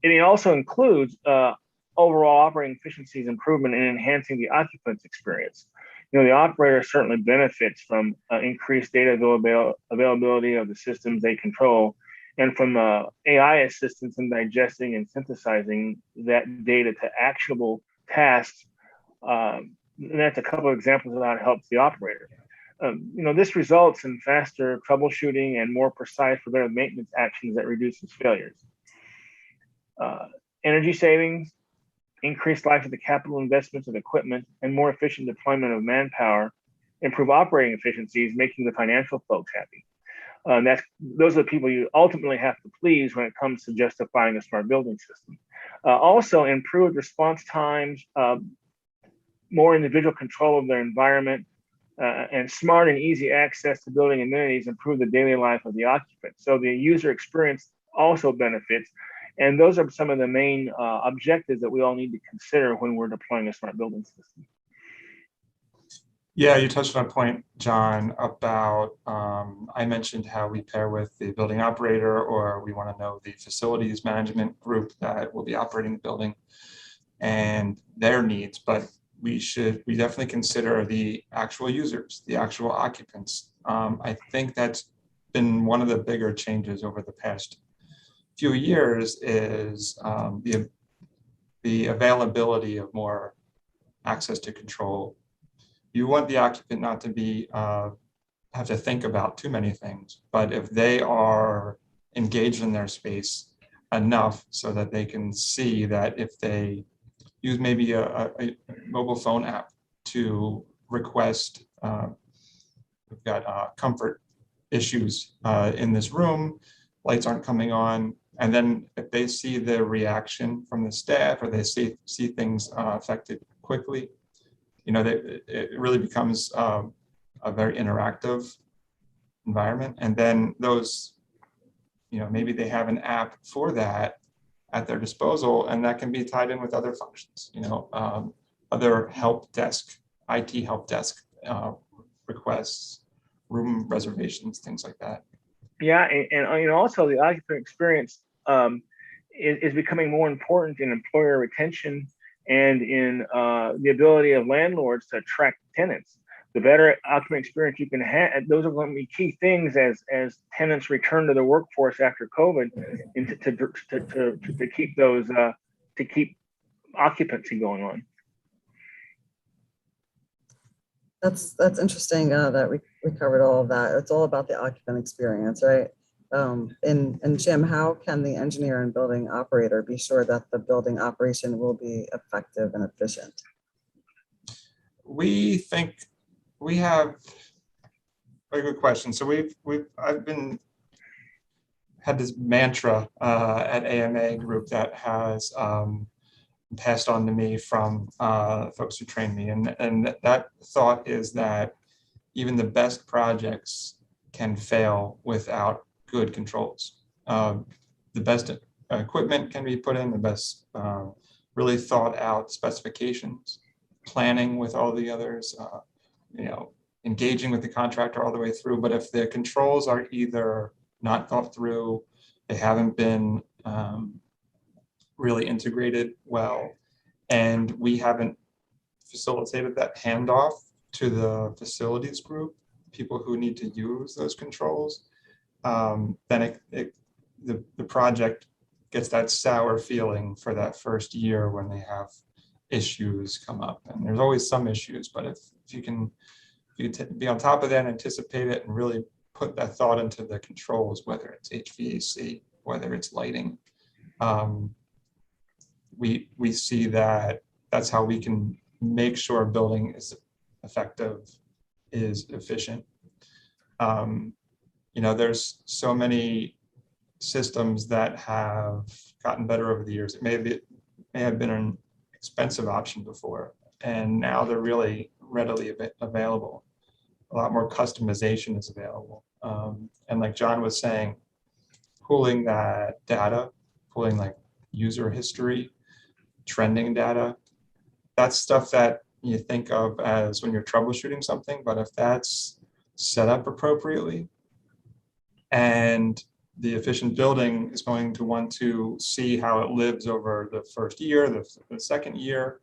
It also includes overall operating efficiencies improvement and enhancing the occupant's experience. The operator certainly benefits from increased data availability of the systems they control, and from AI assistance in digesting and synthesizing that data to actionable tasks. And that's a couple of examples of how it helps the operator. This results in faster troubleshooting and more precise preventative maintenance actions that reduces failures. Energy savings, increased life of the capital investments of equipment, and more efficient deployment of manpower improve operating efficiencies, making the financial folks happy. Those are the people you ultimately have to please when it comes to justifying a smart building system. Also, improved response times, more individual control of their environment, and smart and easy access to building amenities improve the daily life of the occupant. So the user experience also benefits. And those are some of the main objectives that we all need to consider when we're deploying a smart building system. Yeah, you touched on a point, John, about I mentioned how we pair with the building operator, or we want to know the facilities management group that will be operating the building and their needs. But we definitely consider the actual users, the actual occupants. I think that's been one of the bigger changes over the past few years is the availability of more access to control. You want the occupant not to be have to think about too many things, but if they are engaged in their space enough so that they can see that if they use maybe a mobile phone app to request, we've got comfort issues in this room, lights aren't coming on, and then if they see the reaction from the staff or they see things affected quickly, you know, it really becomes a very interactive environment. And then those, you know, maybe they have an app for that at their disposal, and that can be tied in with other functions, you know, other help desk, IT help desk requests, room reservations, things like that. Yeah, and you know, also the occupant experience is becoming more important in employer retention and in the ability of landlords to attract tenants. The better occupant experience you can have, those are going to be key things as tenants return to the workforce after COVID, and to keep those to keep occupancy going on. That's interesting that we covered all of that. It's all about the occupant experience, right? And Jim, how can the engineer and building operator be sure that the building operation will be effective and efficient? We think we have a good question. So I've had this mantra at AMA Group that has passed on to me from folks who trained me, and that thought is that even the best projects can fail without good controls. The best equipment can be put in, the best really thought out specifications, planning with all the others, you know, engaging with the contractor all the way through. But if the controls are either not thought through, they haven't been really integrated well, and we haven't facilitated that handoff to the facilities group, people who need to use those controls, then the project gets that sour feeling for that first year when they have issues come up. And there's always some issues, but if you can be on top of that, anticipate it, and really put that thought into the controls, whether it's HVAC, whether it's lighting, we see that that's how we can make sure a building is effective, is efficient. You know, there's so many systems that have gotten better over the years. It may have been an expensive option before, and now they're really readily available. A lot more customization is available. And like John was saying, pulling that data, pulling like user history, trending data, that's stuff that you think of as when you're troubleshooting something, but if that's set up appropriately, and the efficient building is going to want to see how it lives over the first year, the second year,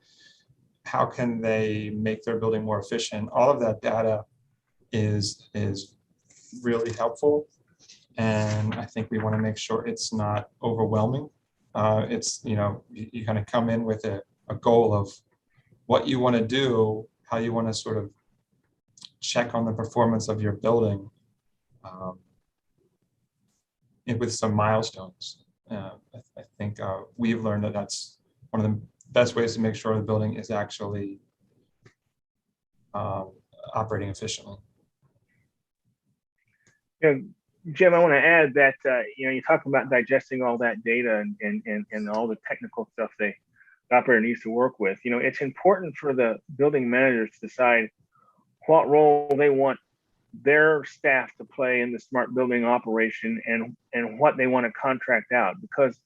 how can they make their building more efficient? All of that data is really helpful. And I think we want to make sure it's not overwhelming. It's, you know, you kind of come in with a goal of what you want to do, how you want to sort of check on the performance of your building, with some milestones. I think we've learned that that's one of the best ways to make sure the building is actually operating efficiently. You know, Jim, I want to add that you know, you talk about digesting all that data and all the technical stuff the operator needs to work with. You know, it's important for the building managers to decide what role they want their staff to play in the smart building operation and what they want to contract out, because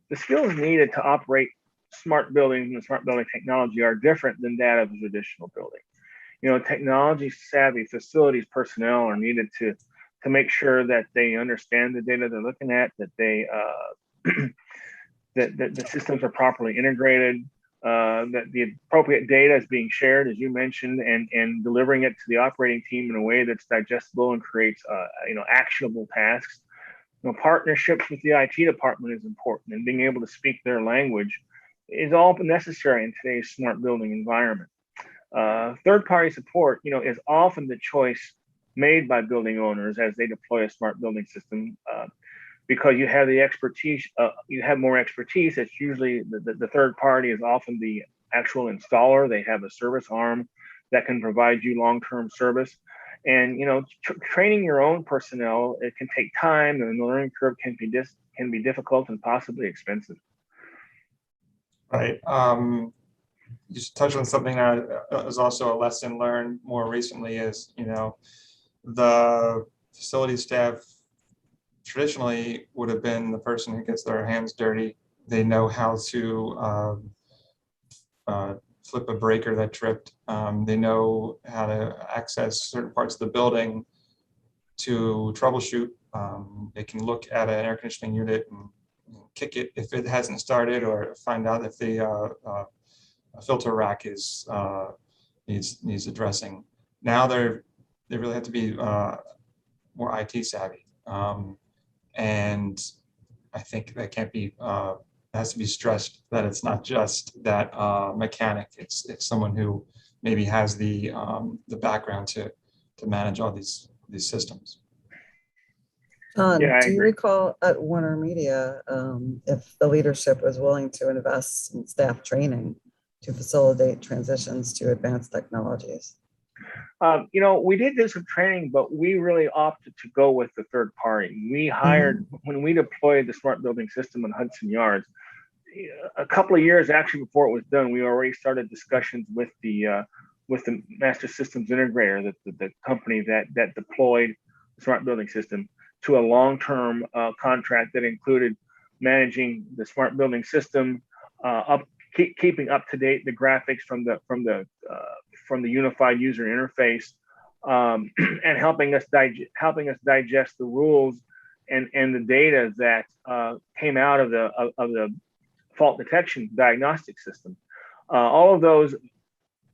the skills needed to operate smart buildings and smart building technology are different than that of a traditional building. You know, technology savvy facilities personnel are needed to make sure that they understand the data they're looking at, that they that the systems are properly integrated, that the appropriate data is being shared, as you mentioned, and delivering it to the operating team in a way that's digestible and creates actionable tasks. Partnerships with the IT department is important, and being able to speak their language is all necessary in today's smart building environment. Third-party support, is often the choice made by building owners as they deploy a smart building system, because you have the expertise, you have more expertise. It's usually the third party is often the actual installer. They have a service arm that can provide you long-term service. And training your own personnel, it can take time, and the learning curve can be difficult and possibly expensive. Right. You just touched on something that is also a lesson learned more recently is, the facility staff traditionally would have been the person who gets their hands dirty. They know how to flip a breaker that tripped. They know how to access certain parts of the building to troubleshoot. They can look at an air conditioning unit and kick it if it hasn't started, or find out if the filter rack is needs addressing. Now they really have to be more IT savvy, and I think that can't be has to be stressed that it's not just that mechanic. It's someone who maybe has the background to manage all these systems. John, Yeah, I do you agree. recall at Warner Media if the leadership was willing to invest in staff training to facilitate transitions to advanced technologies? We did do some training, but we really opted to go with the third party. We hired, when we deployed the smart building system in Hudson Yards, a couple of years actually before it was done, we already started discussions with the master systems integrator, the company that deployed the smart building system, to a long-term contract that included managing the smart building system, keeping up to date the graphics from the unified user interface, and helping us digest the rules and the data that came out of the fault detection diagnostic system. All of those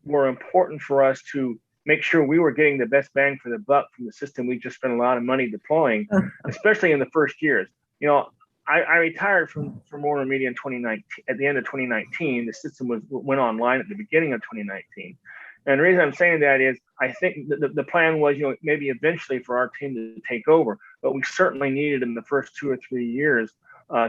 were important for us to make sure we were getting the best bang for the buck from the system we just spent a lot of money deploying, especially in the first years. I retired from Warner Media in 2019. At the end of 2019, the system went online at the beginning of 2019. And the reason I'm saying that is I think the plan was, maybe eventually for our team to take over, but we certainly needed in the first 2 or 3 years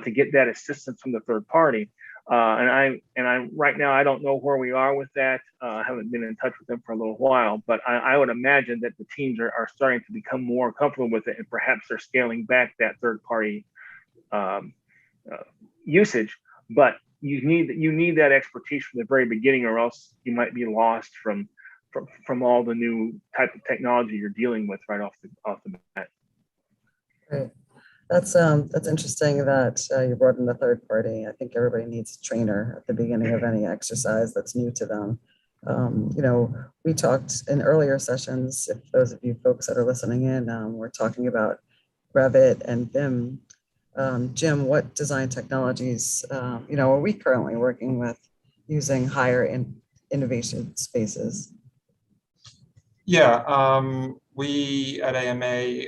to get that assistance from the third party. And I right now, I don't know where we are with that. I haven't been in touch with them for a little while, but I would imagine that the teams are starting to become more comfortable with it, and perhaps they're scaling back that third party usage. But you need that expertise from the very beginning, or else you might be lost from all the new type of technology you're dealing with right off the bat. Right. That's interesting that you brought in the third party. I think everybody needs a trainer at the beginning of any exercise that's new to them. We talked in earlier sessions, if those of you folks that are listening in, we're talking about Revit and BIM. Jim, what design technologies, are we currently working with using higher innovation spaces? Yeah, we at AMA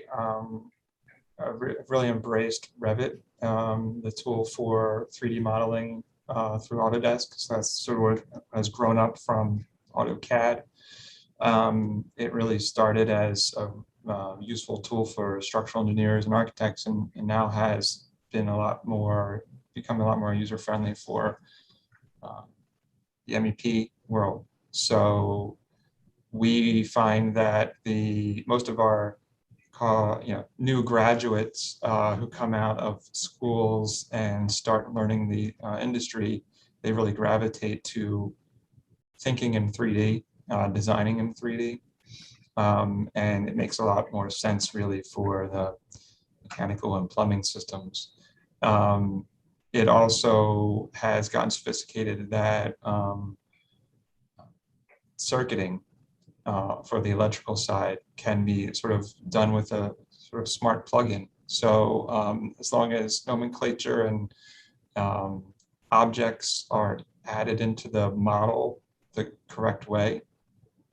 really embraced Revit, the tool for 3D modeling through Autodesk. So that's sort of what has grown up from AutoCAD. It really started as a useful tool for structural engineers and architects, and now has been become a lot more user-friendly for the MEP world. So we find that most of our new graduates who come out of schools and start learning the industry, they really gravitate to thinking in 3D, designing in 3D. And it makes a lot more sense really for the mechanical and plumbing systems. It also has gotten sophisticated that circuiting for the electrical side can be sort of done with a sort of smart plugin. So as long as nomenclature and objects are added into the model the correct way,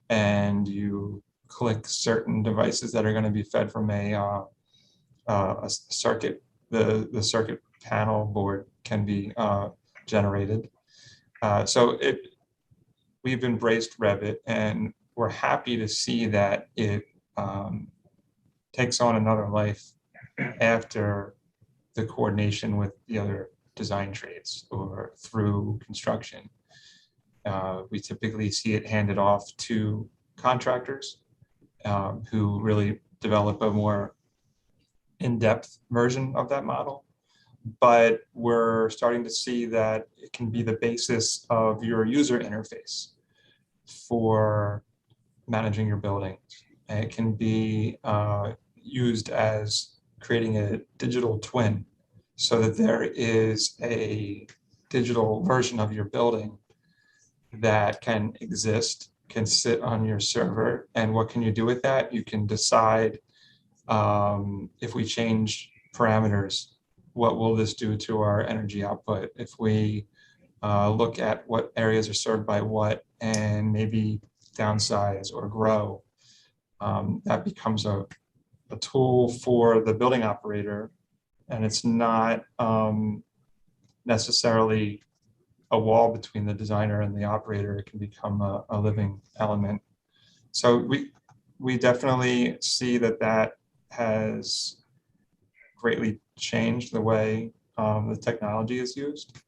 and you click certain devices that are going to be fed from a circuit, the circuit panel board can be generated. We've embraced Revit, and we're happy to see that it takes on another life after the coordination with the other design trades or through construction. We typically see it handed off to contractors who really develop a more in-depth version of that model. But we're starting to see that it can be the basis of your user interface for managing your buildings. And it can be used as creating a digital twin so that there is a digital version of your building that can exist, can sit on your server. And what can you do with that? You can decide if we change parameters, what will this do to our energy output? If we look at what areas are served by what and maybe downsize or grow, that becomes a tool for the building operator. And it's not necessarily a wall between the designer and the operator. It can become a living element. So we definitely see that has greatly changed the way the technology is used.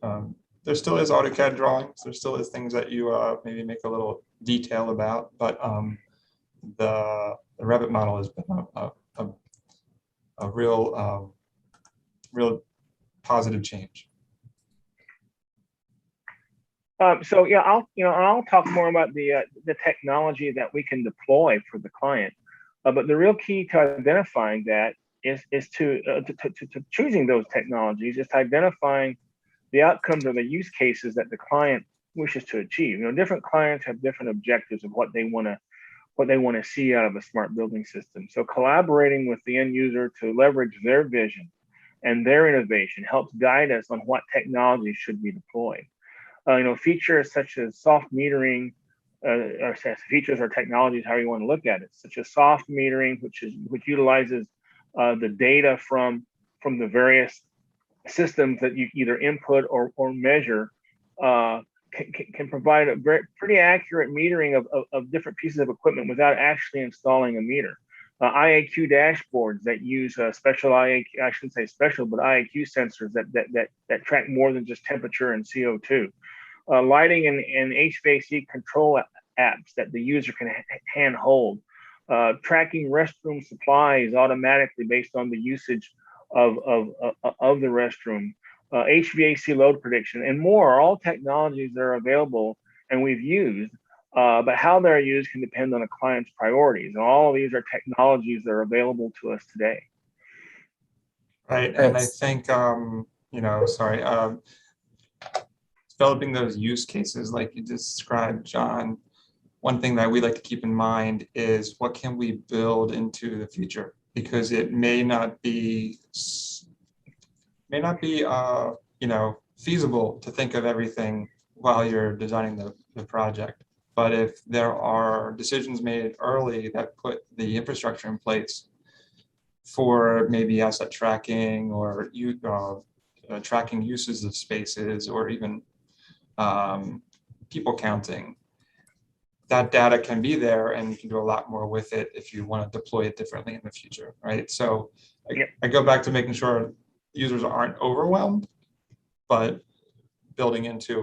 There still is AutoCAD drawings. There still is things that you maybe make a little detail about, but the Revit model has been a real positive change. So yeah, I'll talk more about the technology that we can deploy for the client. But the real key to identifying that is to choosing those technologies, is to identifying the outcomes or the use cases that the client wishes to achieve. Different clients have different objectives of what they want to see out of a smart building system. So collaborating with the end user to leverage their vision and their innovation helps guide us on what technology should be deployed. Features such as soft metering, or features or technologies, however you want to look at it, such as soft metering, which utilizes the data from the various systems that you either input or measure, can provide a pretty accurate metering of different pieces of equipment without actually installing a meter. IAQ dashboards that use special IAQ, I shouldn't say special, but IAQ sensors that track more than just temperature and CO2. Lighting and HVAC control apps that the user can hand hold. Tracking restroom supplies automatically based on the usage of the restroom. HVAC load prediction and more are all technologies that are available and we've used, but how they're used can depend on a client's priorities. And all of these are technologies that are available to us today. Right, and I think, developing those use cases like you described, John, one thing that we like to keep in mind is what can we build into the future? Because it may not be feasible to think of everything while you're designing the project. But if there are decisions made early that put the infrastructure in place for maybe asset tracking or tracking uses of spaces or even people counting, that data can be there and you can do a lot more with it if you want to deploy it differently in the future, right? So I go back to making sure users aren't overwhelmed, but building into,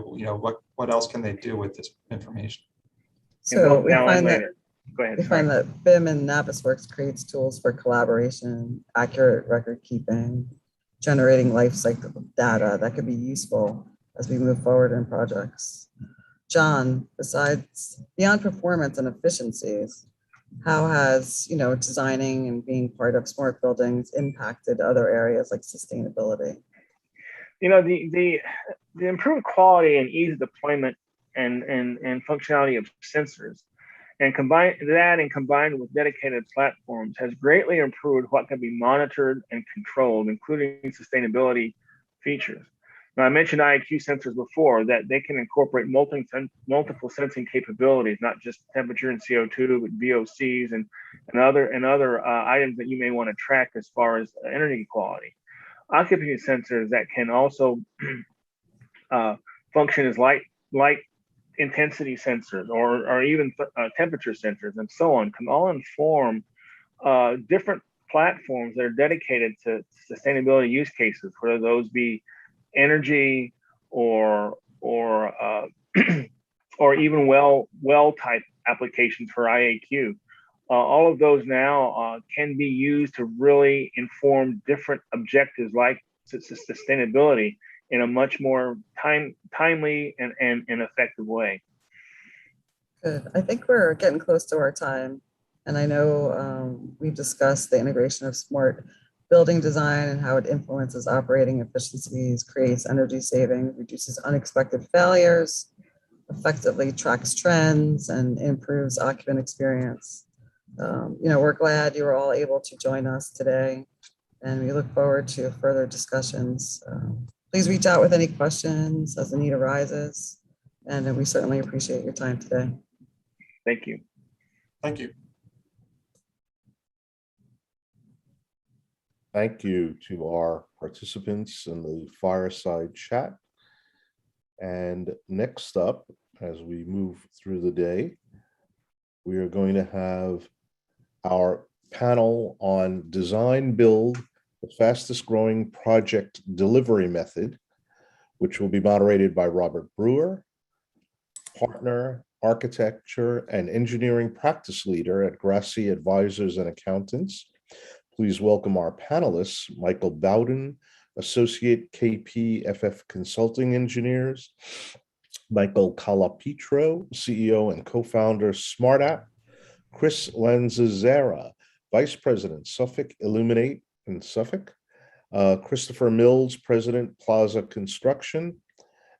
what else can they do with this information? So we find that BIM and Navisworks creates tools for collaboration, accurate record keeping, generating life cycle data that could be useful as we move forward in projects. John, beyond performance and efficiencies, how has designing and being part of smart buildings impacted other areas like sustainability? The improved quality and ease of deployment and functionality of sensors, and combined with dedicated platforms has greatly improved what can be monitored and controlled, including sustainability features. Now, I mentioned IAQ sensors before, that they can incorporate multiple sensing capabilities, not just temperature and CO2, but VOCs and other items that you may want to track as far as energy quality. Occupancy sensors that can also function as light intensity sensors or even temperature sensors and so on can all inform different platforms that are dedicated to sustainability use cases, whether those be energy or or even well type applications for IAQ. All of those now can be used to really inform different objectives like sustainability in a much more timely and effective way. Good. I think we're getting close to our time. And I know we've discussed the integration of smart building design and how it influences operating efficiencies, creates energy savings, reduces unexpected failures, effectively tracks trends, and improves occupant experience. We're glad you were all able to join us today, and we look forward to further discussions. Please reach out with any questions as the need arises, and we certainly appreciate your time today. Thank you. Thank you. Thank you to our participants in the fireside chat. And next up, as we move through the day, we are going to have our panel on design build, the fastest growing project delivery method, which will be moderated by Robert Brewer, partner, architecture, and engineering practice leader at Grassi Advisors and Accountants. Please welcome our panelists, Michael Bowden, Associate KPFF Consulting Engineers, Michael Calapetro, CEO and co-founder SmartApp, Chris Lanzazera, Vice President, Suffolk Illuminate in Suffolk, Christopher Mills, President, Plaza Construction,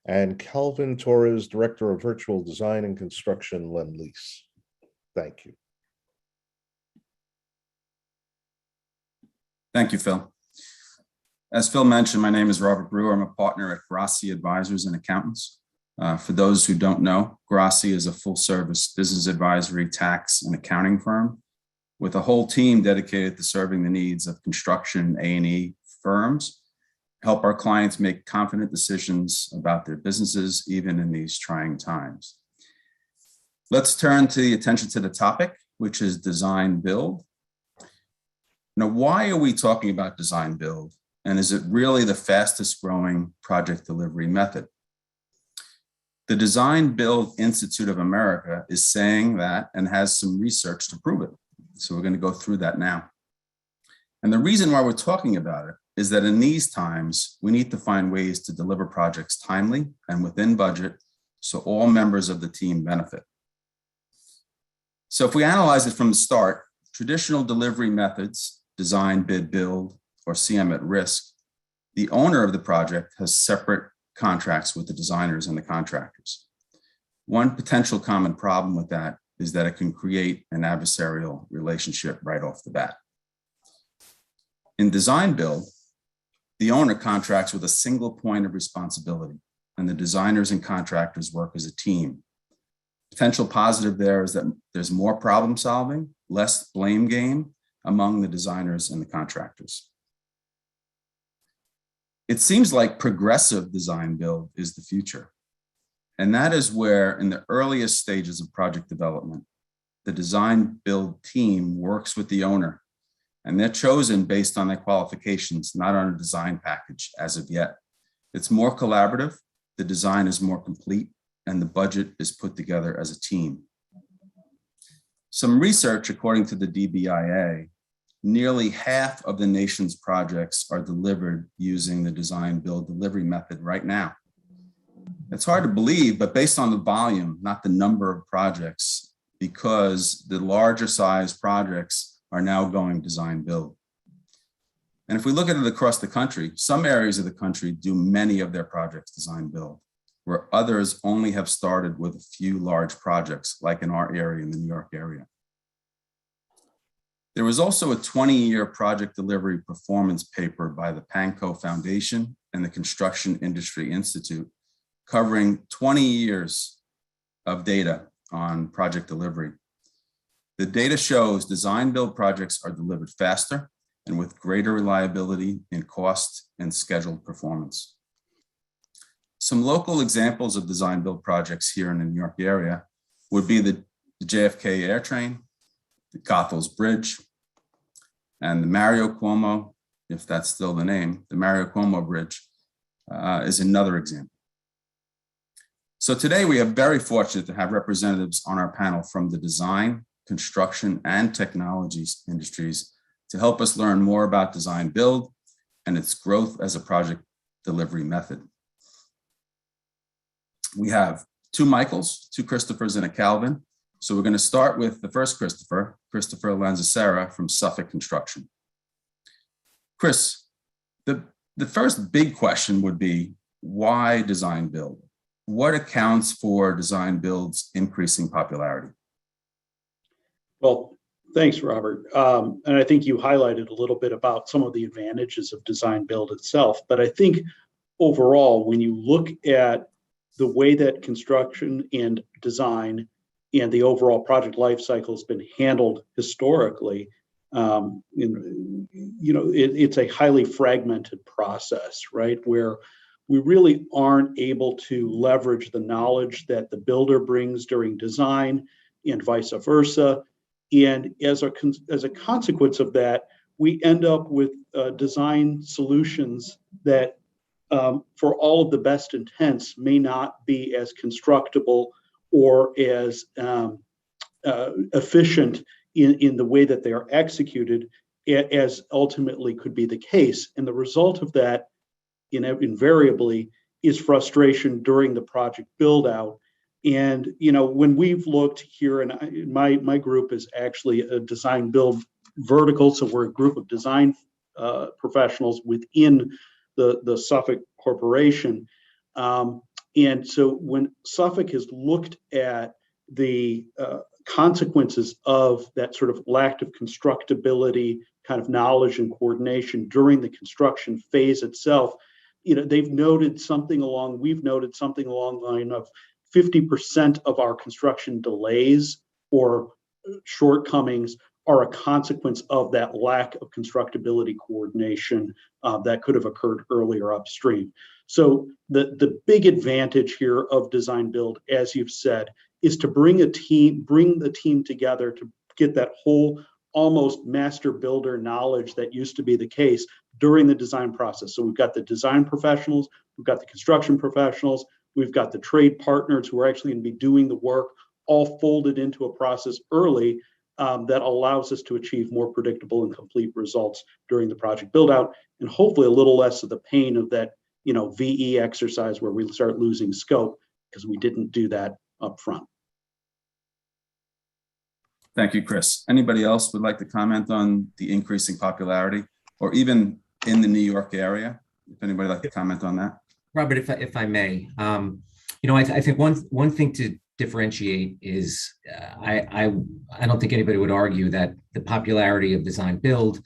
and Calvin Torres, Director of Virtual Design and Construction, Lendlease. Thank you. Thank you, Phil. As Phil mentioned, my name is Robert Brewer. I'm a partner at Grassi Advisors and Accountants. For those who don't know, Grassi is a full-service business advisory, tax, and accounting firm with a whole team dedicated to serving the needs of construction A&E firms, help our clients make confident decisions about their businesses, even in these trying times. Let's turn to the attention to the topic, which is design build. Now, why are we talking about design build? And is it really the fastest growing project delivery method? The Design Build Institute of America is saying that and has some research to prove it. So we're going to go through that now. And the reason why we're talking about it is that in these times, we need to find ways to deliver projects timely and within budget so all members of the team benefit. So if we analyze it from the start, traditional delivery methods, design, bid, build, or CM at risk, the owner of the project has separate contracts with the designers and the contractors. One potential common problem with that is that it can create an adversarial relationship right off the bat. In design build, the owner contracts with a single point of responsibility, and the designers and contractors work as a team. Potential positive there is that there's more problem solving, less blame game among the designers and the contractors. It seems like progressive design build is the future. And that is where, in the earliest stages of project development, the design build team works with the owner, and they're chosen based on their qualifications, not on a design package as of yet. It's more collaborative, the design is more complete, and the budget is put together as a team. Some research, according to the DBIA, nearly half of the nation's projects are delivered using the design build delivery method right now. It's hard to believe, but based on the volume, not the number of projects, because the larger size projects are now going design build. And if we look at it across the country, some areas of the country do many of their projects design build, where others only have started with a few large projects, like in our area, in the New York area. There was also a 20-year project delivery performance paper by the Pankow Foundation and the Construction Industry Institute, covering 20 years of data on project delivery. The data shows design build projects are delivered faster and with greater reliability in cost and scheduled performance. Some local examples of design build projects here in the New York area would be the JFK Air Train, the Goethals Bridge, and the Mario Cuomo, if that's still the name, the Mario Cuomo Bridge is another example. So today we are very fortunate to have representatives on our panel from the design, construction, and technologies industries to help us learn more about design build and its growth as a project delivery method. We have two Michaels, two Christophers, and a Calvin. So we're going to start with the first Christopher Lanzasera from Suffolk Construction. Chris, the first big question would be, why design build? What accounts for design build's increasing popularity? Well, thanks, Robert. And I think you highlighted a little bit about some of the advantages of design build itself. But I think overall, when you look at the way that construction and design and the overall project life cycle has been handled historically, it's a highly fragmented process, right? Where we really aren't able to leverage the knowledge that the builder brings during design and vice versa. And as a consequence of that, we end up with design solutions that for all of the best intents may not be as constructible or as efficient in the way that they are executed as ultimately could be the case. And the result of that invariably is frustration during the project build out. And when we've looked here, and my group is actually a design build vertical, so we're a group of design professionals within the Suffolk Corporation. And so when Suffolk has looked at the consequences of that sort of lack of constructability, kind of knowledge and coordination during the construction phase itself, we've noted something along the line of 50% of our construction delays or shortcomings are a consequence of that lack of constructability coordination that could have occurred earlier upstream. So the big advantage here of design build, as you've said, is to bring the team together to get that whole almost master builder knowledge that used to be the case during the design process. So we've got the design professionals, we've got the construction professionals, we've got the trade partners who are actually going to be doing the work, all folded into a process early that allows us to achieve more predictable and complete results during the project build out, and hopefully a little less of the pain of that VE exercise where we start losing scope because we didn't do that up front. Thank you, Chris. Anybody else would like to comment on the increasing popularity, or even in the New York area? If anybody would like to comment on that. Robert, if I may, I think one thing to differentiate is I don't think anybody would argue that the popularity of design build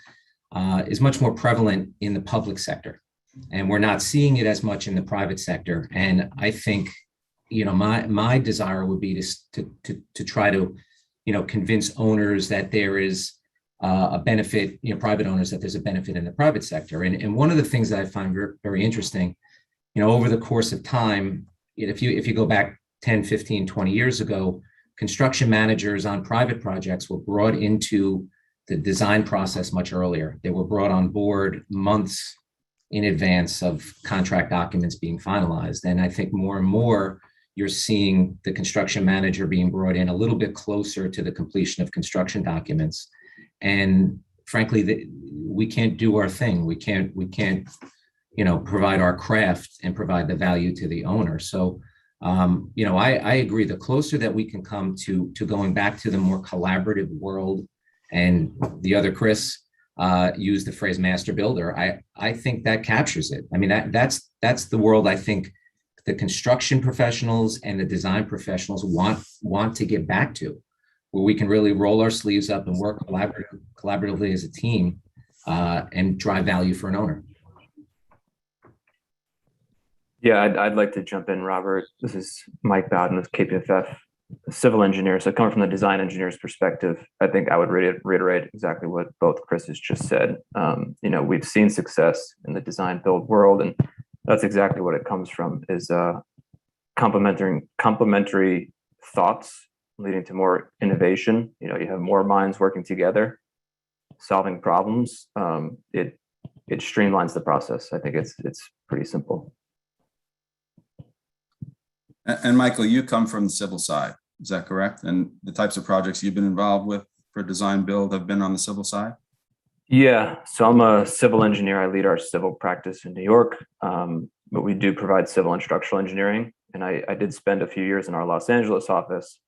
is much more prevalent in the public sector, and we're not seeing it as much in the private sector. And I think my desire would be to try to convince owners that there is a benefit, private owners, that there's a benefit in the private sector. And one of the things that I find very interesting, over the course of time, if you go back 10, 15, 20 years ago, construction managers on private projects were brought into the design process much earlier. They were brought on board months in advance of contract documents being finalized. And I think more and more, you're seeing the construction manager being brought in a little bit closer to the completion of construction documents. And frankly, we can't do our thing. We can't provide our craft and provide the value to the owner. So, I agree. The closer that we can come to going back to the more collaborative world, and the other Chris used the phrase master builder, I think that captures it. I mean, that's the world I think the construction professionals and the design professionals want to get back to, where we can really roll our sleeves up and work collaboratively as a team and drive value for an owner. Yeah, I'd like to jump in, Robert. This is Mike Bowden with KPFF, civil engineer. So coming from the design engineer's perspective, I think I would reiterate exactly what both Chris's just said. We've seen success in the design build world, and that's exactly what it comes from, is complementary thoughts leading to more innovation. You have more minds working together, solving problems. It streamlines the process. I think it's pretty simple. And Michael, you come from the civil side, is that correct? And the types of projects you've been involved with for design build have been on the civil side? Yeah, so I'm a civil engineer. I lead our civil practice in New York, but we do provide civil and structural engineering. And I did spend a few years in our Los Angeles office.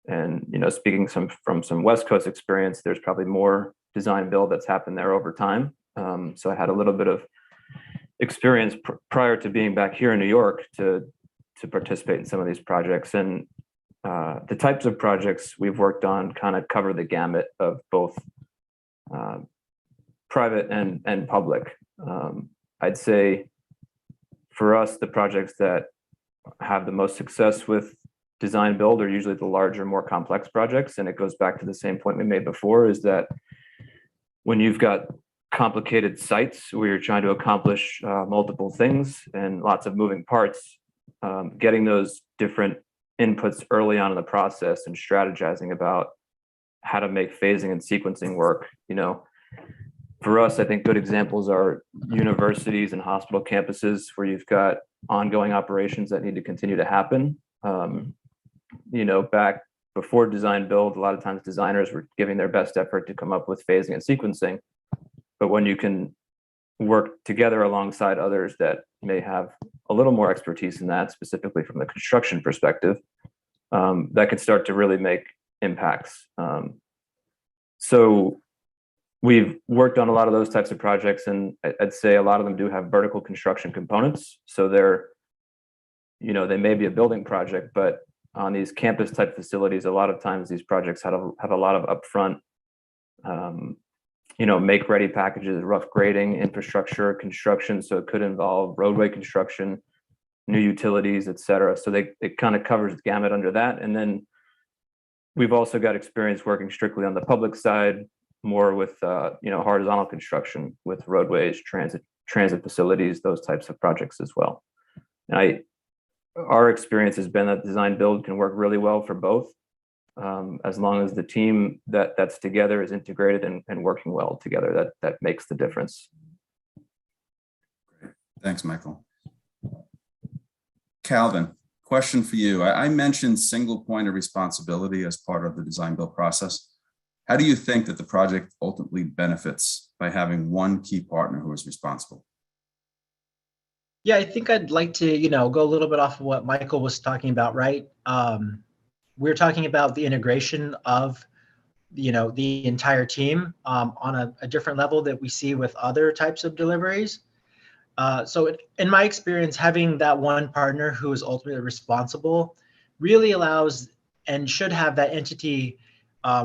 And speaking from some West Coast experience, there's probably more design build that's happened there over time. So I had a little bit of experience prior to being back here in New York to participate in some of these projects. And the types of projects we've worked on kind of cover the gamut of both private and public. I'd say for us, the projects that have the most success with design build are usually the larger, more complex projects. And it goes back to the same point we made before, is that when you've got complicated sites where you're trying to accomplish multiple things and lots of moving parts, getting those different inputs early on in the process and strategizing about how to make phasing and sequencing work. For us, I think good examples are universities and hospital campuses where you've got ongoing operations that need to continue to happen. Back before design build, a lot of times designers were giving their best effort to come up with phasing and sequencing. But when you can work together alongside others that may have a little more expertise in that, specifically from the construction perspective, that can start to really make impacts. So we've worked on a lot of those types of projects, and I'd say a lot of them do have vertical construction components. So they may be a building project, but on these campus type facilities, a lot of times these projects have a lot of upfront, make ready packages, rough grading, infrastructure, construction. So it could involve roadway construction, new utilities, et cetera. So it kind of covers the gamut under that. And then we've also got experience working strictly on the public side, more with horizontal construction with roadways, transit facilities, those types of projects as well. And our experience has been that design build can work really well for both, as long as the team that's together is integrated and working well together. That makes the difference. Great. Thanks, Michael. Calvin, question for you. I mentioned single point of responsibility as part of the design build process. How do you think that the project ultimately benefits by having one key partner who is responsible? Yeah, I think I'd like to, go a little bit off of what Michael was talking about, right? We're talking about the integration of, the entire team on a different level that we see with other types of deliveries. So in my experience, having that one partner who is ultimately responsible really allows and should have that entity,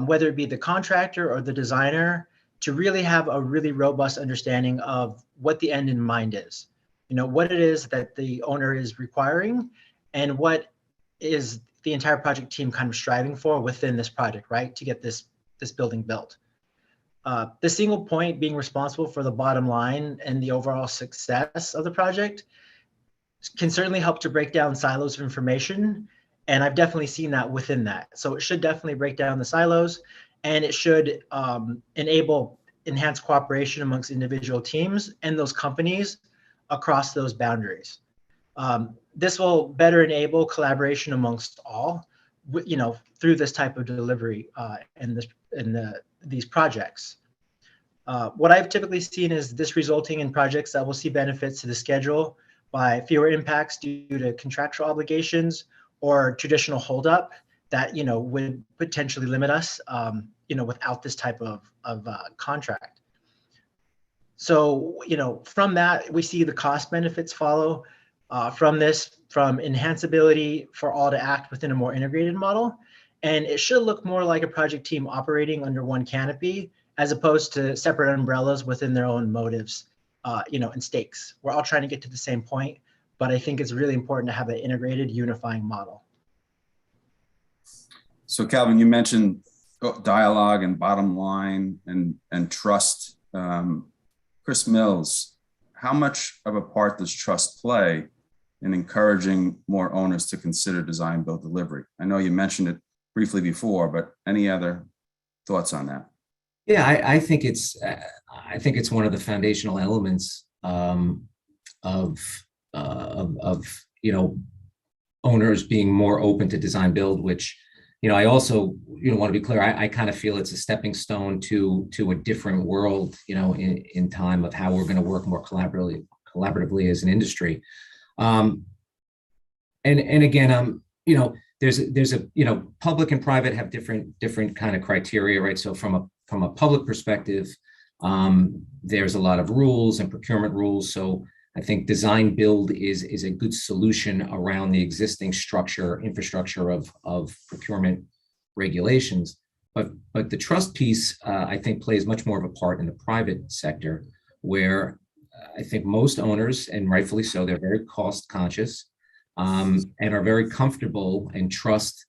whether it be the contractor or the designer, to really have a really robust understanding of what the end in mind is. What it is that the owner is requiring and what is the entire project team kind of striving for within this project, right? To get this building built. The single point being responsible for the bottom line and the overall success of the project can certainly help to break down silos of information. And I've definitely seen that within that. So it should definitely break down the silos, and it should enable enhanced cooperation amongst individual teams and those companies across those boundaries. This will better enable collaboration amongst all, through this type of delivery and these projects. What I've typically seen is this resulting in projects that will see benefits to the schedule by fewer impacts due to contractual obligations or traditional holdup that would potentially limit us, without this type of contract. So, from that, we see the cost benefits follow from enhanceability for all to act within a more integrated model. And it should look more like a project team operating under one canopy, as opposed to separate umbrellas within their own motives, and stakes. We're all trying to get to the same point, but I think it's really important to have an integrated, unifying model. So Calvin, you mentioned dialogue and bottom line and trust. Chris Mills, how much of a part does trust play in encouraging more owners to consider design build delivery? I know you mentioned it briefly before, but any other thoughts on that? Yeah, I think it's one of the foundational elements of owners being more open to design build, which I also want to be clear. I kind of feel it's a stepping stone to a different world, in time of how we're going to work more collaboratively as an industry. And again, there's a public and private have different kind of criteria, right? So from a public perspective, there's a lot of rules and procurement rules. So I think design build is a good solution around the existing infrastructure of procurement regulations. But the trust piece, I think, plays much more of a part in the private sector, where I think most owners, and rightfully so, they're very cost conscious, and are very comfortable and trust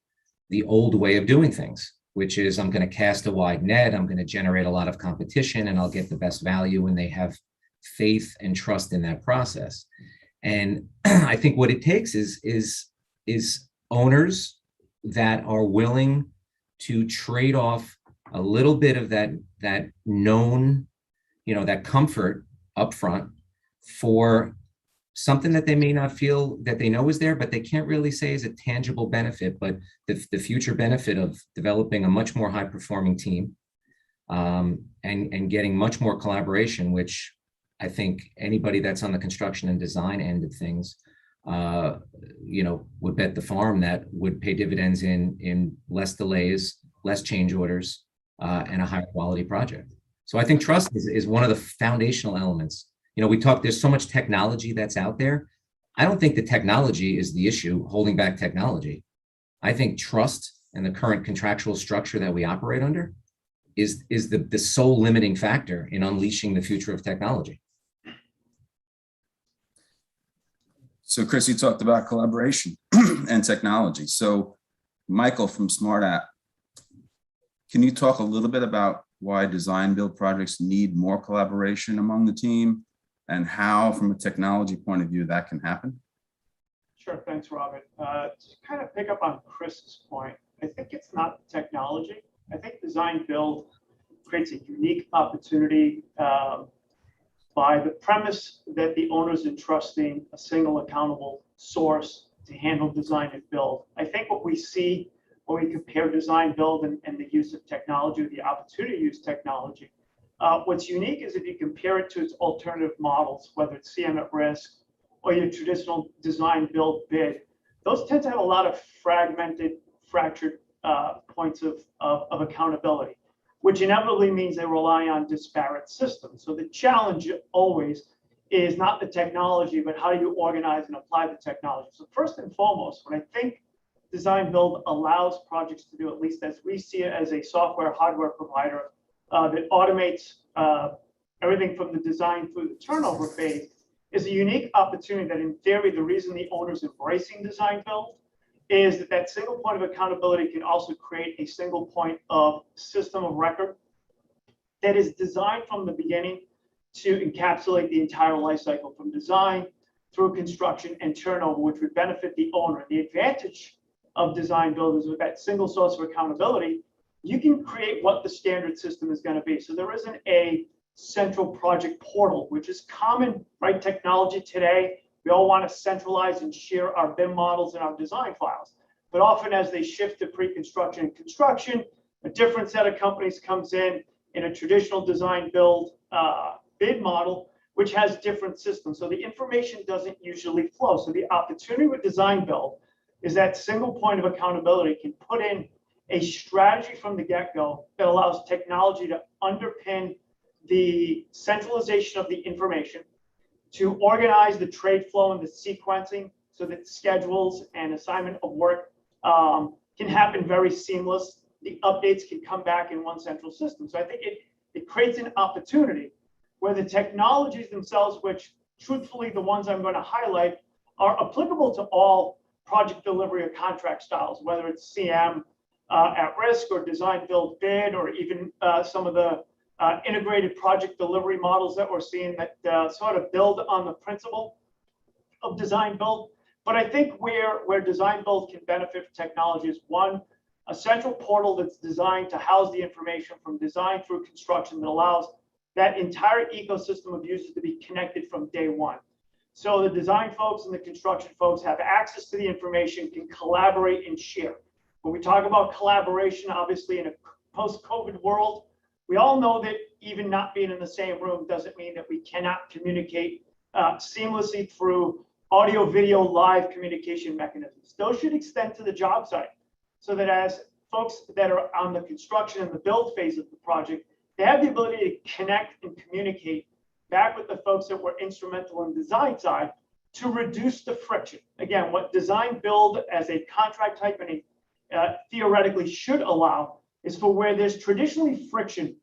the old way of doing things, which is I'm going to cast a wide net, I'm going to generate a lot of competition, and I'll get the best value, and they have faith and trust in that process. And I think what it takes is owners that are willing to trade off a little bit of that known, that comfort upfront for something that they may not feel that they know is there, but they can't really say is a tangible benefit, but the future benefit of developing a much more high performing team, and getting much more collaboration, which I think anybody that's on the construction and design end of things, would bet the farm that would pay dividends in less delays, less change orders, and a higher quality project. So I think trust is one of the foundational elements. We talk, there's so much technology that's out there. I don't think the technology is the issue holding back technology. I think trust and the current contractual structure that we operate under is the sole limiting factor in unleashing the future of technology. So Chris, you talked about collaboration and technology. So Michael from SmartApp, can you talk a little bit about why design build projects need more collaboration among the team, and how, from a technology point of view, that can happen? Sure, thanks, Robert. To kind of pick up on Chris's point, I think it's not technology. I think design build creates a unique opportunity by the premise that the owner's entrusting a single accountable source to handle design and build. I think what we see when we compare design build and the use of technology, or the opportunity to use technology, what's unique is if you compare it to its alternative models, whether it's CM at risk or your traditional design build bid, those tend to have a lot of fractured points of accountability, which inevitably means they rely on disparate systems. So the challenge always is not the technology, but how you organize and apply the technology. So first and foremost, what I think design build allows projects to do, at least as we see it as a software hardware provider, that automates everything from the design through the turnover phase, is a unique opportunity that, in theory, the reason the owner's embracing design build is that single point of accountability can also create a single point of system of record that is designed from the beginning to encapsulate the entire life cycle, from design through construction and turnover, which would benefit the owner. The advantage of design build is with that single source of accountability, you can create what the standard system is going to be. So there isn't a central project portal, which is common, right? Technology today, we all want to centralize and share our BIM models and our design files. But often as they shift to pre-construction and construction, a different set of companies comes in a traditional design build bid model, which has different systems. So the information doesn't usually flow. So the opportunity with design build is that single point of accountability can put in a strategy from the get-go that allows technology to underpin the centralization of the information, to organize the trade flow and the sequencing so that schedules and assignment of work can happen very seamless. The updates can come back in one central system. So I think it creates an opportunity where the technologies themselves, which truthfully the ones I'm going to highlight are applicable to all project delivery or contract styles, whether it's CM at risk or design build bid, or even some of the integrated project delivery models that we're seeing that sort of build on the principle of design build. But I think where design build can benefit from technology is, one, a central portal that's designed to house the information from design through construction that allows that entire ecosystem of users to be connected from day one. So the design folks and the construction folks have access to the information, can collaborate and share. When we talk about collaboration, obviously in a post-COVID world, we all know that even not being in the same room doesn't mean that we cannot communicate seamlessly through audio, video, live communication mechanisms. Those should extend to the job site, so that as folks that are on the construction and the build phase of the project, they have the ability to connect and communicate back with the folks that were instrumental in the design side to reduce the friction. Again, what design build as a contract type and theoretically should allow is for where there's traditionally friction.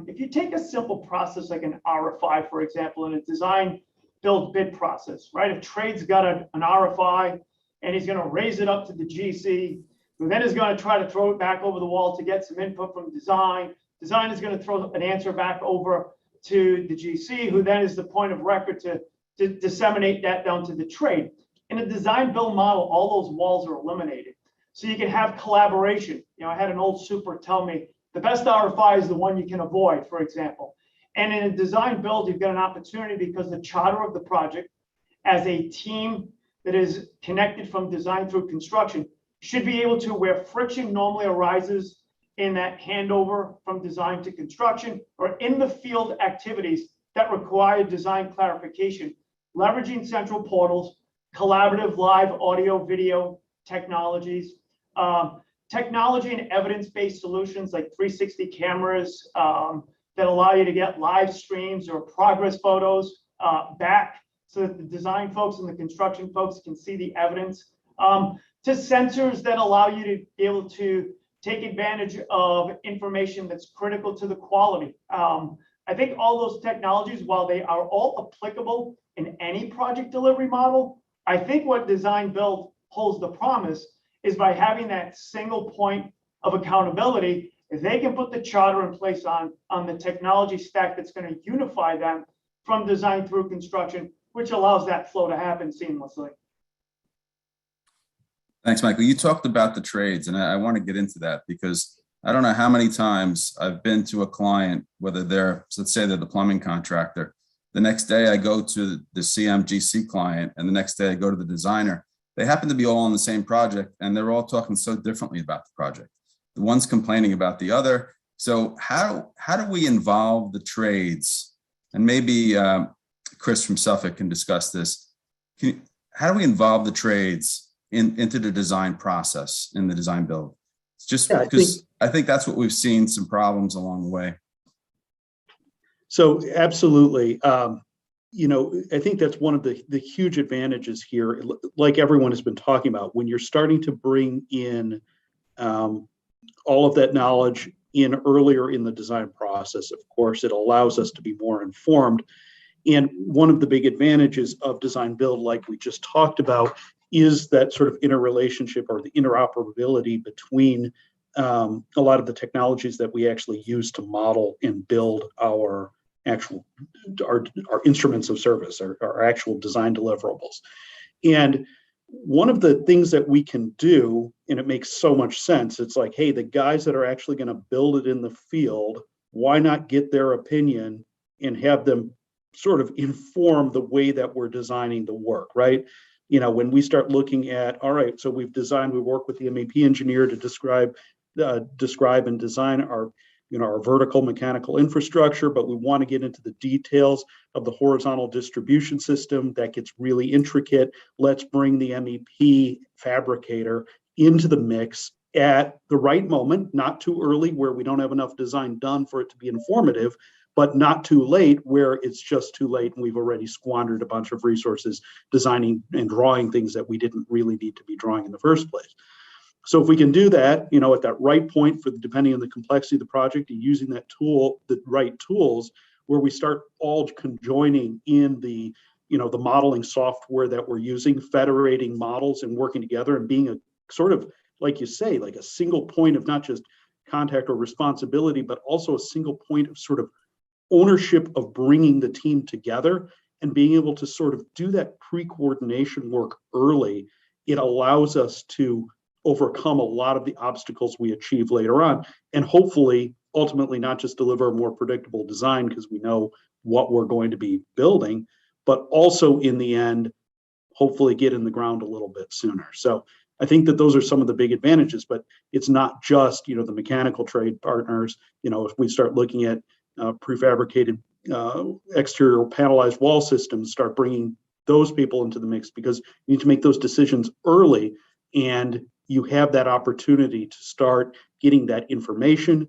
If you take a simple process like an RFI, for example, in a design build bid process, right? If trade's got an RFI and he's going to raise it up to the GC, who then is going to try to throw it back over the wall to get some input from design. Design is going to throw an answer back over to the GC, who then is the point of record to disseminate that down to the trade. In a design build model, all those walls are eliminated. So you can have collaboration. I had an old super tell me, the best RFI is the one you can avoid, for example. And in a design build, you've got an opportunity, because the charter of the project as a team that is connected from design through construction should be able to, where friction normally arises in that handover from design to construction or in the field activities that require design clarification, leveraging central portals, collaborative live audio, video technologies, technology and evidence-based solutions like 360 cameras that allow you to get live streams or progress photos back so that the design folks and the construction folks can see the evidence, to sensors that allow you to be able to take advantage of information that's critical to the quality. I think all those technologies, while they are all applicable in any project delivery model, I think what design build holds the promise is by having that single point of accountability. If they can put the charter in place on the technology stack that's going to unify them from design through construction, which allows that flow to happen seamlessly. Thanks, Michael. You talked about the trades, and I want to get into that because I don't know how many times I've been to a client, whether they're, let's say they're the plumbing contractor. The next day I go to the CMGC client, and the next day I go to the designer. They happen to be all on the same project, and they're all talking so differently about the project. The one's complaining about the other. So how do we involve the trades? And maybe Chris from Suffolk can discuss this. How do we involve the trades into the design process in the design build? It's just because I think that's what we've seen some problems along the way. So absolutely. I think that's one of the huge advantages here, like everyone has been talking about, when you're starting to bring in all of that knowledge in earlier in the design process. Of course, it allows us to be more informed. And one of the big advantages of design build, like we just talked about, is that sort of interrelationship or the interoperability between a lot of the technologies that we actually use to model and build our instruments of service, our actual design deliverables. And one of the things that we can do, and it makes so much sense, it's like, hey, the guys that are actually going to build it in the field, why not get their opinion and have them sort of inform the way that we're designing the work, right? When we start looking at, all right, so we work with the MEP engineer to describe and design our vertical mechanical infrastructure, but we want to get into the details of the horizontal distribution system that gets really intricate. Let's bring the MEP fabricator into the mix at the right moment, not too early where we don't have enough design done for it to be informative, but not too late where it's just too late and we've already squandered a bunch of resources designing and drawing things that we didn't really need to be drawing in the first place. So if we can do that, at that right point depending on the complexity of the project and using that tool, the right tools, where we start all conjoining in the the modeling software that we're using, federating models and working together and being a sort of, like you say, like a single point of not just contact or responsibility, but also a single point of sort of ownership of bringing the team together and being able to sort of do that pre-coordination work early. It allows us to overcome a lot of the obstacles we achieve later on, and hopefully ultimately not just deliver a more predictable design because we know what we're going to be building, but also in the end, hopefully get in the ground a little bit sooner. So I think that those are some of the big advantages, but it's not just, the mechanical trade partners. If we start looking at prefabricated exterior panelized wall systems, start bringing those people into the mix, because you need to make those decisions early, and you have that opportunity to start getting that information,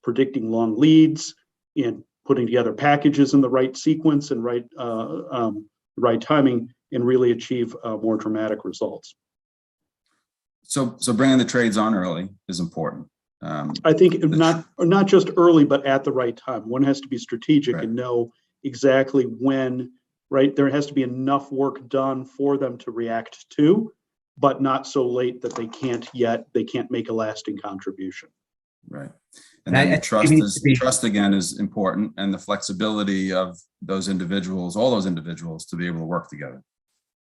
predicting long leads, and putting together packages in the right sequence and right timing, and really achieve more dramatic results. So bringing the trades on early is important. I think not just early, but at the right time. One has to be strategic and know exactly when, right? There has to be enough work done for them to react to, but not so late that they can't make a lasting contribution. Right. And then trust again is important, and the flexibility of those individuals, all those individuals, to be able to work together.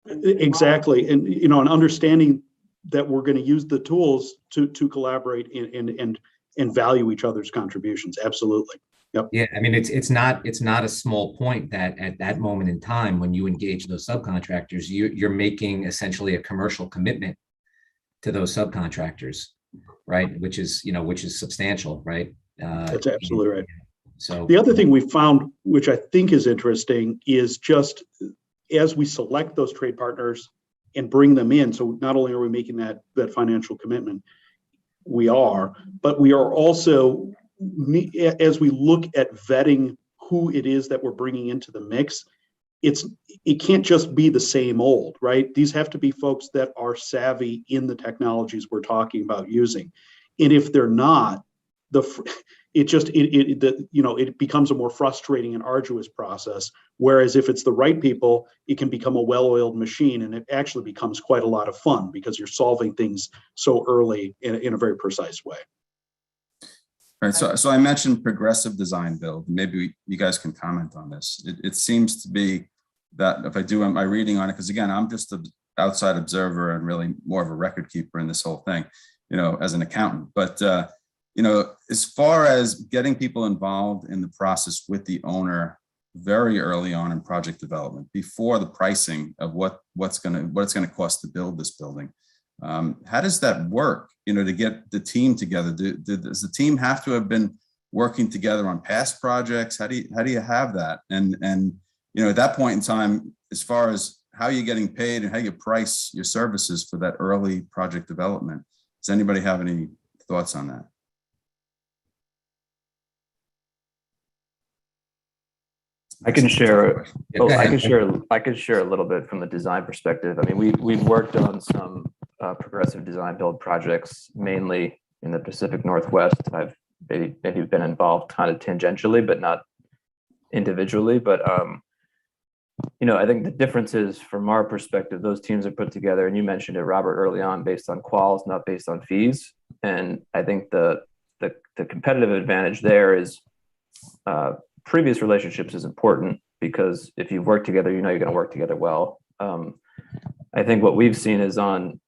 Exactly. And, and understanding that we're going to use the tools to collaborate and value each other's contributions. Absolutely. Yep. Yeah, I mean, it's not a small point that at that moment in time, when you engage those subcontractors, you're making essentially a commercial commitment to those subcontractors, right? Which is substantial, right? That's absolutely right. So the other thing we found, which I think is interesting, is just as we select those trade partners and bring them in. So not only are we making that financial commitment, but we are also, as we look at vetting who it is that we're bringing into the mix, it can't just be the same old, right? These have to be folks that are savvy in the technologies we're talking about using. And if they're not, it becomes a more frustrating and arduous process. Whereas if it's the right people, it can become a well-oiled machine, and it actually becomes quite a lot of fun because you're solving things so early in a very precise way. Right. So I mentioned progressive design build. Maybe you guys can comment on this. It seems to be that if I do my reading on it, because again, I'm just an outside observer and really more of a record keeper in this whole thing, as an accountant. But as far as getting people involved in the process with the owner very early on in project development, before the pricing of what it's going to cost to build this building, how does that work? To get the team together, does the team have to have been working together on past projects? How do you have that? And at that point in time, as far as how you're getting paid and how you price your services for that early project development, does anybody have any thoughts on that? I can share. I can share a little bit from the design perspective. I mean, we've worked on some progressive design build projects, mainly in the Pacific Northwest. I've maybe been involved kind of tangentially, but not individually. But I think the difference is, from our perspective, those teams are put together, and you mentioned it, Robert, early on, based on quals, not based on fees. And I think the competitive advantage there is previous relationships is important, because if you've worked together, you're going to work together well. I think what we've seen is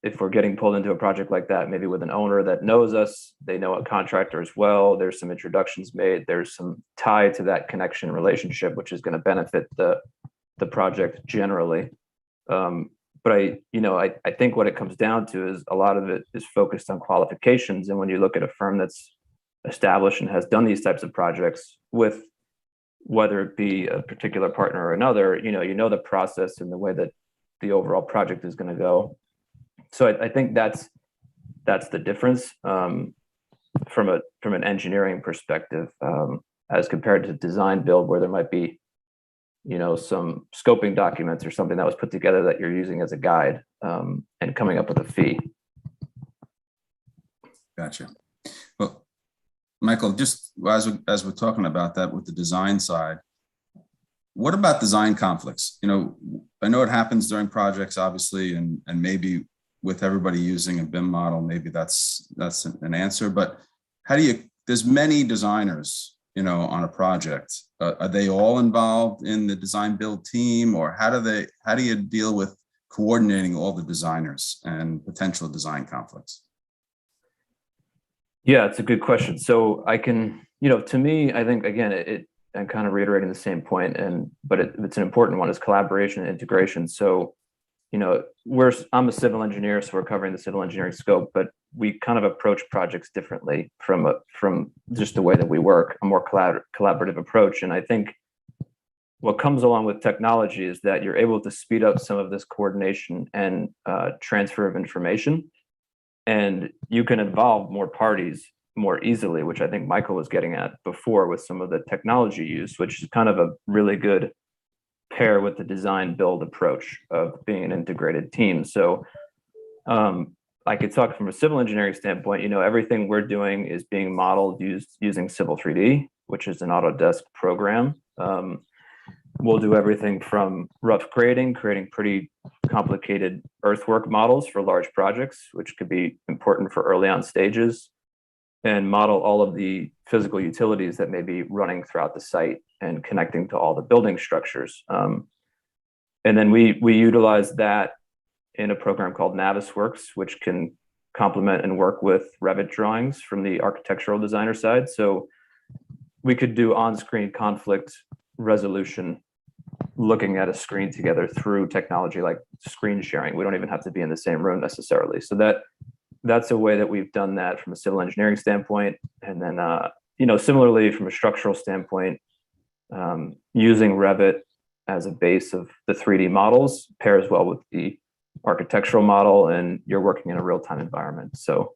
if we're getting pulled into a project like that, maybe with an owner that knows us, they know a contractor as well, there's some introductions made, there's some tie to that connection relationship, which is going to benefit the project generally. But I think what it comes down to is a lot of it is focused on qualifications. And when you look at a firm that's established and has done these types of projects with, whether it be a particular partner or another, the process and the way that the overall project is going to go. So I think that's the difference from an engineering perspective, as compared to design build, where there might be some scoping documents or something that was put together that you're using as a guide, and coming up with a fee. Gotcha. Well, Michael, just as we're talking about that with the design side, what about design conflicts? You know, I know it happens during projects, obviously, and maybe with everybody using a BIM model, maybe that's an answer. But how do you? There's many designers, you know, on a project. Are they all involved in the design build team, or how do you deal with coordinating all the designers and potential design conflicts? Yeah, it's a good question. So I can, you know, to me, I think again, I'm kind of reiterating the same point, but it's an important one, is collaboration and integration. So, you know, I'm a civil engineer, so we're covering the civil engineering scope, but we kind of approach projects differently from just the way that we work, a more collaborative approach. And I think what comes along with technology is that you're able to speed up some of this coordination and transfer of information, and you can involve more parties more easily, which I think Michael was getting at before with some of the technology use, which is kind of a really good pair with the design build approach of being an integrated team. So I could talk from a civil engineering standpoint. You know, everything we're doing is being modeled using Civil 3D, which is an Autodesk program. We'll do everything from rough grading, creating pretty complicated earthwork models for large projects, which could be important for early on stages, and model all of the physical utilities that may be running throughout the site and connecting to all the building structures. And then we utilize that in a program called Navisworks, which can complement and work with Revit drawings from the architectural designer side. So we could do on-screen conflict resolution looking at a screen together through technology like screen sharing. We don't even have to be in the same room necessarily. So that's a way that we've done that from a civil engineering standpoint. And then, you know, similarly from a structural standpoint, using Revit as a base of the 3D models pairs well with the architectural model, and you're working in a real-time environment. So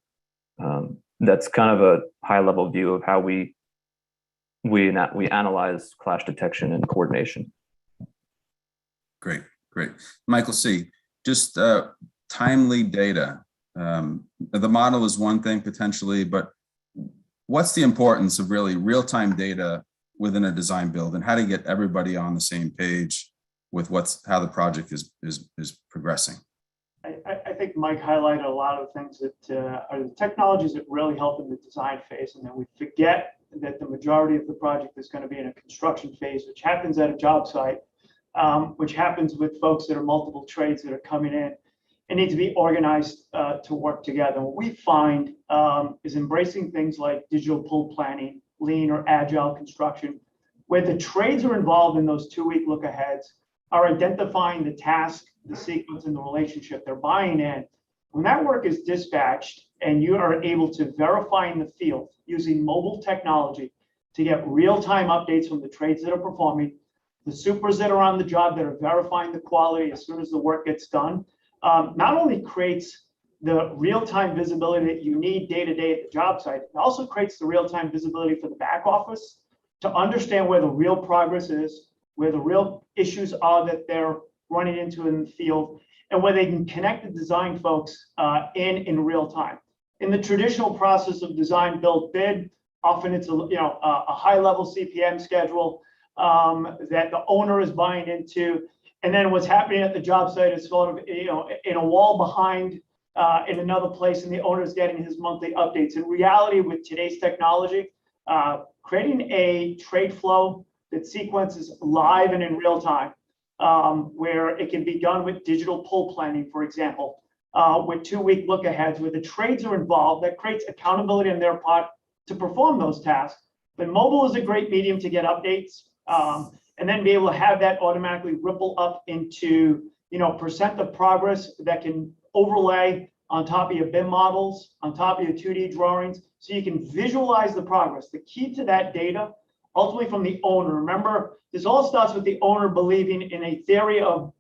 that's kind of a high-level view of how we analyze clash detection and coordination. Great. Michael C., just timely data. The model is one thing potentially, but what's the importance of really real-time data within a design build, and how to get everybody on the same page with how the project is progressing? I think Mike highlighted a lot of things that are the technologies that really help in the design phase, and then we forget that the majority of the project is going to be in a construction phase, which happens at a job site, which happens with folks that are multiple trades that are coming in and need to be organized to work together. What we find is embracing things like digital pull planning, lean or agile construction, where the trades are involved in those 2-week look aheads, are identifying the task, the sequence, and the relationship they're buying in. When that work is dispatched and you are able to verify in the field using mobile technology to get real-time updates from the trades that are performing, the supers that are on the job that are verifying the quality as soon as the work gets done, not only creates the real-time visibility that you need day-to-day at the job site, it also creates the real-time visibility for the back office to understand where the real progress is, where the real issues are that they're running into in the field, and where they can connect the design folks in real time. In the traditional process of design, build, bid, often it's a high-level CPM schedule that the owner is buying into, and then what's happening at the job site is sort of in a wall behind in another place, and the owner is getting his monthly updates. In reality, with today's technology, creating a trade flow that sequences live and in real time, where it can be done with digital pull planning, for example, with 2-week look aheads, where the trades are involved, that creates accountability on their part to perform those tasks. But mobile is a great medium to get updates, and then be able to have that automatically ripple up into percent of progress that can overlay on top of your BIM models, on top of your 2D drawings, so you can visualize the progress. The key to that data, ultimately from the owner. Remember, this all starts with the owner believing in a theory of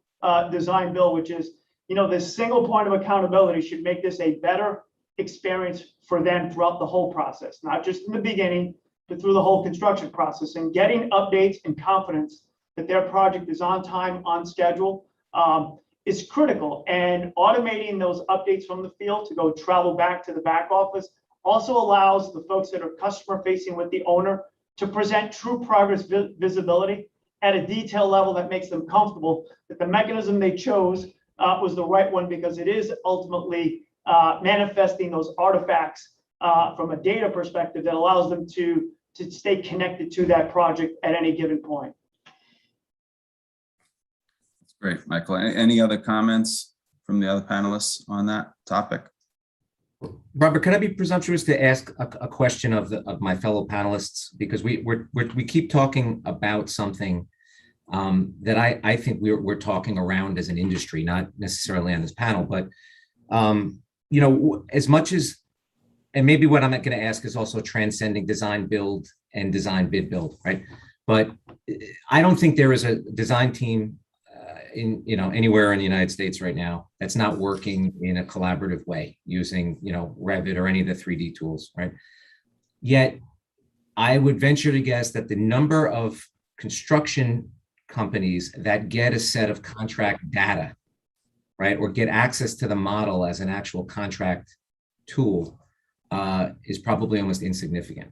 design build, which is, this single point of accountability should make this a better experience for them throughout the whole process, not just in the beginning, but through the whole construction process. And getting updates and confidence that their project is on time, on schedule, is critical. And automating those updates from the field to go travel back to the back office also allows the folks that are customer facing with the owner to present true progress visibility at a detail level that makes them comfortable that the mechanism they chose was the right one, because it is ultimately manifesting those artifacts from a data perspective that allows them to stay connected to that project at any given point. That's great, Michael. Any other comments from the other panelists on that topic? Robert, can I be presumptuous to ask a question of my fellow panelists? Because we keep talking about something that I think we're talking around as an industry, not necessarily on this panel, but you know, as much as, and maybe what I'm going to ask is also transcending design build and design bid build, right? But I don't think there is a design team in, you know, anywhere in the United States right now that's not working in a collaborative way using, you know, Revit or any of the 3D tools, right? Yet I would venture to guess that the number of construction companies that get a set of contract data, right, or get access to the model as an actual contract tool is probably almost insignificant.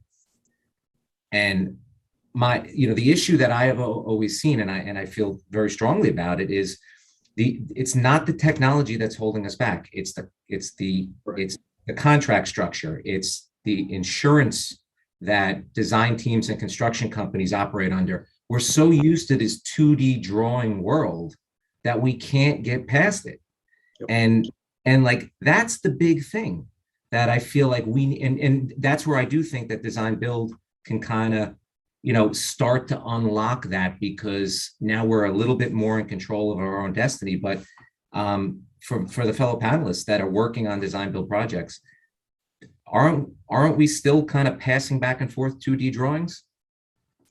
And the issue that I have always seen, and I feel very strongly about it, is it's not the technology that's holding us back. It's the contract structure. It's the insurance that design teams and construction companies operate under. We're so used to this 2D drawing world that we can't get past it. Yep. And like, that's the big thing that I feel like and that's where I do think that design build can kind of, you know, start to unlock that, because now we're a little bit more in control of our own destiny. But for the fellow panelists that are working on design build projects, aren't we still kind of passing back and forth 2D drawings?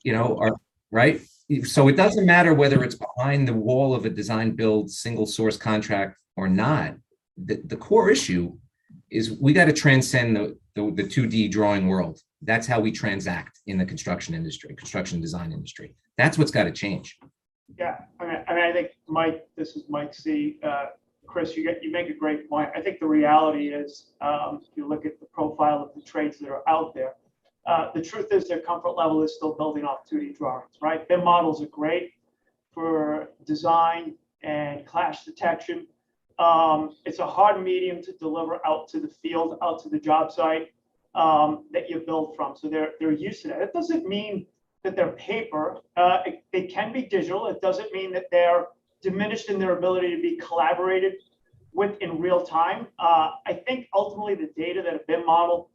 You know, right? So it doesn't matter whether it's behind the wall of a design build single source contract or not. The core issue is we got to transcend the 2D drawing world. That's how we transact in the construction industry, construction design industry. That's what's got to change. Yeah, I mean, I think Mike, this is Mike C. Chris, you make a great point. I think the reality is, if you look at the profile of the trades that are out there, the truth is their comfort level is still building off 2D drawings, right? BIM models are great for design and clash detection. It's a hard medium to deliver out to the field, out to the job site that you build from. So they're used to that. It doesn't mean that they're paper. They can be digital. It doesn't mean that they're diminished in their ability to be collaborated with in real time. I think ultimately the data that a BIM model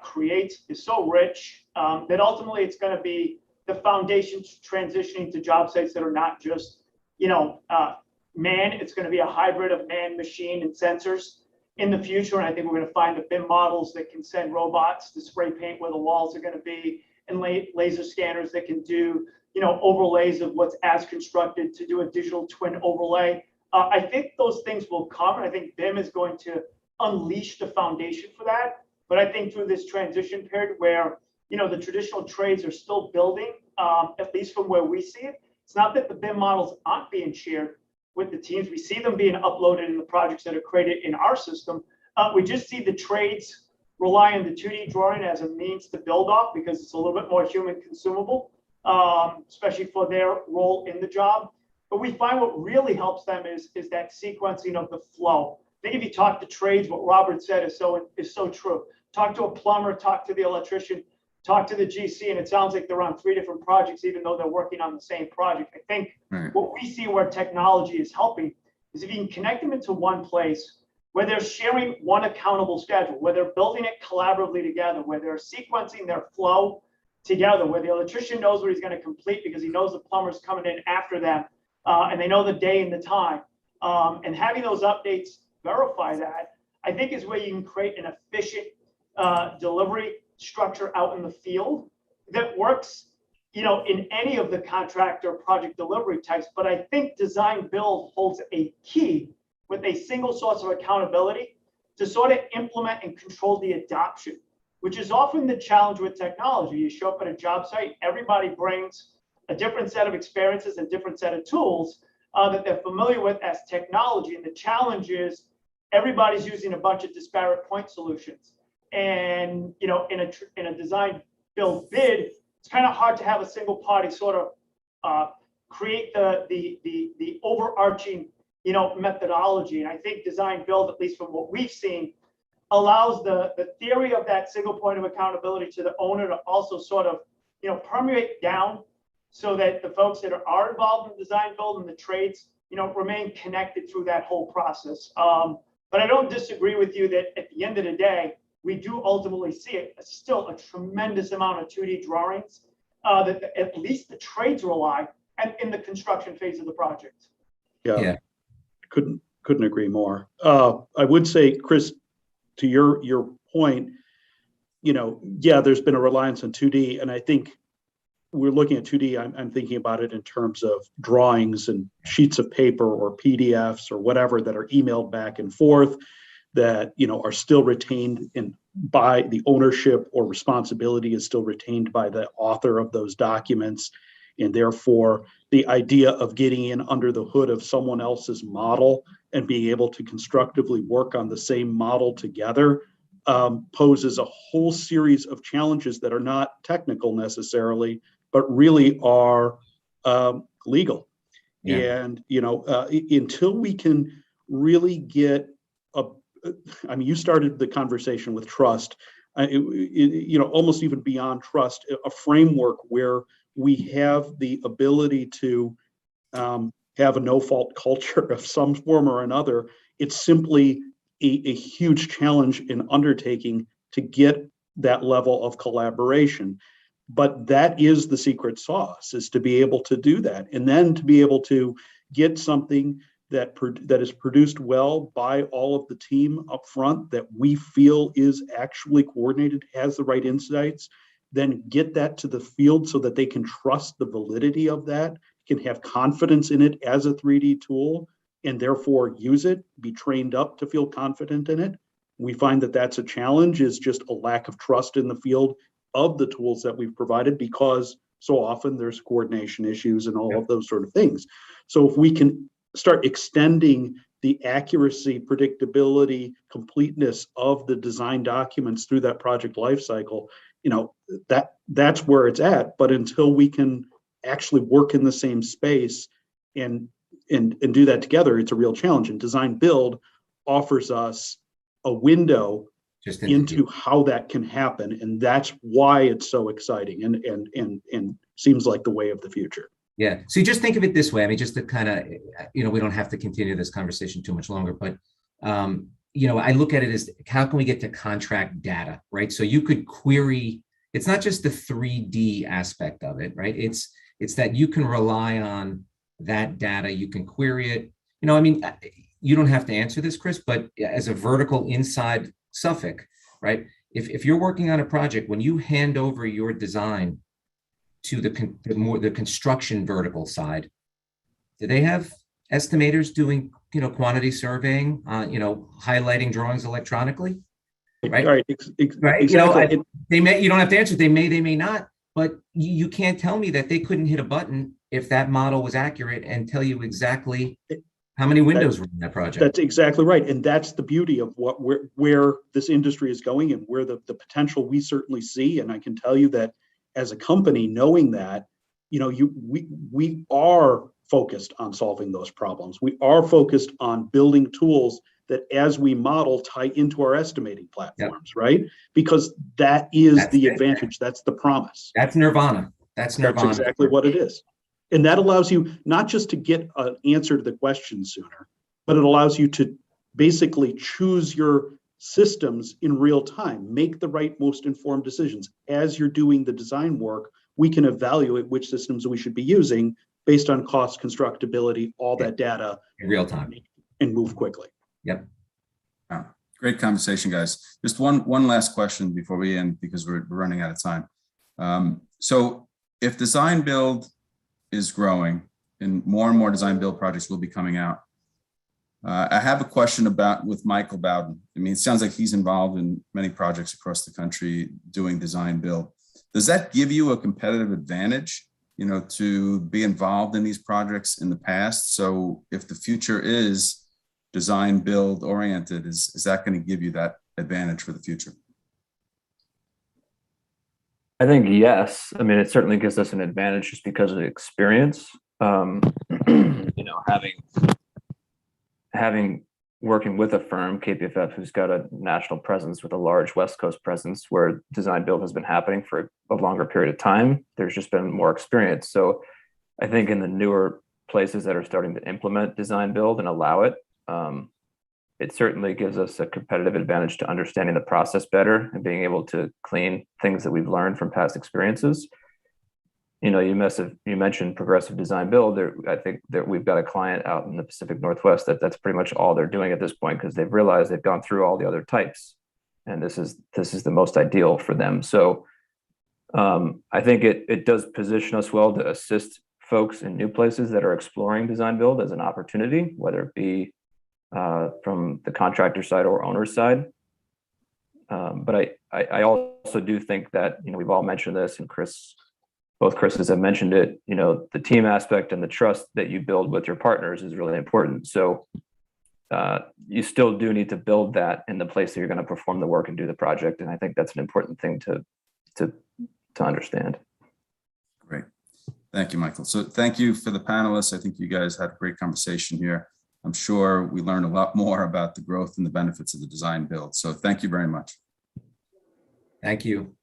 creates is so rich that ultimately it's going to be the foundation to transitioning to job sites that are not just, you know, man. It's going to be a hybrid of man, machine, and sensors in the future. And I think we're going to find the BIM models that can send robots to spray paint where the walls are going to be, and laser scanners that can do, you know, overlays of what's as constructed to do a digital twin overlay. I think those things will come, and I think BIM is going to unleash the foundation for that. But I think through this transition period where, you know, the traditional trades are still building, at least from where we see it, it's not that the BIM models aren't being shared with the teams. We see them being uploaded in the projects that are created in our system. We just see the trades rely on the 2D drawing as a means to build off, because it's a little bit more human consumable, especially for their role in the job. But we find what really helps them is that sequencing of the flow. I think if you talk to trades, what Robert said is so true. Talk to a plumber, talk to the electrician, talk to the GC, and it sounds like they're on 3 different projects, even though they're working on the same project. I think what we see where technology is helping is if you can connect them into one place where they're sharing one accountable schedule, where they're building it collaboratively together, where they're sequencing their flow together, where the electrician knows what he's going to complete because he knows the plumber's coming in after them, and they know the day and the time. And having those updates verify that, I think, is where you can create an efficient delivery structure out in the field that works, you know, in any of the contract or project delivery types. But I think design build holds a key with a single source of accountability to sort of implement and control the adoption, which is often the challenge with technology. You show up at a job site, everybody brings a different set of experiences and different set of tools that they're familiar with as technology. And the challenge is everybody's using a bunch of disparate point solutions. And, you know, in a design build bid, it's kind of hard to have a single party sort of create the overarching, methodology. And I think design build, at least from what we've seen, allows the theory of that single point of accountability to the owner to also sort of, permeate down so that the folks that are involved in design build and the trades, remain connected through that whole process. But I don't disagree with you that at the end of the day, we do ultimately see it still a tremendous amount of 2D drawings that at least the trades rely and in the construction phase of the project. Yeah. Couldn't agree more. I would say, Chris, to your point, there's been a reliance on 2D, and I think we're looking at 2D. I'm thinking about it in terms of drawings and sheets of paper or PDFs or whatever that are emailed back and forth that are still retained by the ownership, or responsibility is still retained by the author of those documents. And therefore, the idea of getting in under the hood of someone else's model and being able to constructively work on the same model together poses a whole series of challenges that are not technical necessarily, but really are legal. Yeah. And, until we can really get you started the conversation with trust, almost even beyond trust, a framework where we have the ability to have a no-fault culture of some form or another. It's simply a huge challenge in undertaking to get that level of collaboration. But that is the secret sauce, is to be able to do that, and then to be able to get something that is produced well by all of the team up front that we feel is actually coordinated, has the right insights, then get that to the field so that they can trust the validity of that, can have confidence in it as a 3D tool, and therefore use it, be trained up to feel confident in it. We find that that's a challenge, is just a lack of trust in the field of the tools that we've provided, because so often there's coordination issues and all of those sort of things. So if we can start extending the accuracy, predictability, completeness of the design documents through that project lifecycle, that's where it's at. But until we can actually work in the same space and do that together, it's a real challenge. And design build offers us a window into how that can happen, and that's why it's so exciting and seems like the way of the future. Yeah. So you just think of it this way. I mean, just to kind of, we don't have to continue this conversation too much longer, but, I look at it as, how can we get to contract data, right? So you could query, it's not just the 3D aspect of it, right? It's that you can rely on that data, you can query it. You don't have to answer this, Chris, but as a vertical inside Suffolk, right? If you're working on a project, when you hand over your design to the construction vertical side, do they have estimators doing quantity surveying, highlighting drawings electronically? Right. Right. Right. Exactly. They may, you don't have to answer. They may not, but you can't tell me that they couldn't hit a button if that model was accurate and tell you exactly how many windows were in that project. That's exactly right. And that's the beauty of where this industry is going, and where the potential we certainly see. And I can tell you that as a company, knowing that, we are focused on solving those problems. We are focused on building tools that, as we model, tie into our estimating platforms, right? Because that's the advantage. That's the promise. That's nirvana. That's nirvana. That's exactly what it is. And that allows you not just to get an answer to the question sooner, but it allows you to basically choose your systems in real time, make the right, most informed decisions. As you're doing the design work, we can evaluate which systems we should be using based on cost, constructability, all that data in real time, and move quickly. Yep. Wow. Great conversation, guys. Just one last question before we end, because we're running out of time. So if design build is growing and more design build projects will be coming out, I have a question with Michael Bowden. I mean, it sounds like he's involved in many projects across the country doing design build. Does that give you a competitive advantage, to be involved in these projects in the past? So if the future is design build oriented, is that going to give you that advantage for the future? I think yes. I mean, it certainly gives us an advantage just because of the experience. having working with a firm, KPFF, who's got a national presence with a large West Coast presence where design build has been happening for a longer period of time, there's just been more experience. So I think in the newer places that are starting to implement design build and allow it, it certainly gives us a competitive advantage to understanding the process better and being able to clean things that we've learned from past experiences. You mentioned progressive design build. I think that we've got a client out in the Pacific Northwest that's pretty much all they're doing at this point because they've realized they've gone through all the other types, and this is the most ideal for them. So I think it does position us well to assist folks in new places that are exploring design build as an opportunity, whether it be from the contractor side or owner side. But I also do think that we've all mentioned this, and both Chris's have mentioned it, the team aspect and the trust that you build with your partners is really important. So you still do need to build that in the place that you're going to perform the work and do the project. And I think that's an important thing to understand. Great. Thank you, Michael. So thank you for the panelists. I think you guys had a great conversation here. I'm sure we learned a lot more about the growth and the benefits of the design build. So thank you very much. Thank you.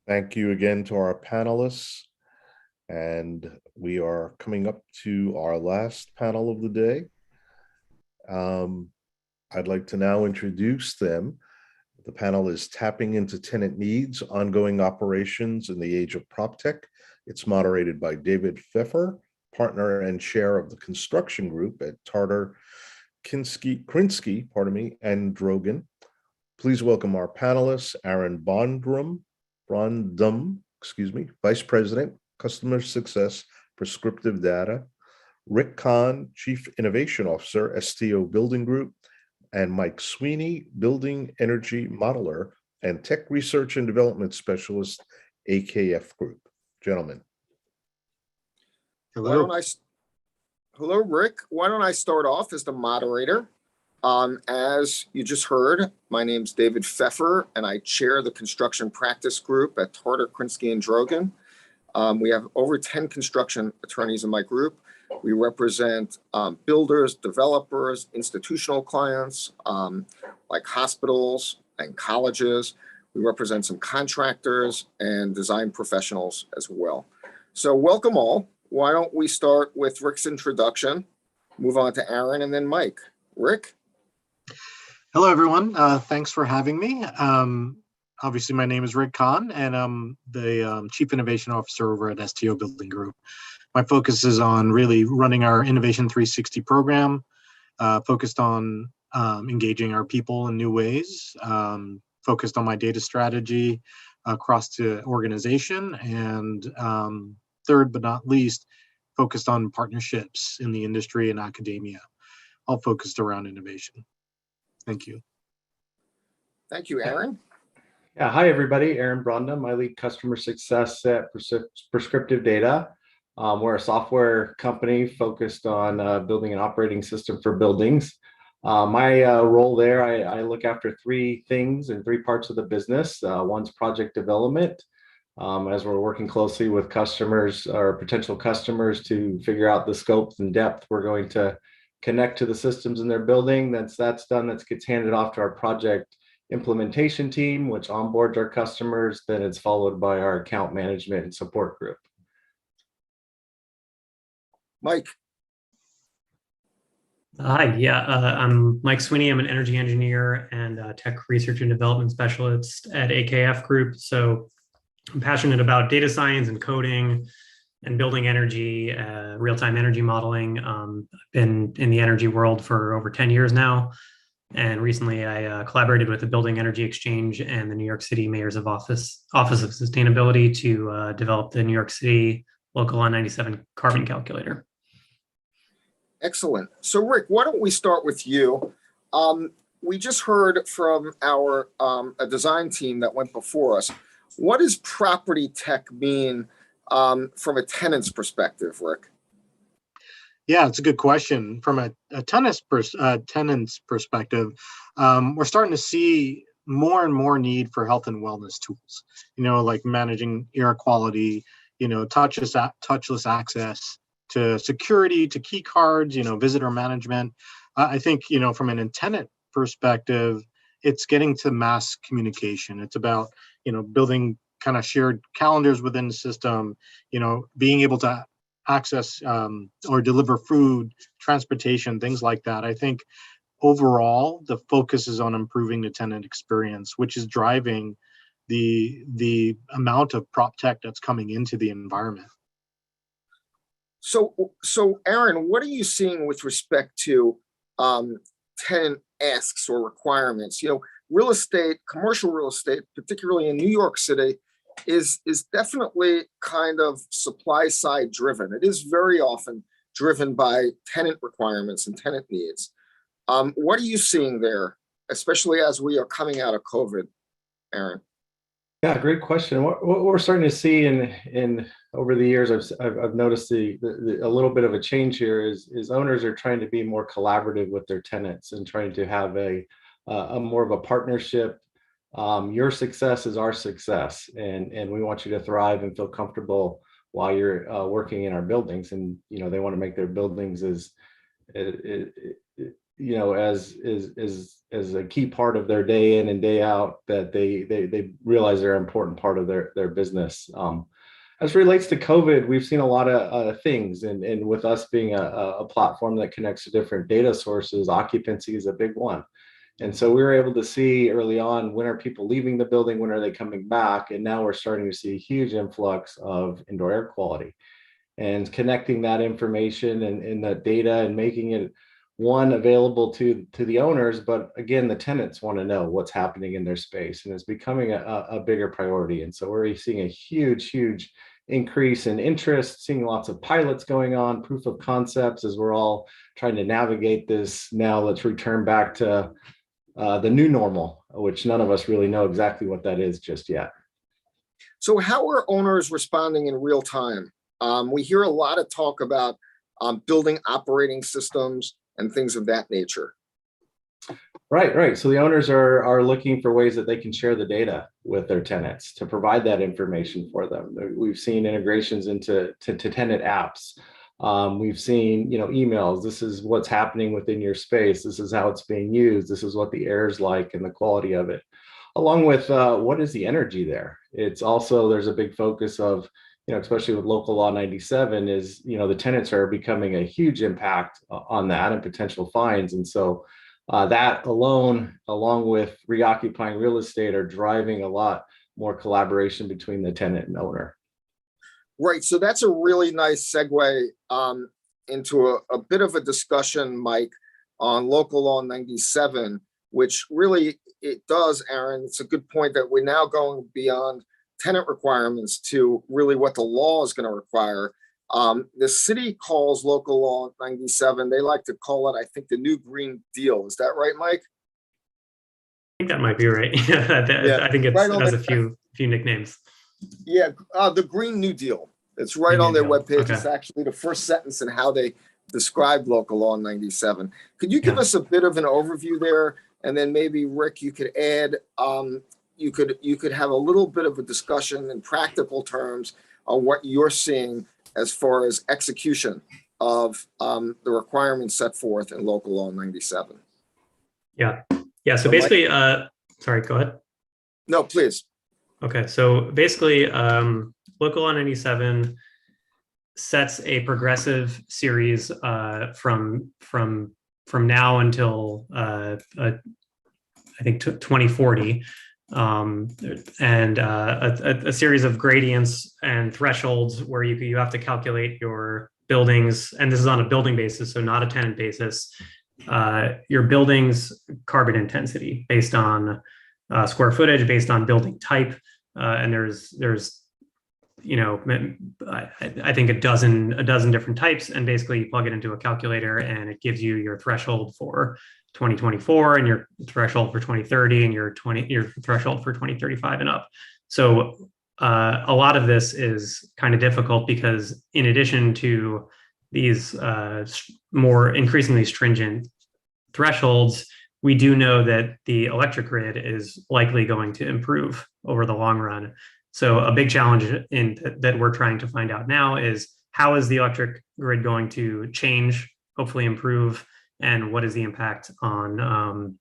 Thank you again to our panelists. And we are coming up to our last panel of the day. I'd like to now introduce them. The panel is Tapping into Tenant Needs, Ongoing Operations in the Age of PropTech. It's moderated by David Pfeffer, partner and chair of the construction group at Tarter Krinsky, and Drogan. Please welcome our panelists, Aaron Brondum, Vice President, Customer Success, Prescriptive Data, Rick Kahn, Chief Innovation Officer, STO Building Group, and Mike Sweeney, Building Energy Modeler and Tech Research and Development Specialist, AKF Group. Gentlemen. Hello, Rick. Why don't I start off as the moderator? As you just heard, my name's David Pfeffer, and I chair the construction practice group at Tarter Krinsky and Drogan. We have over 10 construction attorneys in my group. We represent builders, developers, institutional clients, like hospitals and colleges. We represent some contractors and design professionals as well. So welcome all. Why don't we start with Rick's introduction, move on to Aaron, and then Mike. Rick? Hello, everyone. Thanks for having me. Obviously, my name is Rick Kahn, and I'm the Chief Innovation Officer over at STO Building Group. My focus is on really running our Innovation 360 program, focused on engaging our people in new ways, focused on my data strategy across the organization, and third but not least, focused on partnerships in the industry and academia, all focused around innovation. Thank you. Thank you, Aaron. Yeah, hi everybody, Aaron Brondum. I lead customer success at Prescriptive Data. We're a software company focused on building an operating system for buildings. My role there, I look after three things in three parts of the business. One's project development, as we're working closely with customers or potential customers to figure out the scope and depth we're going to connect to the systems in their building. That's done, that gets handed off to our project implementation team, which onboards our customers. Then it's followed by our account management and support group. Mike. Hi, yeah, I'm Mike Sweeney. I'm an energy engineer and tech research and development specialist at AKF Group. So I'm passionate about data science and coding and building energy, real-time energy modeling. I've been in the energy world for over 10 years now. And recently I collaborated with the Building Energy Exchange and the New York City Mayor's Office of Sustainability to develop the New York City Local Law 97 carbon calculator. Excellent. So Rick, why don't we start with you? We just heard from our a design team that went before us. What does property tech mean from a tenant's perspective, Rick? Yeah, it's a good question. From a tenant's perspective, we're starting to see more and more need for health and wellness tools, like managing air quality, touchless access to security, to key cards, visitor management. I think, from an tenant perspective, it's getting to mass communication. It's about, building kind of shared calendars within the system, being able to access or deliver food, transportation, things like that. I think overall, the focus is on improving the tenant experience, which is driving the amount of prop tech that's coming into the environment. So Aaron, what are you seeing with respect to tenant asks or requirements? Real estate, commercial real estate, particularly in New York City, is definitely kind of supply side driven. It is very often driven by tenant requirements and tenant needs. What are you seeing there, especially as we are coming out of COVID, Aaron? Yeah, great question. What we're starting to see in over the years, I've noticed a little bit of a change here is owners are trying to be more collaborative with their tenants and trying to have a more of a partnership. Your success is our success, and we want you to thrive and feel comfortable while you're working in our buildings. And they want to make their buildings as a key part of their day in and day out, that they realize they're an important part of their business. As it relates to COVID, we've seen a lot of things, and with us being a platform that connects to different data sources, occupancy is a big one. And so we were able to see early on, when are people leaving the building, when are they coming back? And now we're starting to see a huge influx of indoor air quality, and connecting that information and that data and making it available to the owners, but again, the tenants want to know what's happening in their space, and it's becoming a bigger priority. And so we're seeing a huge increase in interest, seeing lots of pilots going on, proof of concepts, as we're all trying to navigate this. Now let's return back to the new normal, which none of us really know exactly what that is just yet. So how are owners responding in real time? We hear a lot of talk about building operating systems and things of that nature. Right. So the owners are looking for ways that they can share the data with their tenants to provide that information for them. We've seen integrations into tenant apps. We've seen, emails. This is what's happening within your space. This is how it's being used. This is what the air is like and the quality of it, along with what is the energy there. It's also, there's a big focus of, especially with local law 97 is, the tenants are becoming a huge impact on that and potential fines. And so that alone, along with reoccupying real estate, are driving a lot more collaboration between the tenant and owner. Right. So that's a really nice segue into a bit of a discussion, Mike, on local law 97, which really it does, Aaron. It's a good point that we're now going beyond tenant requirements to really what the law is going to require. The city calls local law 97. They like to call it, I think, the new Green Deal. Is that right, Mike? I think that might be right. I think it has a few nicknames. Yeah, the Green New Deal. It's right on their webpage. Okay. It's actually the first sentence in how they describe local law 97. Could you give us a bit of an overview there? And then maybe, Rick, you could add, you could have a little bit of a discussion in practical terms on what you're seeing as far as execution of the requirements set forth in local law 97. Yeah. So basically, sorry, go ahead. No, please. Okay. So basically, local law 97 sets a progressive series from now until I think 2040. And a series of gradients and thresholds where you have to calculate your buildings, and this is on a building basis, so not a tenant basis, your building's carbon intensity based on square footage, based on building type, and there's I think a dozen different types, and basically you plug it into a calculator and it gives you your threshold for 2024 and your threshold for 2030 and your threshold for 2035 and up. So a lot of this is kind of difficult because in addition to these more increasingly stringent thresholds, we do know that the electric grid is likely going to improve over the long run. So a big challenge that we're trying to find out now is, how is the electric grid going to change, hopefully improve, and what is the impact on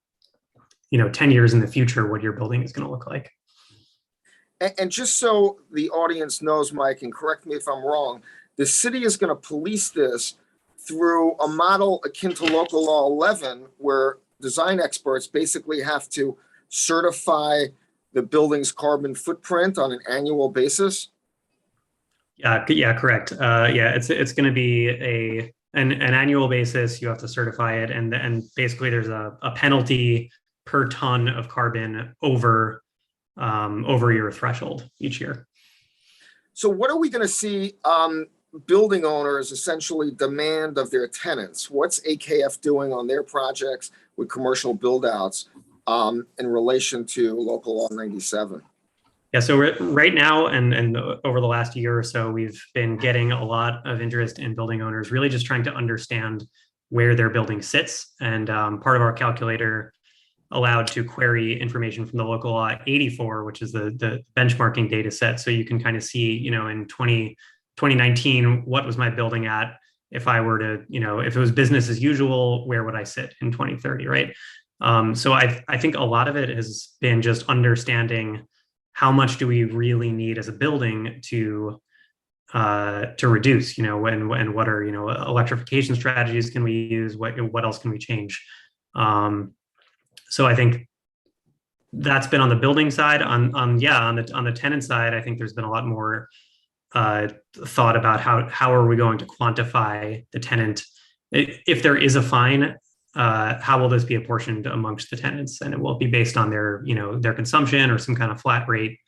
10 years in the future, what your building is going to look like. And just so the audience knows, Mike, and correct me if I'm wrong, the city is going to police this through a model akin to Local Law 11, where design experts basically have to certify the building's carbon footprint on an annual basis. Yeah, correct. It's going to be an annual basis. You have to certify it, and basically there's a penalty per ton of carbon over your threshold each year. So what are we going to see building owners essentially demand of their tenants? What's AKF doing on their projects with commercial build outs in relation to Local Law 97? Yeah, so right now and over the last year or so, we've been getting a lot of interest in building owners really just trying to understand where their building sits. And part of our calculator allowed to query information from the Local Law 84, which is the benchmarking data set. So you can kind of see, in 2019, what was my building at? If I were to, if it was business as usual, where would I sit in 2030, right? So I think a lot of it has been just understanding how much do we really need as a building to reduce, and what are, electrification strategies can we use? What else can we change? So I think that's been on the building side. On the tenant side, I think there's been a lot more thought about how are we going to quantify the tenant. If there is a fine, how will this be apportioned amongst the tenants? And it will be based on their consumption or some kind of flat rate.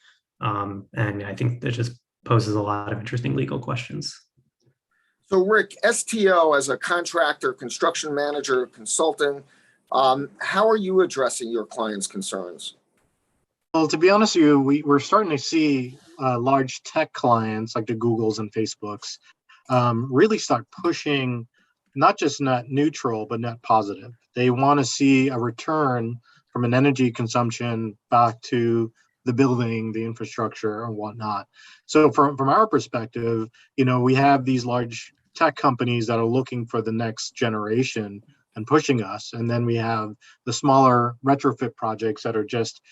And I think that just poses a lot of interesting legal questions. So Rick, STO as a contractor, construction manager, consultant, how are you addressing your clients' concerns? Well, to be honest with you, we're starting to see large tech clients like the Googles and Facebooks really start pushing not just net neutral, but net positive. They want to see a return from an energy consumption back to the building, the infrastructure, and whatnot. So from our perspective, we have these large tech companies that are looking for the next generation and pushing us. And then we have the smaller retrofit projects that are just,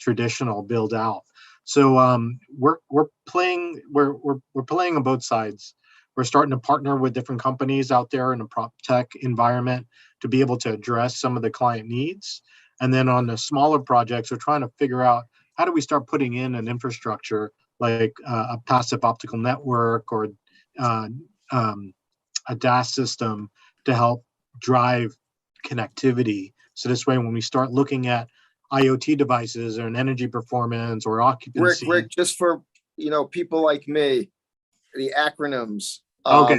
traditional build out. So we're playing on both sides. We're starting to partner with different companies out there in the prop tech environment to be able to address some of the client needs. And then on the smaller projects, we're trying to figure out how do we start putting in an infrastructure like a passive optical network or a DAS system to help drive connectivity. So this way, when we start looking at IoT devices or an energy performance or occupancy. Rick, just for people like me, the acronyms. Okay.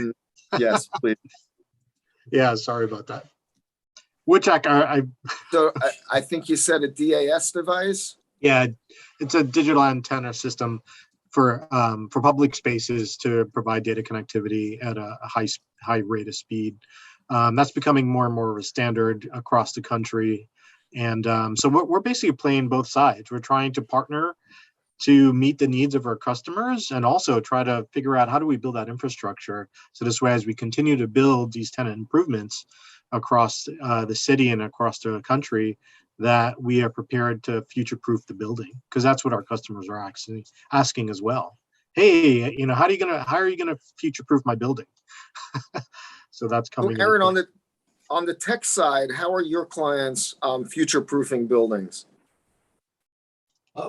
Yes, please. Yeah, sorry about that. Which I So I think you said a DAS device. Yeah, it's a digital antenna system for public spaces to provide data connectivity at a high rate of speed. That's becoming more and more of a standard across the country. And so we're basically playing both sides. We're trying to partner to meet the needs of our customers and also try to figure out how do we build that infrastructure. So this way, as we continue to build these tenant improvements across the city and across the country, that we are prepared to future-proof the building, because that's what our customers are asking as well. Hey, how are you gonna future-proof my building? So that's coming. So Aaron, on the tech side, how are your clients future-proofing buildings?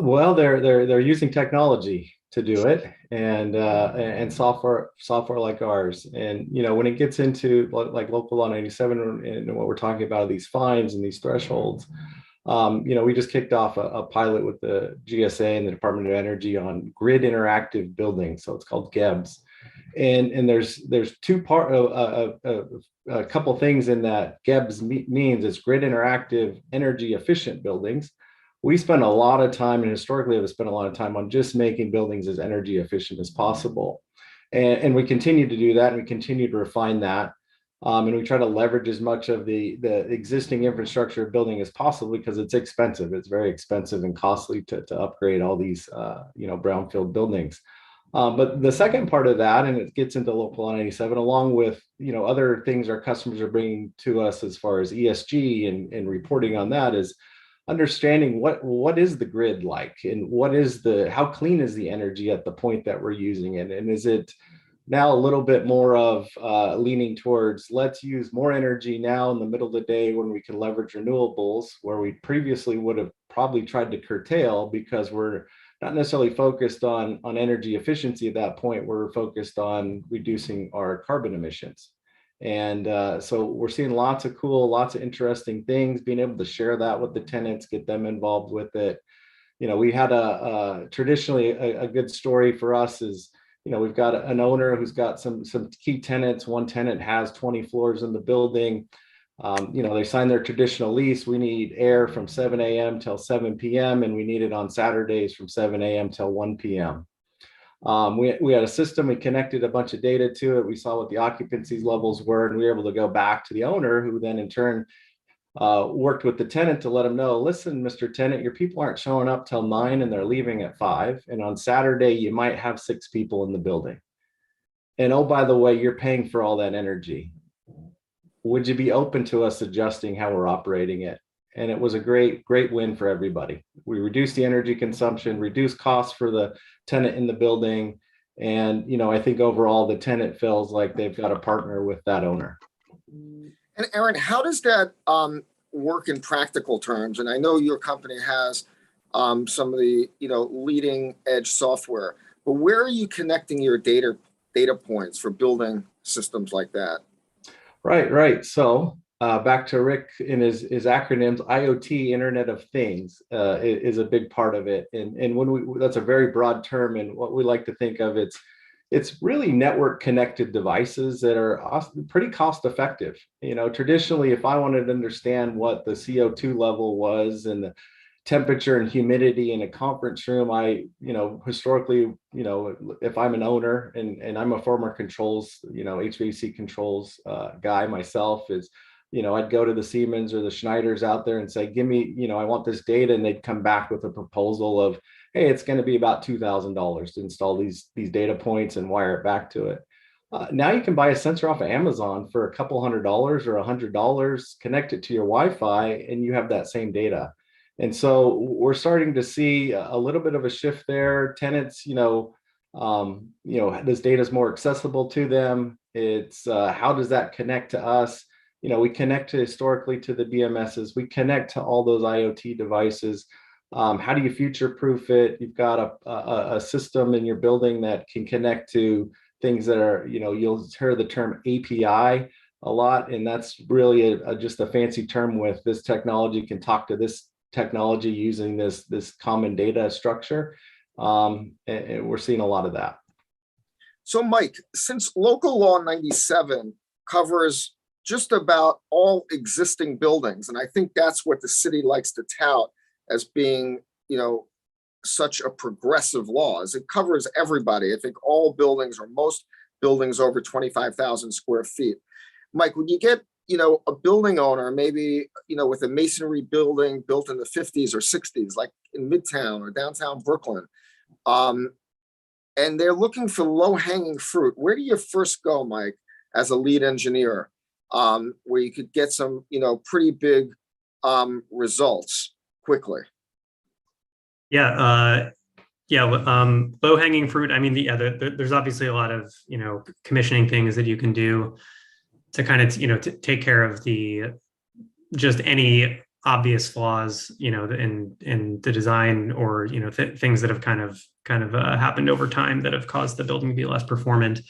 Well, they're using technology to do it, and software like ours. And when it gets into like Local Law 97 and what we're talking about, these fines and these thresholds, we just kicked off a pilot with the GSA and the Department of Energy on grid interactive buildings. So it's called GEBS, and there's a couple things in that GEBS means. It's grid interactive energy efficient buildings. We spend a lot of time, and historically have spent a lot of time on just making buildings as energy efficient as possible. And we continue to do that, and we continue to refine that. And we try to leverage as much of the existing infrastructure building as possible because it's expensive. It's very expensive and costly to upgrade all these, brownfield buildings. But the second part of that, and it gets into Local Law 97, along with, other things our customers are bringing to us as far as ESG and reporting on that, is understanding what is the grid like, and how clean is the energy at the point that we're using it, and is it now a little bit more of leaning towards let's use more energy now in the middle of the day when we can leverage renewables, where we previously would have probably tried to curtail because we're not necessarily focused on energy efficiency at that point. We're focused on reducing our carbon emissions. And so we're seeing lots of interesting things, being able to share that with the tenants, get them involved with it. We had traditionally a good story for us is, we've got an owner who's got some key tenants. One tenant has 20 floors in the building. They sign their traditional lease. We need air from 7 a.m. till 7 p.m. and we need it on Saturdays from 7 a.m. till 1 p.m. We had a system, we connected a bunch of data to it. We saw what the occupancy levels were, and we were able to go back to the owner, who then in turn worked with the tenant to let them know, listen, Mr. Tenant, your people aren't showing up till 9 and they're leaving at 5. And on Saturday, you might have 6 people in the building. And oh, by the way, you're paying for all that energy. Would you be open to us adjusting how we're operating it? And it was a great win for everybody. We reduced the energy consumption, reduced costs for the tenant in the building. And, I think overall the tenant feels like they've got a partner with that owner. And Aaron, how does that work in practical terms? And I know your company has some of the leading edge software, but where are you connecting your data points for building systems like that? Right. So back to Rick in his acronyms, IoT, Internet of Things, is a big part of it. And when that's a very broad term, and what we like to think of, it's really network connected devices that are pretty cost effective. Traditionally, if I wanted to understand what the CO2 level was and the temperature and humidity in a conference room, historically, if I'm an owner and I'm a former controls, HVAC controls guy myself, I'd go to the Siemens or the Schneiders out there and say, give me, I want this data. And they'd come back with a proposal of, hey, it's going to be about $2,000 to install these data points and wire it back to it. Now you can buy a sensor off of Amazon for a couple $100 or $100, connect it to your Wi-Fi, and you have that same data. And so we're starting to see a little bit of a shift there. Tenants, this data is more accessible to them. It's how does that connect to us? We connect historically to the BMSs. We connect to all those IoT devices. How do you future-proof it? You've got a system in your building that can connect to things that are, you'll hear the term API a lot, and that's really just a fancy term with this technology can talk to this technology using this common data structure. And we're seeing a lot of that. So Mike, since Local Law 97 covers just about all existing buildings, and I think that's what the city likes to tout as being, such a progressive law, as it covers everybody. I think all buildings or most buildings over 25,000 square feet. Mike, when you get, a building owner, maybe, with a masonry building built in the 50s or 60s, like in Midtown or downtown Brooklyn, and they're looking for low-hanging fruit, where do you first go, Mike, as a lead engineer, where you could get some, pretty big results quickly? Low hanging fruit. I mean, there's obviously a lot of, commissioning things that you can do to kind of, to take care of just any obvious flaws, in the design or, things that have kind of happened over time that have caused the building to be less performant.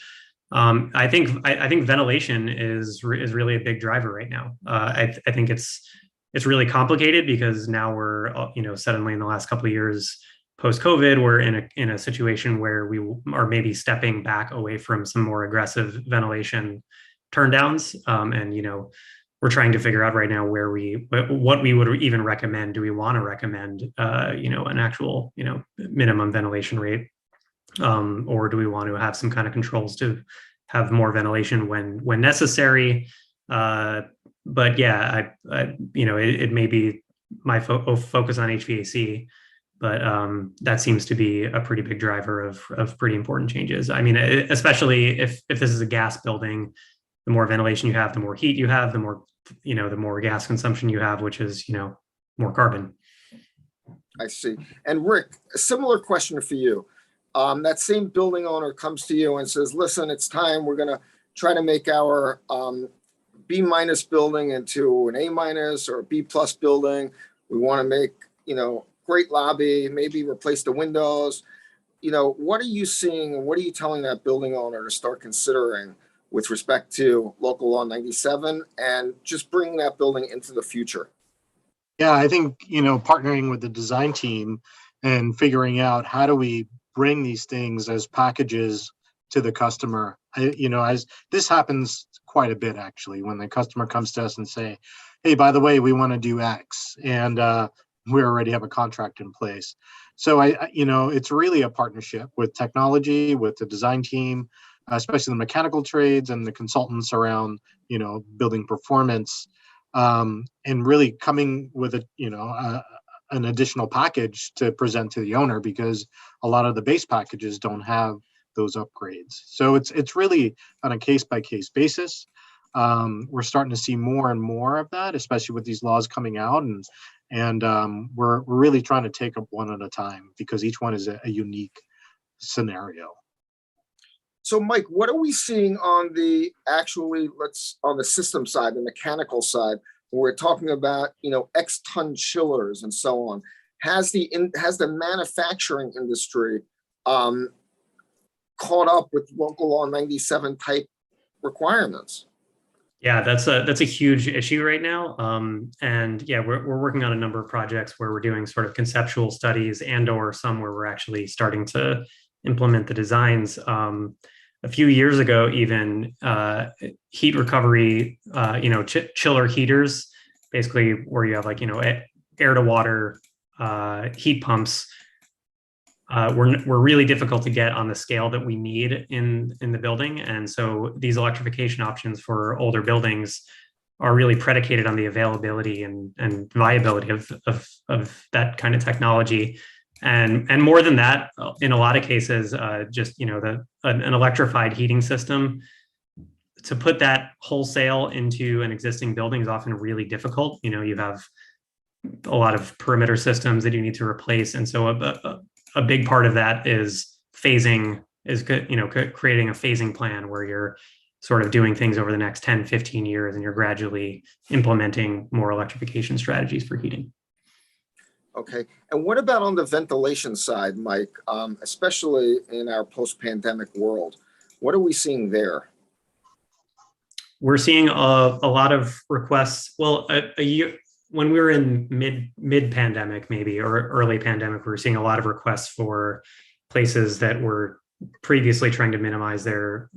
I think ventilation is really a big driver right now. I think it's really complicated because now we're, suddenly in the last couple of years post-COVID, we're in a situation where we are maybe stepping back away from some more aggressive ventilation turndowns. And, we're trying to figure out right now what we would even recommend. Do we want to recommend, an actual, minimum ventilation rate? Or do we want to have some kind of controls to have more ventilation when necessary? But yeah, it may be my focus on HVAC, but that seems to be a pretty big driver of pretty important changes. I mean, especially if this is a gas building, the more ventilation you have, the more heat you have, the more gas consumption you have, which is, more carbon. I see. And Rick, a similar question for you. That same building owner comes to you and says, listen, it's time. We're going to try to make our B- building into an A- or a B+ building. We want to make, great lobby, maybe replace the windows. What are you seeing and what are you telling that building owner to start considering with respect to local law 97 and just bringing that building into the future? Yeah, I think, partnering with the design team and figuring out how do we bring these things as packages to the customer. As this happens quite a bit, actually, when the customer comes to us and say, hey, by the way, we want to do X, and we already have a contract in place. So it's really a partnership with technology, with the design team, especially the mechanical trades and the consultants around, building performance, and really coming with an additional package to present to the owner, because a lot of the base packages don't have those upgrades. So it's really on a case-by-case basis. We're starting to see more and more of that, especially with these laws coming out, and we're really trying to take up one at a time because each one is a unique scenario. So Mike, what are we seeing on the on the system side, the mechanical side, when we're talking about, X ton chillers and so on? Has the manufacturing industry caught up with local law 97 type requirements? Yeah, that's a huge issue right now. And yeah, we're working on a number of projects where we're doing sort of conceptual studies or some where we're actually starting to implement the designs. A few years ago, even heat recovery, chiller heaters, basically where you have air to water heat pumps, were really difficult to get on the scale that we need in the building. And so these electrification options for older buildings are really predicated on the availability and viability of that kind of technology. And more than that, in a lot of cases, just an electrified heating system, to put that wholesale into an existing building is often really difficult. You have a lot of perimeter systems that you need to replace, and so a big part of that is phasing, creating a phasing plan where you're sort of doing things over the next 10, 15 years, and you're gradually implementing more electrification strategies for heating. Okay. And what about on the ventilation side, Mike, especially in our post-pandemic world? What are we seeing there? We're seeing a lot of requests. Well, a year when we were in mid pandemic, maybe, or early pandemic, we were seeing a lot of requests for places that were previously trying to minimize their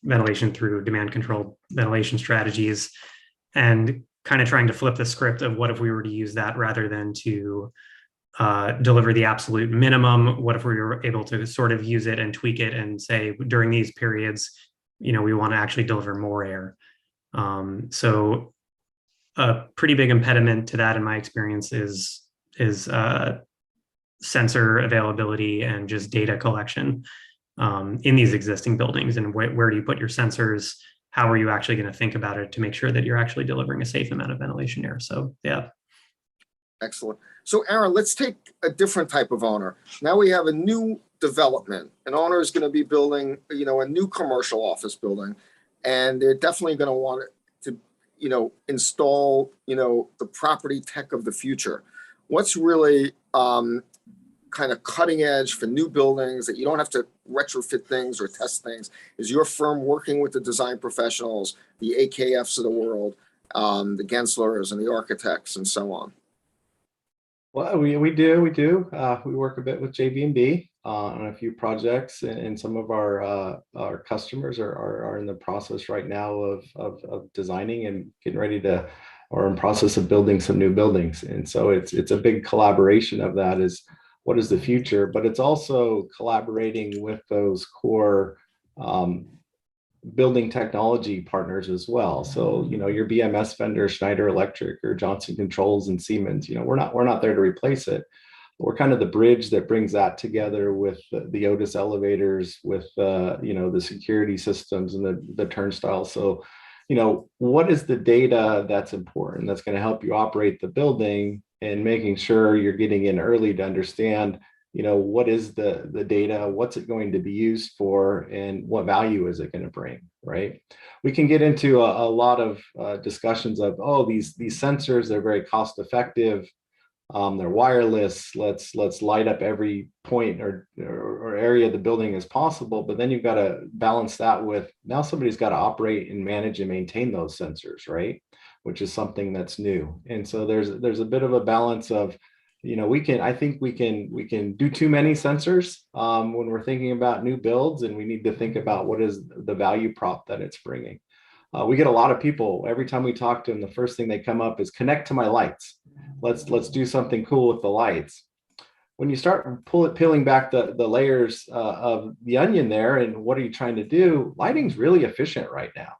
ventilation through demand controlled ventilation strategies, and kind of trying to flip the script of what if we were to use that rather than to deliver the absolute minimum. What if we were able to sort of use it and tweak it and say during these periods, we want to actually deliver more air. So a pretty big impediment to that, in my experience, is sensor availability and just data collection in these existing buildings. And where do you put your sensors? How are you actually going to think about it to make sure that you're actually delivering a safe amount of ventilation air? So, yeah. Excellent. So, Aaron, let's take a different type of owner. Now we have a new development. An owner is going to be building, a new commercial office building, and they're definitely going to want to, install, the property tech of the future. What's really kind of cutting edge for new buildings that you don't have to retrofit things or test things? Is your firm working with the design professionals, the AKFs of the world, the Genslers and the architects and so on? Well, we do. We work a bit with JB&B on a few projects, and some of our customers are in the process right now of designing and getting ready to, or in process of building some new buildings. And so it's a big collaboration of that is what is the future, but it's also collaborating with those core building technology partners as well. So, your BMS vendor, Schneider Electric or Johnson Controls and Siemens, we're not there to replace it. We're kind of the bridge that brings that together with the Otis elevators, with the security systems and the turnstiles. So, what is the data that's important that's going to help you operate the building, and making sure you're getting in early to understand, what is the data, what's it going to be used for, and what value is it going to bring, right? We can get into a lot of discussions of, oh, these sensors, they're very cost effective. They're wireless. Let's light up every point or area of the building as possible. But then you've got to balance that with, now somebody's got to operate and manage and maintain those sensors, right? Which is something that's new. And so there's a bit of a balance of, I think we can do too many sensors when we're thinking about new builds, and we need to think about what is the value prop that it's bringing. We get a lot of people, every time we talk to them, the first thing they come up is connect to my lights. Let's do something cool with the lights. When you start peeling back the layers of the onion there, and what are you trying to do? Lighting's really efficient right now,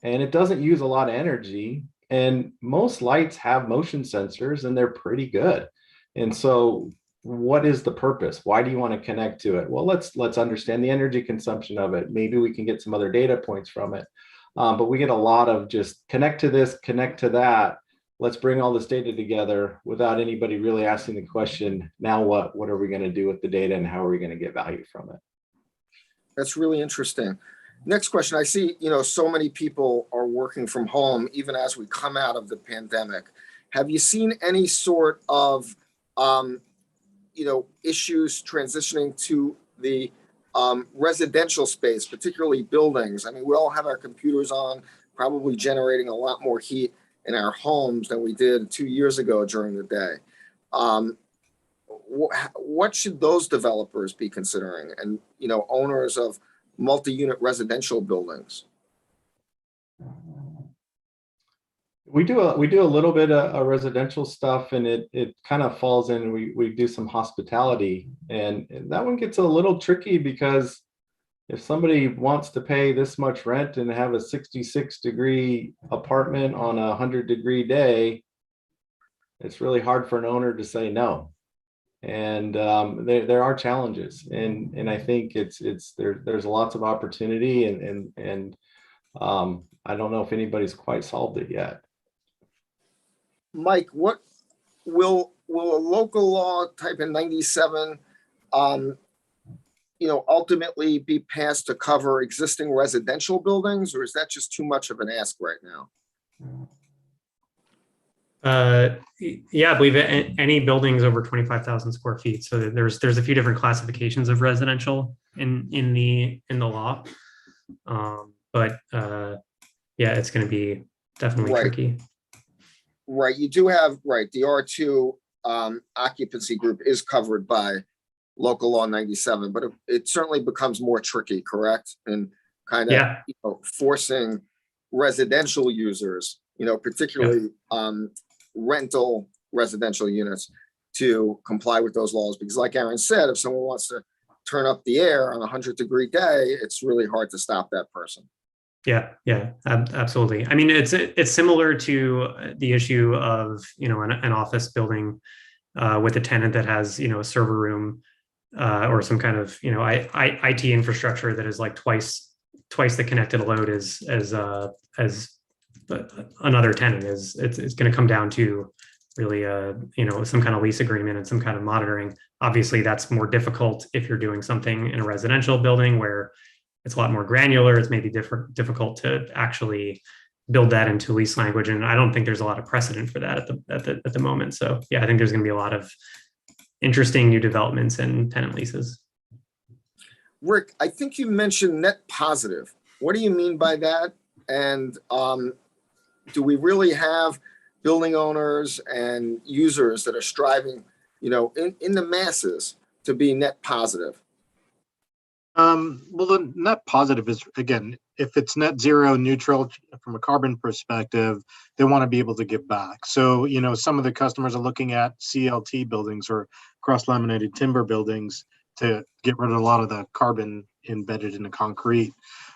and it doesn't use a lot of energy. And most lights have motion sensors, and they're pretty good. And so what is the purpose? Why do you want to connect to it? Well, let's understand the energy consumption of it. Maybe we can get some other data points from it. But we get a lot of just connect to this, connect to that. Let's bring all this data together without anybody really asking the question, now what are we going to do with the data, and how are we going to get value from it? That's really interesting. Next question. I see, so many people are working from home, even as we come out of the pandemic. Have you seen any sort of, issues transitioning to the residential space, particularly buildings? I mean, we all have our computers on, probably generating a lot more heat in our homes than we did 2 years ago during the day. What should those developers be considering, and owners of multi-unit residential buildings? We do a little bit of residential stuff, and it kind of falls in. We do some hospitality, and that one gets a little tricky, because if somebody wants to pay this much rent and have a 66-degree apartment on a 100-degree day, it's really hard for an owner to say no. And there are challenges, and I think there's lots of opportunity, and I don't know if anybody's quite solved it yet. Mike, what will a local law type in 97 ultimately be passed to cover existing residential buildings, or is that just too much of an ask right now? Yeah, I believe any buildings over 25,000 square feet. So there's a few different classifications of residential in the law. But yeah, it's going to be definitely tricky. Right. You do have, the R2 occupancy group is covered by local law 97, but it certainly becomes more tricky, correct? And kind of forcing residential users, particularly rental residential units, to comply with those laws. Because like Aaron said, if someone wants to turn up the air on a 100-degree day, it's really hard to stop that person. Yeah, absolutely. I mean, it's similar to the issue of, an office building with a tenant that has, a server room or some kind of, IT infrastructure that is like twice the connected load as another tenant is. It's going to come down to really, some kind of lease agreement and some kind of monitoring. Obviously, that's more difficult if you're doing something in a residential building where it's a lot more granular. It's maybe difficult to actually build that into lease language, and I don't think there's a lot of precedent for that at the moment. So yeah, I think there's going to be a lot of interesting new developments in tenant leases. Rick, I think you mentioned net positive. What do you mean by that? And do we really have building owners and users that are striving, in the masses to be net positive? Well, the net positive is, again, if it's net zero neutral from a carbon perspective, they want to be able to give back. So, some of the customers are looking at CLT buildings or cross-laminated timber buildings to get rid of a lot of the carbon embedded in the concrete.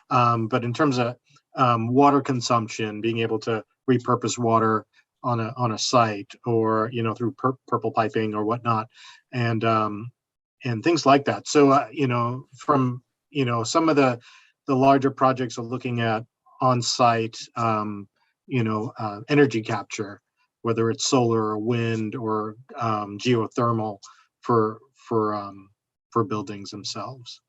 But in terms of water consumption, being able to repurpose water on a site, or through purple piping or whatnot, and things like that. So from some of the larger projects are looking at on-site energy capture, whether it's solar or wind or geothermal for buildings themselves.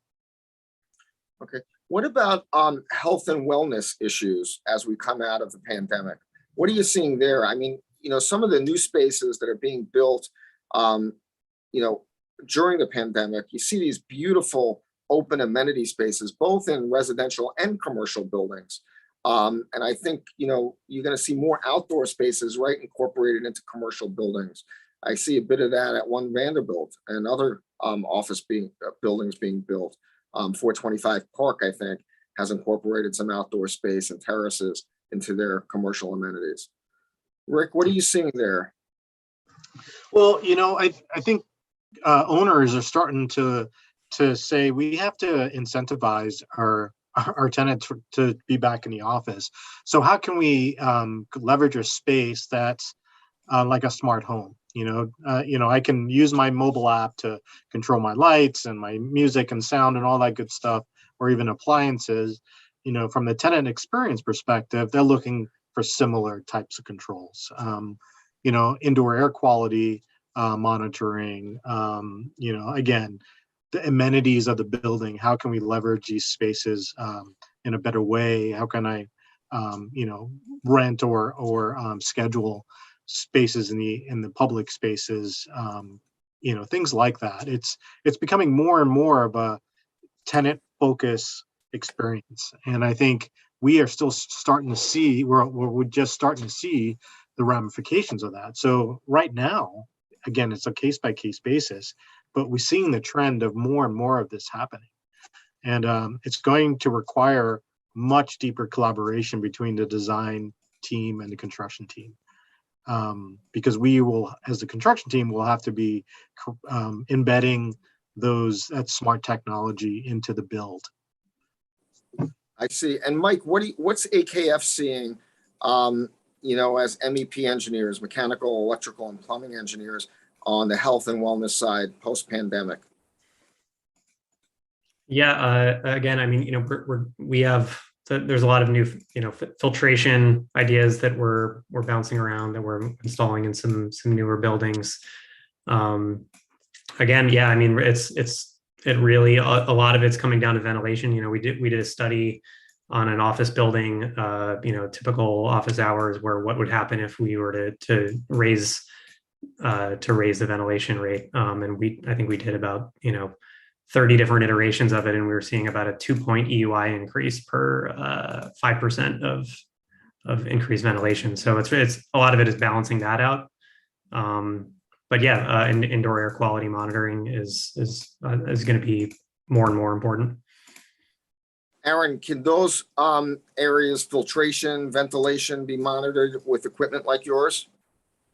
Okay. What about health and wellness issues as we come out of the pandemic? What are you seeing there? I mean, some of the new spaces that are being built, during the pandemic, you see these beautiful open amenity spaces, both in residential and commercial buildings. And I think, you're going to see more outdoor spaces, right, incorporated into commercial buildings. I see a bit of that at One Vanderbilt and other office buildings being built. 425 Park, I think, has incorporated some outdoor space and terraces into their commercial amenities. Rick, what are you seeing there? Well, I think owners are starting to say we have to incentivize our tenants to be back in the office. So how can we leverage a space that's like a smart home? I can use my mobile app to control my lights and my music and sound and all that good stuff, or even appliances. From the tenant experience perspective, they're looking for similar types of controls. Indoor air quality monitoring, again, the amenities of the building. How can we leverage these spaces in a better way? How can I, rent or schedule spaces in the public spaces? Things like that. It's becoming more and more of a tenant focus experience, and I think we are still starting to see. We're just starting to see the ramifications of that. So right now, again, it's a case by case basis, but we're seeing the trend of more and more of this happening. And it's going to require much deeper collaboration between the design team and the construction team. Because we will, as the construction team, will have to be embedding that smart technology into the build. I see. And Mike, what's AKF seeing, as MEP engineers, mechanical, electrical, and plumbing engineers on the health and wellness side post-pandemic? Yeah, again, I mean, we have, there's a lot of new, filtration ideas that we're bouncing around, that we're installing in some newer buildings. Again, yeah, I mean, it really, a lot of it's coming down to ventilation. We did a study on an office building, typical office hours, where what would happen if we were to raise the ventilation rate. And I think we did about, 30 different iterations of it, and we were seeing about a 2-point EUI increase per 5% of increased ventilation. So it's a lot of it is balancing that out. But yeah, indoor air quality monitoring is going to be more and more important. Aaron, can those areas, filtration, ventilation, be monitored with equipment like yours?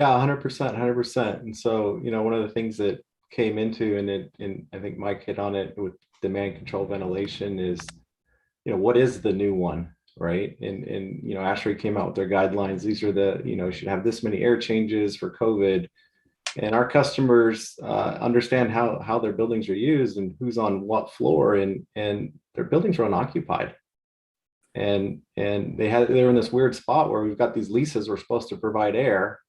Yeah, 100%. And so, one of the things that came into, and I think Mike hit on it with demand control ventilation, is, what is the new one, right? And ASHRAE came out with their guidelines. These are the, should have this many air changes for COVID. And our customers understand how their buildings are used and who's on what floor, and their buildings are unoccupied. And they're in this weird spot where we've got these leases we're supposed to provide air.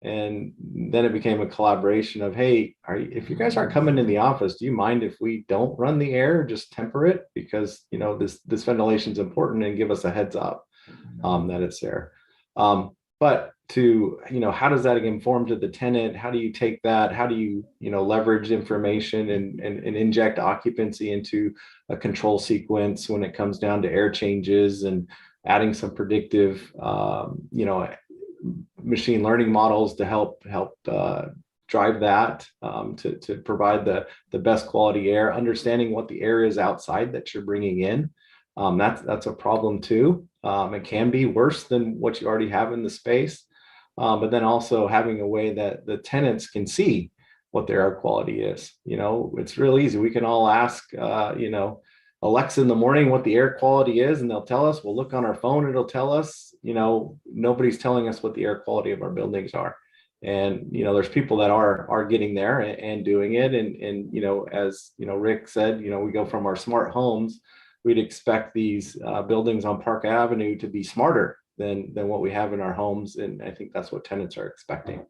And then it became a collaboration of, hey, if you guys aren't coming in the office, do you mind if we don't run the air, just temper it? Because, this ventilation is important, and give us a heads up that it's there. But how does that inform to the tenant? How do you take that? How do you, leverage information and inject occupancy into a control sequence when it comes down to air changes, and adding some predictive, machine learning models to help drive that, to provide the best quality air, understanding what the air is outside that you're bringing in. That's a problem too. It can be worse than what you already have in the space, but then also having a way that the tenants can see what their air quality is. It's real easy. We can all ask, Alexa in the morning what the air quality is, and they'll tell us. We'll look on our phone, it'll tell us. Nobody's telling us what the air quality of our buildings are. And there's people that are getting there and doing it. And as Rick said, we go from our smart homes. We'd expect these buildings on Park Avenue to be smarter than what we have in our homes, and I think that's what tenants are expecting.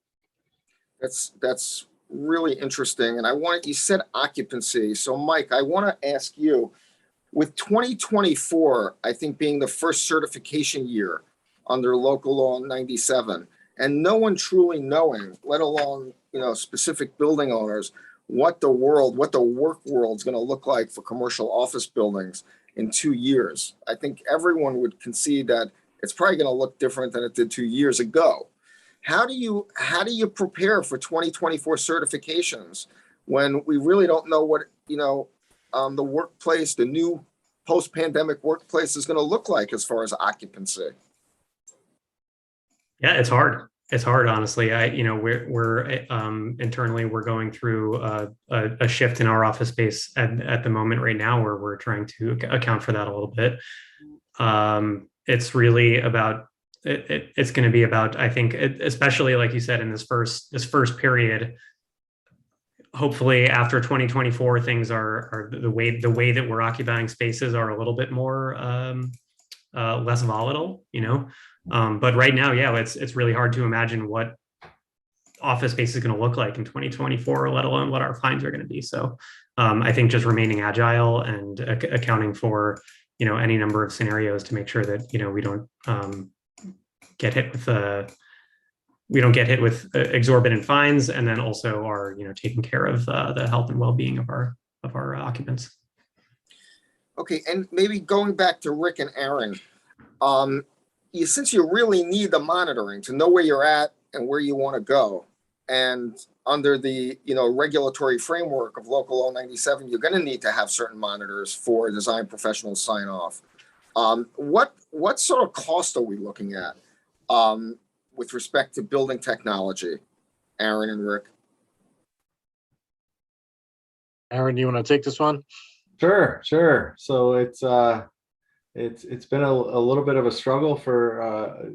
That's really interesting. And you said occupancy. So Mike, I want to ask you, with 2024, I think being the first certification year under Local Law 97, and no one truly knowing, let alone specific building owners, what the work world is going to look like for commercial office buildings in 2 years. I think everyone would concede that it's probably going to look different than it did 2 years ago. How do you prepare for 2024 certifications when we really don't know what the workplace, the new post-pandemic workplace, is going to look like as far as occupancy? Yeah, it's hard. It's hard, honestly. We're internally, we're going through a shift in our office space at the moment right now, where we're trying to account for that a little bit. It's really about, it's going to be about, I think, especially like you said, in this first period. Hopefully, after 2024, things are the way that we're occupying spaces are a little bit more less volatile, but right now, yeah, it's really hard to imagine what office space is going to look like in 2024, let alone what our fines are going to be. So I think just remaining agile and accounting for, any number of scenarios to make sure that, we don't get hit with exorbitant fines, and then also are, taking care of the health and well-being of our occupants. Okay, and maybe going back to Rick and Aaron, since you really need the monitoring to know where you're at and where you want to go, and under the regulatory framework of Local Law 97, you're going to need to have certain monitors for design professionals sign off. What sort of cost are we looking at with respect to building technology, Aaron and Rick? Aaron, do you want to take this one? Sure. So it's been a little bit of a struggle for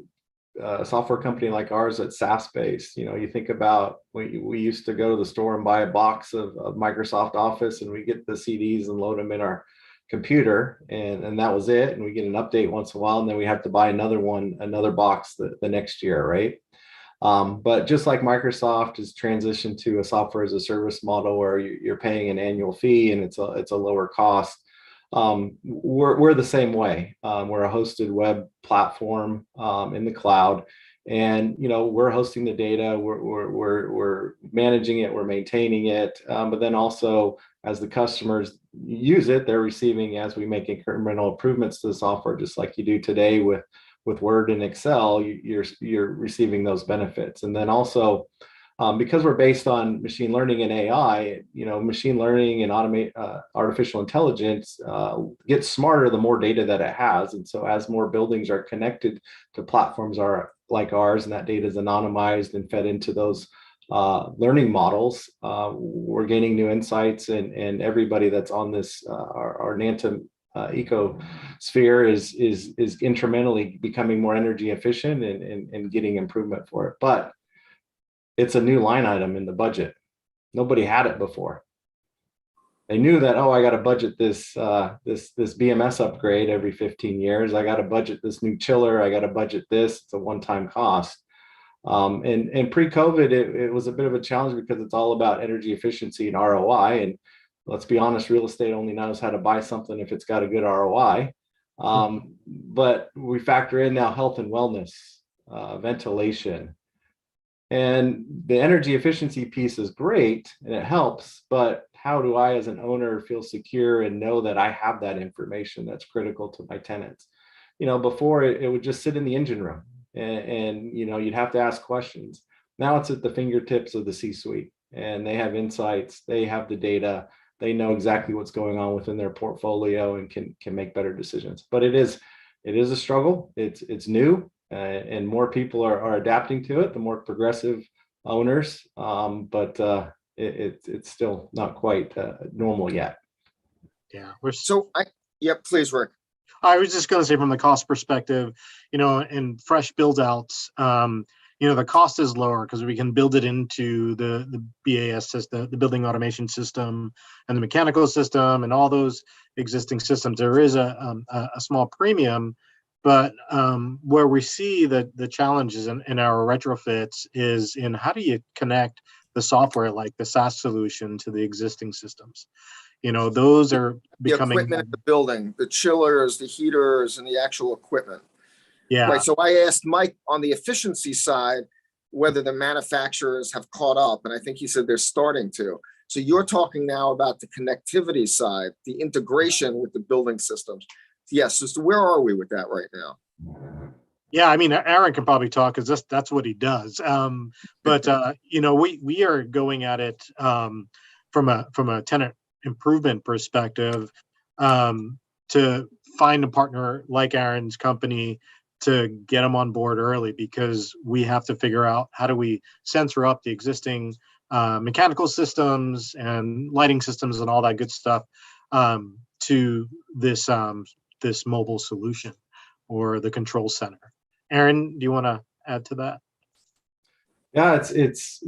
a software company like ours that's SaaS based. You think about we used to go to the store and buy a box of Microsoft Office, and we get the CDs and load them in our computer, and that was it. And we get an update once in a while, and then we have to buy another box the next year, right? But just like Microsoft has transitioned to a software as a service model where you're paying an annual fee and it's a lower cost, we're the same way. We're a hosted web platform in the cloud, and we're hosting the data, we're managing it, we're maintaining it, but then also as the customers use it, they're receiving, as we make incremental improvements to the software, just like you do today with Word and Excel, you're receiving those benefits. And then also, because we're based on machine learning and AI, machine learning and artificial intelligence gets smarter the more data that it has. And so as more buildings are connected to platforms like ours, and that data is anonymized and fed into those learning models, we're gaining new insights, and everybody that's on this, our Nantum ecosphere is incrementally becoming more energy efficient and getting improvement for it. But it's a new line item in the budget. Nobody had it before. They knew that, I got to budget this BMS upgrade every 15 years. I got to budget this new chiller. I got to budget this. It's a one-time cost. And pre-COVID, it was a bit of a challenge because it's all about energy efficiency and ROI. And let's be honest, real estate only knows how to buy something if it's got a good ROI. But we factor in now health and wellness, ventilation. And the energy efficiency piece is great and it helps, but how do I as an owner feel secure and know that I have that information that's critical to my tenants? Before it would just sit in the engine room and you'd have to ask questions. Now it's at the fingertips of the C-suite, and they have insights, they have the data, they know exactly what's going on within their portfolio and can make better decisions. But it is a struggle. It's new. And more people are adapting to it, the more progressive owners, but it's still not quite normal yet. Yeah. Yep, please, Rick. I was just going to say from the cost perspective, in fresh build outs, the cost is lower because we can build it into the BAS system, the building automation system, and the mechanical system, and all those existing systems. There is a small premium, but where we see the challenges in our retrofits is in how do you connect the software, like the SaaS solution, to the existing systems. Those are becoming the equipment in the building, the chillers, the heaters, and the actual equipment. Yeah. Right. So I asked Mike on the efficiency side whether the manufacturers have caught up, and I think he said they're starting to. So you're talking now about the connectivity side, the integration with the building systems. Yes. So where are we with that right now? Yeah, I mean, Aaron can probably talk because that's what he does. But we are going at it from a tenant improvement perspective to find a partner like Aaron's company to get them on board early, because we have to figure out how do we censor up the existing mechanical systems and lighting systems and all that good stuff to this mobile solution or the control center. Aaron, do you want to add to that? Yeah, it's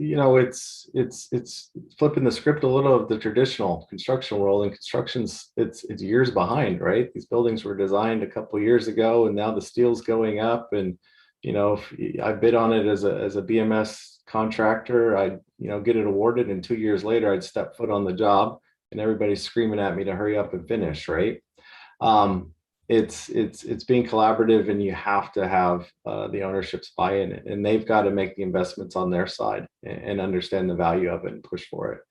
flipping the script a little of the traditional construction world, and construction's it's years behind, right? These buildings were designed a couple of years ago, and now the steel's going up. And if I bid on it as a BMS contractor, I'd get it awarded, and 2 years later I'd step foot on the job, and everybody's screaming at me to hurry up and finish, right? It's being collaborative, and you have to have the ownership's buy-in, and they've got to make the investments on their side and understand the value of it and push for it.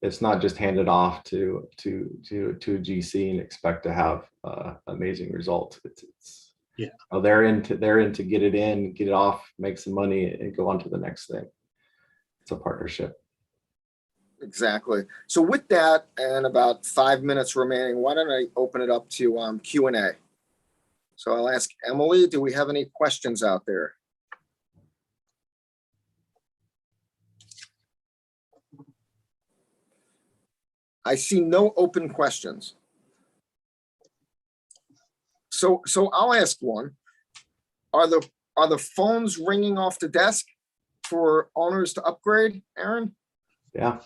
It's not just hand it off to a GC and expect to have amazing results. They're in to get it in, get it off, make some money, and go on to the next thing. It's a partnership. Exactly. So with that, and about 5 minutes remaining, why don't I open it up to Q&A? So I'll ask Emily, do we have any questions out there? I see no open questions. So I'll ask one. Are the phones ringing off the desk for owners to upgrade, Aaron? Yeah.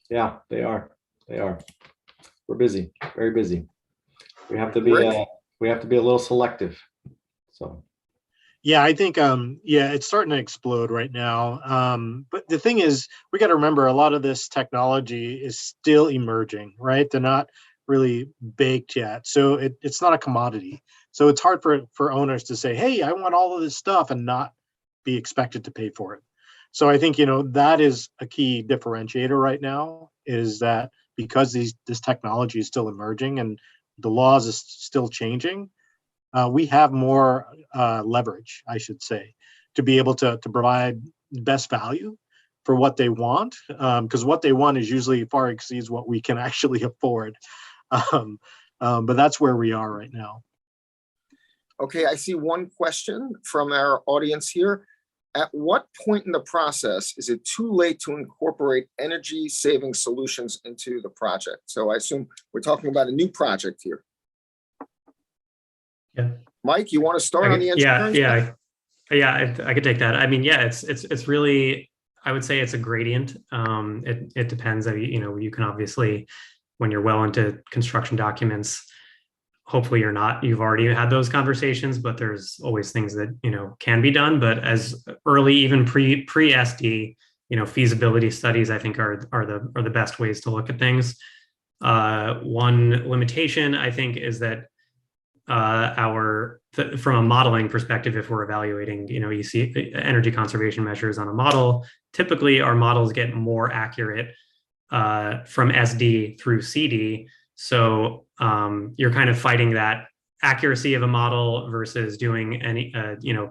Yeah, they are. We're busy, very busy. We have to be a little selective. So. Yeah, I think it's starting to explode right now. But the thing is, we got to remember a lot of this technology is still emerging, right? They're not really baked yet, so it's not a commodity. So it's hard for owners to say, "Hey, I want all of this stuff," and not be expected to pay for it. So I think, that is a key differentiator right now, is that because this technology is still emerging and the laws is still changing, we have more leverage, I should say, to be able to provide best value for what they want, because what they want is usually far exceeds what we can actually afford. But that's where we are right now. Okay, I see one question from our audience here. At what point in the process is it too late to incorporate energy saving solutions into the project? So I assume we're talking about a new project here. Yeah. Mike, you want to start on the engineering? Yeah, I could take that. I mean, yeah, it's really, I would say it's a gradient. It depends. You can obviously, when you're well into construction documents, hopefully you've already had those conversations, but there's always things that, can be done. But as early, even pre-SD, feasibility studies, I think are the best ways to look at things. One limitation, I think, is that from a modeling perspective, if we're evaluating, EC energy conservation measures on a model, typically our models get more accurate from SD through CD. So you're kind of fighting that accuracy of a model versus doing any,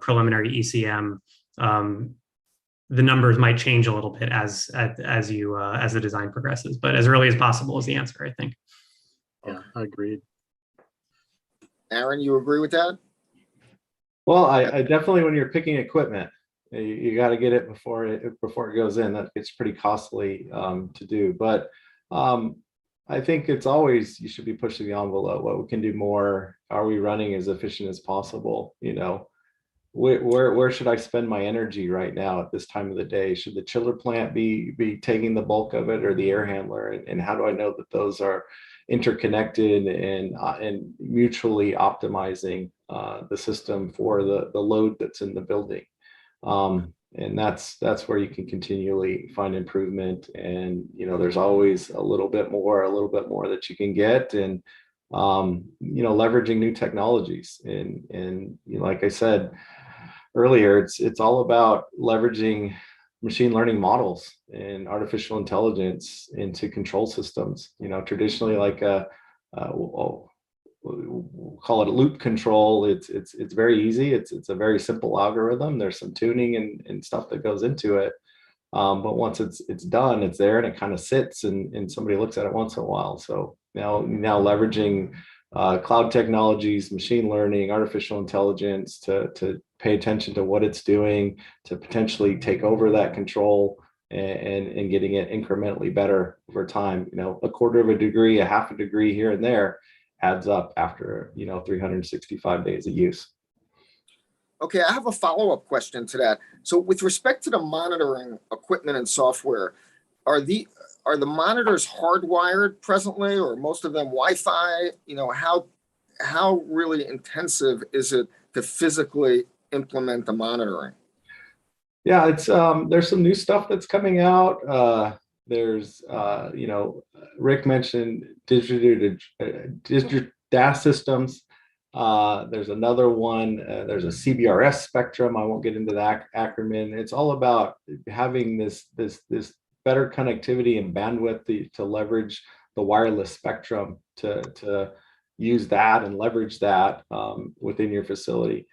preliminary ECM. The numbers might change a little bit as the design progresses, but as early as possible is the answer, I think. Yeah, I agree. Aaron, you agree with that? Well, I definitely, when you're picking equipment, you got to get it before it goes in. That it's pretty costly to do, but I think it's always, you should be pushing the envelope. What we can do more. Are we running as efficient as possible? You know, where should I spend my energy right now at this time of the day? Should the chiller plant be taking the bulk of it, or the air handler? And how do I know that those are interconnected and mutually optimizing the system for the load that's in the building? And that's where you can continually find improvement. And you know, there's always a little bit more that you can get. And you know, leveraging new technologies. And you know, like I said earlier, it's all about leveraging machine learning models and artificial intelligence into control systems. You know, traditionally, like we'll call it a loop control. It's very easy. It's a very simple algorithm. There's some tuning and stuff that goes into it. But once it's done, it's there, and it kind of sits, and somebody looks at it once in a while. So now leveraging cloud technologies, machine learning, artificial intelligence to pay attention to what it's doing, to potentially take over that control, and getting it incrementally better over time. You know, a quarter of a degree, a half a degree here and there adds up after, you know, 365 days of use. Okay, I have a follow-up question to that. So with respect to the monitoring equipment and software, are the monitors hardwired presently, or most of them Wi-Fi? You know, how really intensive is it to physically implement the monitoring? Yeah, it's there's some new stuff that's coming out. There's you know, Rick mentioned distributed DAS systems. There's another one. There's a CBRS spectrum. I won't get into that acronym. It's all about having this better connectivity and bandwidth to leverage the wireless spectrum to use that and leverage that within your facility.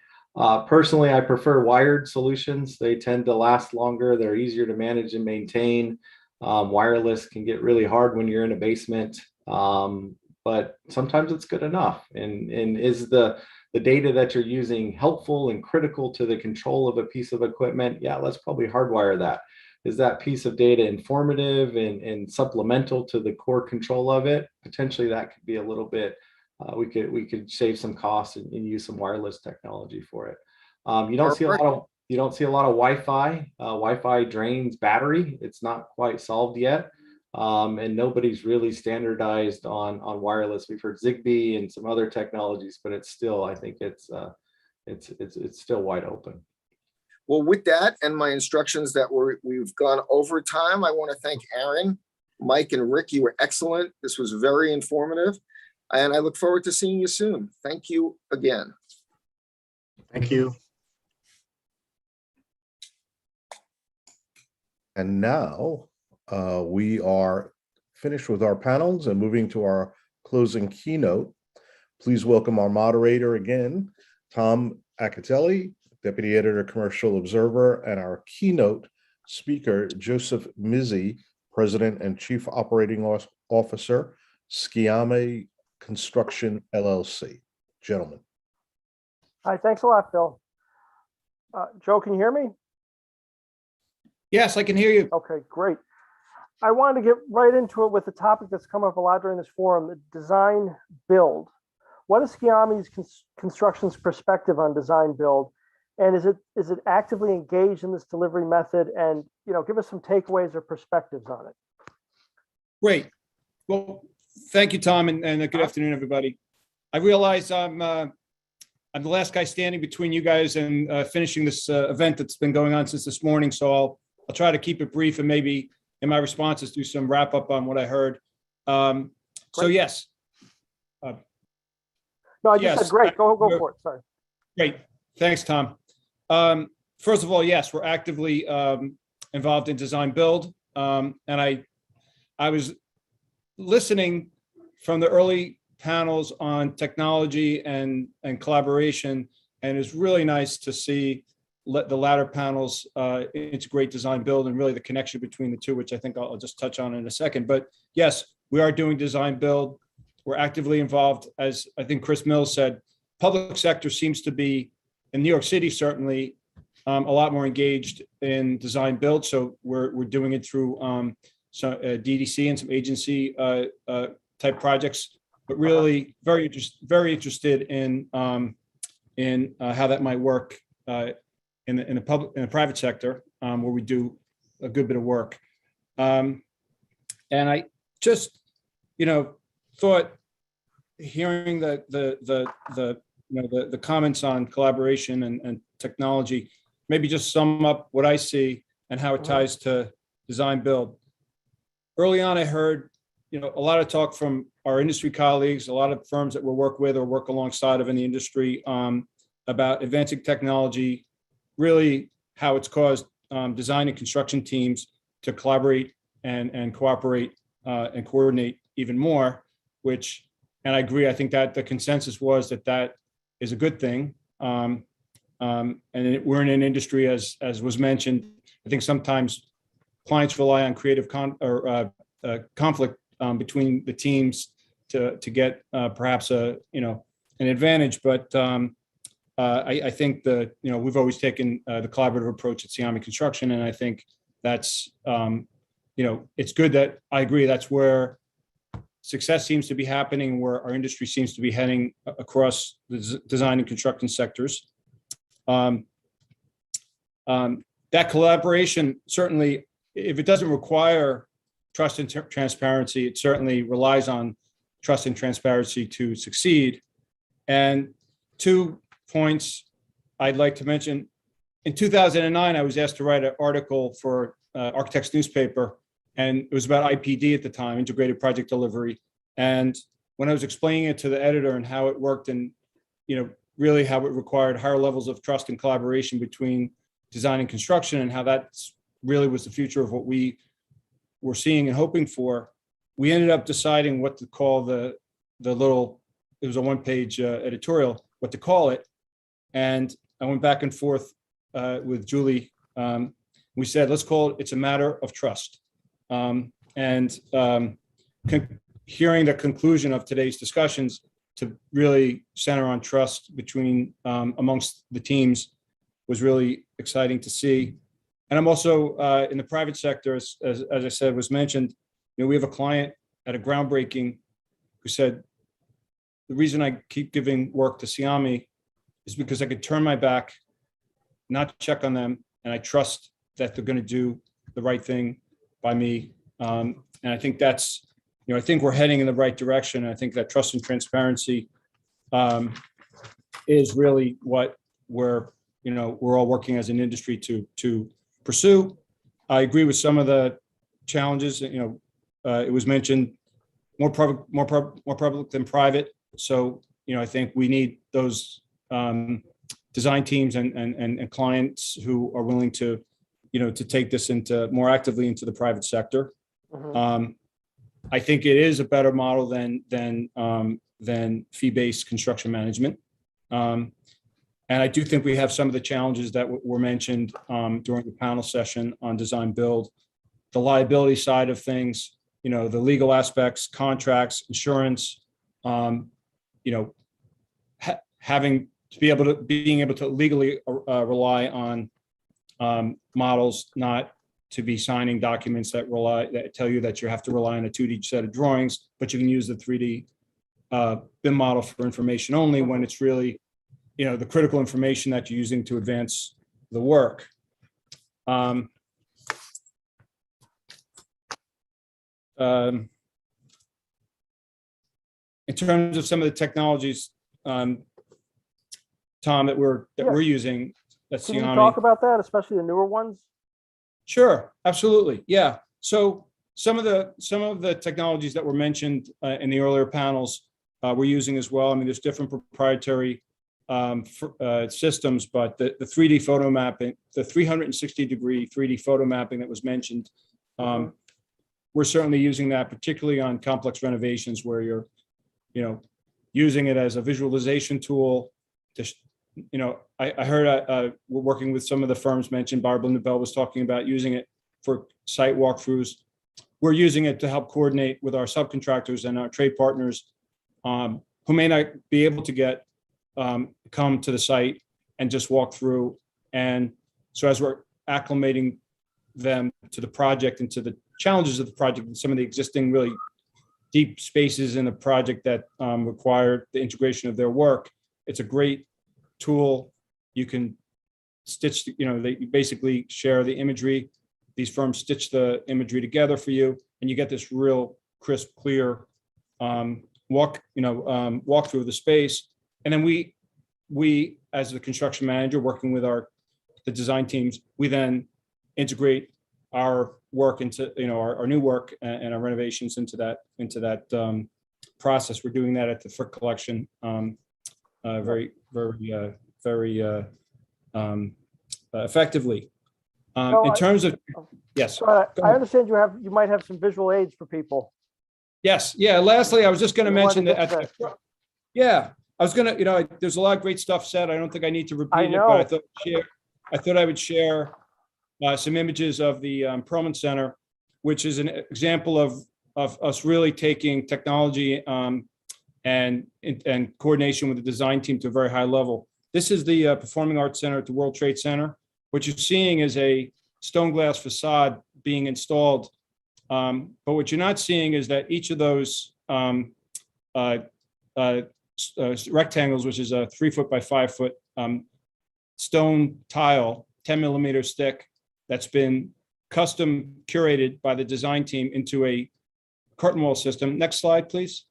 Personally, I prefer wired solutions. They tend to last longer. They're easier to manage and maintain. Wireless can get really hard when you're in a basement, but sometimes it's good enough. And is the data that you're using helpful and critical to the control of a piece of equipment? Yeah, let's probably hardwire that. Is that piece of data informative and supplemental to the core control of it? Potentially that could be a little bit, we could save some costs and use some wireless technology for it. You don't see a lot of Wi-Fi. Wi-Fi drains battery. It's not quite solved yet. And nobody's really standardized on wireless. We've heard Zigbee and some other technologies, but it's still, I think it's still wide open. Well, with that and my instructions that we've gone over time, I want to thank Aaron, Mike, and Rick. You were excellent. This was very informative, and I look forward to seeing you soon. Thank you again. Thank you. And now we are finished with our panels and moving to our closing keynote. Please welcome our moderator again, Tom Acatelli, Deputy Editor, Commercial Observer, and our keynote speaker, Joseph Mizzi, President and Chief Operating Officer, Sciame Construction, LLC. Gentlemen. Hi, thanks a lot, Phil. Joe, can you hear me? Yes, I can hear you. Okay, great. I wanted to get right into it with the topic that's come up a lot during this forum, the design build. What is Sciame's Construction's perspective on design build? And is it actively engaged in this delivery method? And give us some takeaways or perspectives on it. Great. Well, thank you, Tom, and good afternoon, everybody. I realize I'm the last guy standing between you guys and finishing this event that's been going on since this morning. So I'll try to keep it brief and maybe in my responses do some wrap up on what I heard. So yes. No, I just said great. Go for it. Sorry. Great. Thanks, Tom. First of all, yes, we're actively involved in design build. And I was listening from the early panels on technology and collaboration, and it's really nice to see the latter panels integrate design build and really the connection between the two, which I think I'll just touch on in a second. But yes, we are doing design build. We're actively involved. As I think Chris Mills said, public sector seems to be, in New York City, certainly a lot more engaged in design build. So we're doing it through some DDC and some agency type projects, but really very interested in how that might work in the private sector, where we do a good bit of work. And I just, thought, hearing the comments on collaboration and technology, maybe just sum up what I see and how it ties to design build. Early on, I heard, a lot of talk from our industry colleagues, a lot of firms that we work with or work alongside of in the industry, about advancing technology, really how it's caused design and construction teams to collaborate and cooperate and coordinate even more, and I agree, I think that the consensus was that is a good thing. And we're in an industry, as was mentioned, I think sometimes clients rely on creative conflict between the teams to get perhaps an advantage. But I think we've always taken the collaborative approach at Siami Construction, and I think that's it's good that I agree that's where success seems to be happening, where our industry seems to be heading across the design and construction sectors. That collaboration, certainly, if it doesn't require trust and transparency, it certainly relies on trust and transparency to succeed. And 2 points I'd like to mention. In 2009, I was asked to write an article for Architects newspaper, and it was about IPD at the time, integrated project delivery. And when I was explaining it to the editor and how it worked, and really how it required higher levels of trust and collaboration between design and construction, and how that really was the future of what we were seeing and hoping for, we ended up deciding what to call the little, it was a one-page editorial, what to call it. And I went back and forth with Julie. We said, let's call it, it's a matter of trust. Hearing the conclusion of today's discussions to really center on trust between amongst the teams was really exciting to see. And I'm also in the private sector, as I said, was mentioned, we have a client at a groundbreaking who said, the reason I keep giving work to Siami is because I could turn my back, not check on them, and I trust that they're going to do the right thing by me. And I think that's, I think we're heading in the right direction. I think that trust and transparency is really what we're all working as an industry to pursue. I agree with some of the challenges. It was mentioned more public than private. So I think we need those design teams and clients who are willing to to take this more actively into the private sector. I think it is a better model than fee-based construction management. And I do think we have some of the challenges that were mentioned during the panel session on design build, the liability side of things, the legal aspects, contracts, insurance, being able to legally rely on models, not to be signing documents that tell you that you have to rely on a 2D set of drawings, but you can use the 3D BIM model for information only when it's really, the critical information that you're using to advance the work. In terms of some of the technologies, Tom, that we're using at Siami. Can you talk about that, especially the newer ones? Sure, absolutely. Yeah. So some of the technologies that were mentioned in the earlier panels we're using as well. I mean, there's different proprietary systems, but the 3D photo mapping, the 360-degree 3D photo mapping that was mentioned, we're certainly using that, particularly on complex renovations where you're, using it as a visualization tool. I heard we're working with some of the firms mentioned. Barbara Nabel was talking about using it for site walkthroughs. We're using it to help coordinate with our subcontractors and our trade partners who may not be able to come to the site and just walk through. And so as we're acclimating them to the project and to the challenges of the project and some of the existing really deep spaces in the project that require the integration of their work. It's a great tool. You can stitch, they basically share the imagery. These firms stitch the imagery together for you, and you get this real crisp, clear walk through of the space. And then we, as the construction manager, working with the design teams, we then integrate our work into, our new work and our renovations into that process. We're doing that at the Frick Collection very effectively. In terms of, yes. So I understand you might have some visual aids for people. Yes. Yeah. Lastly, I was just going to mention that. I was going to, there's a lot of great stuff said. I don't think I need to repeat it, but I thought I would share some images of the Perlman Center, which is an example of us really taking technology and coordination with the design team to a very high level. This is the Performing Arts Center at the World Trade Center. What you're seeing is a stone glass facade being installed. But what you're not seeing is that each of those rectangles, which is a 3 foot by 5 foot stone tile, 10 millimeters thick, that's been custom curated by the design team into a curtain wall system. Next slide, please.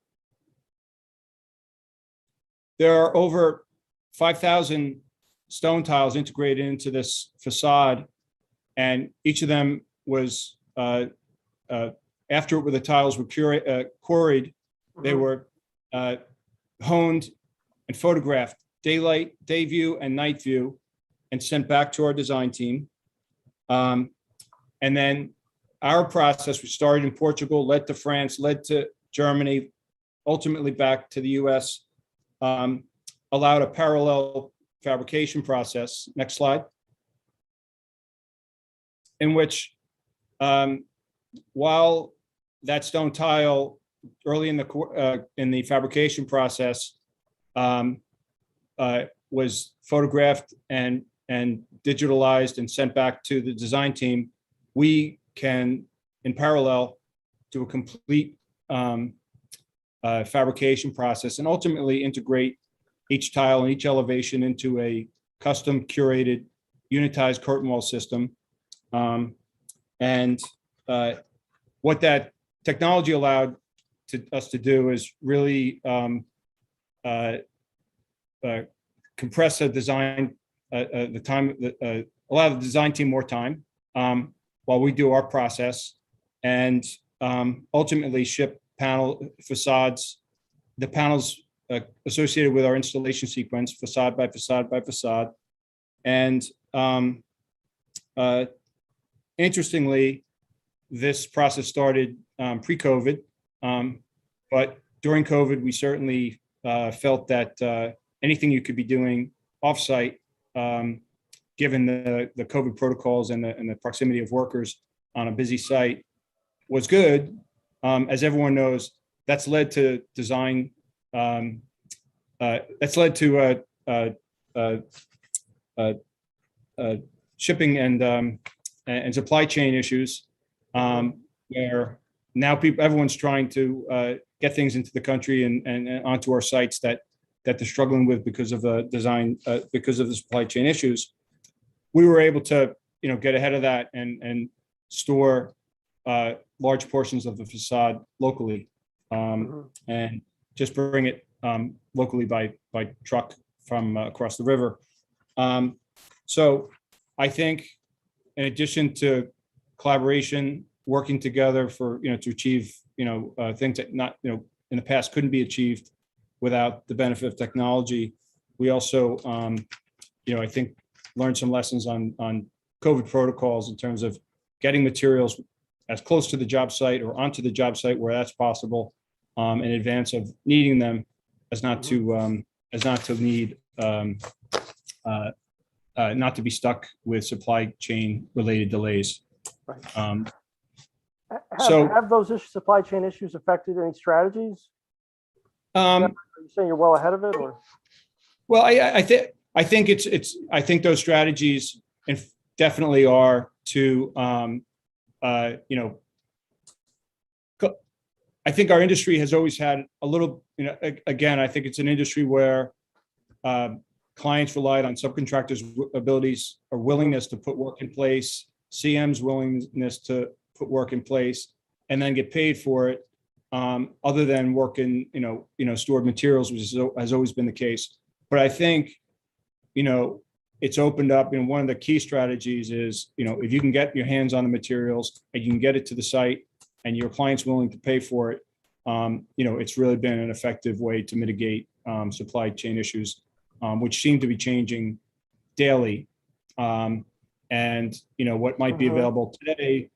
There are over 5,000 stone tiles integrated into this facade, and each of them was, after the tiles were quarried, they were honed and photographed, daylight, day view, and night view, and sent back to our design team. And then our process, which started in Portugal, led to France, led to Germany, ultimately back to the US, allowed a parallel fabrication process. Next slide. In which, while that stone tile early in the fabrication process was photographed and digitalized and sent back to the design team, we can, in parallel, do a complete fabrication process and ultimately integrate each tile and each elevation into a custom curated unitized curtain wall system. What that technology allowed us to do is really compress a design, allow the design team more time while we do our process, and ultimately ship panel facades, the panels associated with our installation sequence, facade by facade by facade. And interestingly, this process started pre-COVID, but during COVID, we certainly felt that anything you could be doing offsite, given the COVID protocols and the proximity of workers on a busy site, was good. As everyone knows, that's led to design, that's led to shipping and supply chain issues, where now everyone's trying to get things into the country and onto our sites that they're struggling with because of the design, because of the supply chain issues. We were able to, get ahead of that and store large portions of the facade locally, and just bring it locally by truck from across the river. So I think, in addition to collaboration, working together for to achieve things that not in the past couldn't be achieved without the benefit of technology, we also I think learned some lessons on COVID protocols in terms of getting materials as close to the job site or onto the job site where that's possible, in advance of needing them, as not to need not to be stuck with supply chain related delays. Right. Have those supply chain issues affected any strategies? Are you saying you're well ahead of it, or? Well, I think I think those strategies definitely are to I think our industry has always had a little, again, I think it's an industry where clients relied on subcontractors' abilities or willingness to put work in place, CM's willingness to put work in place, and then get paid for it, other than work in, stored materials, which has always been the case. But I think, it's opened up, and one of the key strategies is, if you can get your hands on the materials and you can get it to the site and your client's willing to pay for it, it's really been an effective way to mitigate supply chain issues, which seem to be changing daily. And what might be available today,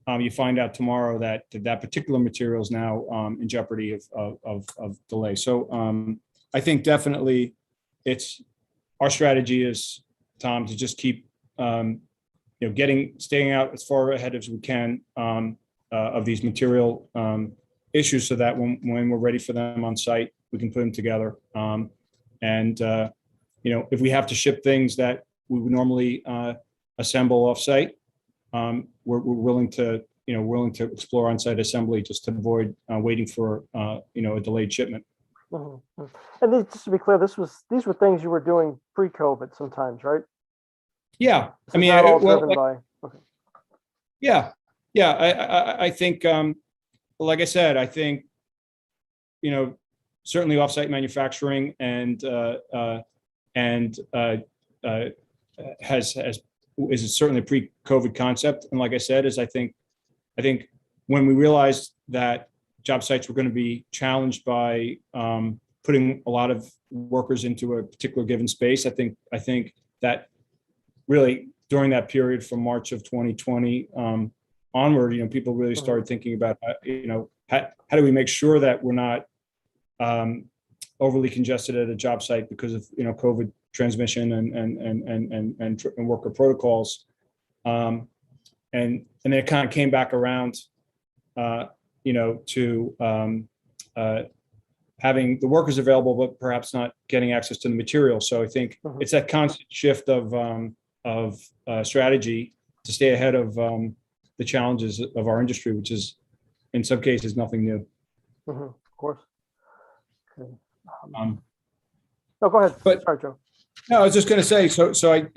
you find out tomorrow that that particular material is now in jeopardy of delay. So I think definitely our strategy is, Tom, to just keep staying out as far ahead as we can of these material issues, so that when we're ready for them on site, we can put them together. If we have to ship things that we would normally assemble off-site, we're willing to explore on-site assembly just to avoid waiting for a delayed shipment. Mm-hmm. And just to be clear, these were things you were doing pre-COVID sometimes, right? Yeah, So not all driven by. Okay. Yeah. I think, like I said, I think, certainly off-site manufacturing is certainly a pre-COVID concept. And like I said, I think when we realized that job sites were going to be challenged by putting a lot of workers into a particular given space, I think that really during that period from March of 2020 onward, people really started thinking about, how do we make sure that we're not overly congested at a job site because of COVID transmission and worker protocols, and then it kind of came back around, to having the workers available, but perhaps not getting access to the material. So I think it's that constant shift of strategy to stay ahead of the challenges of our industry, which is in some cases nothing new. Of course. Okay. No, go ahead. Sorry, Joe. No, I was just going to say. So I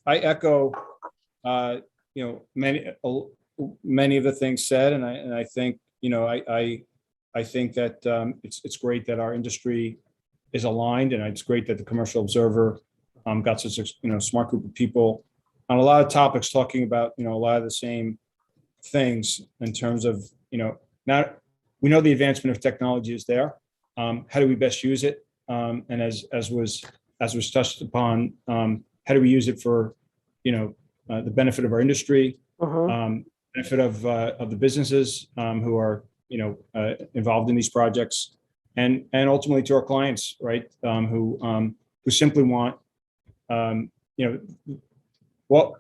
echo, many of the things said, and I think I think that it's great that our industry is aligned, and it's great that the Commercial Observer got such a smart group of people on a lot of topics talking about a lot of the same things in terms of now we know the advancement of technology is there. How do we best use it? And as was touched upon, how do we use it for the benefit of our industry, benefit of the businesses who are involved in these projects, and ultimately to our clients, right? Who simply want while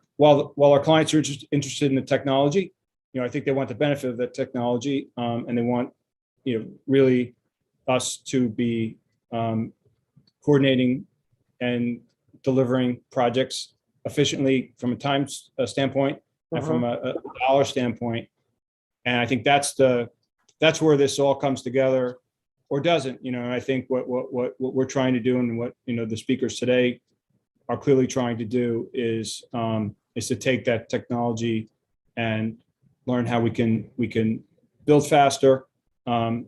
our clients are interested in the technology, I think they want the benefit of that technology, and they want really us to be coordinating and delivering projects efficiently from a time standpoint and from a dollar standpoint. And I think that's where this all comes together, or doesn't. And I think what we're trying to do, and what the speakers today are clearly trying to do, is to take that technology and learn how we can build faster and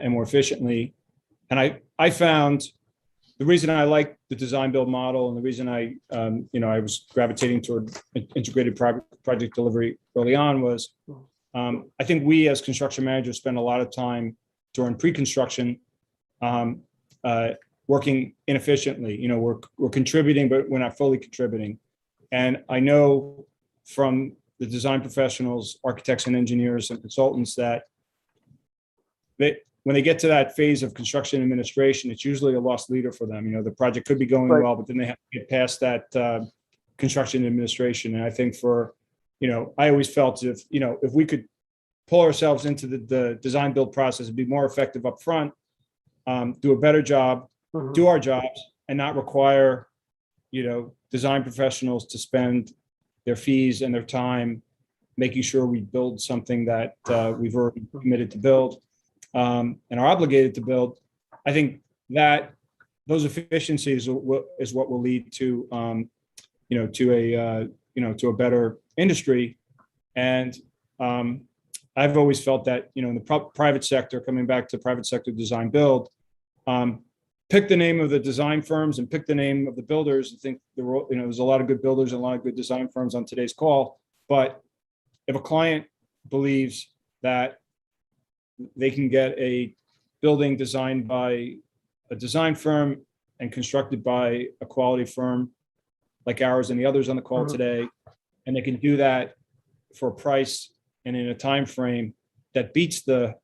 more efficiently. And I found the reason I like the design build model, and the reason I was gravitating toward integrated project delivery early on was I think we as construction managers spend a lot of time during pre-construction working inefficiently. We're contributing, but we're not fully contributing. And I know from the design professionals, architects and engineers and consultants, that when they get to that phase of construction administration, it's usually a lost leader for them. The project could be going well, but then they have to get past that construction administration. And I think I always felt if we could pull ourselves into the design build process and be more effective up front, do a better job, do our jobs, and not require, design professionals to spend their fees and their time making sure we build something that we've already committed to build. and are obligated to build, I think that those efficiencies is what will lead to, to a better industry. And I've always felt that, in the private sector, coming back to private sector design build, pick the name of the design firms and pick the name of the builders. I think there's a lot of good builders and a lot of good design firms on today's call. But if a client believes that they can get a building designed by a design firm and constructed by a quality firm like ours and the others on the call today, and they can do that for a price and in a time frame that beats the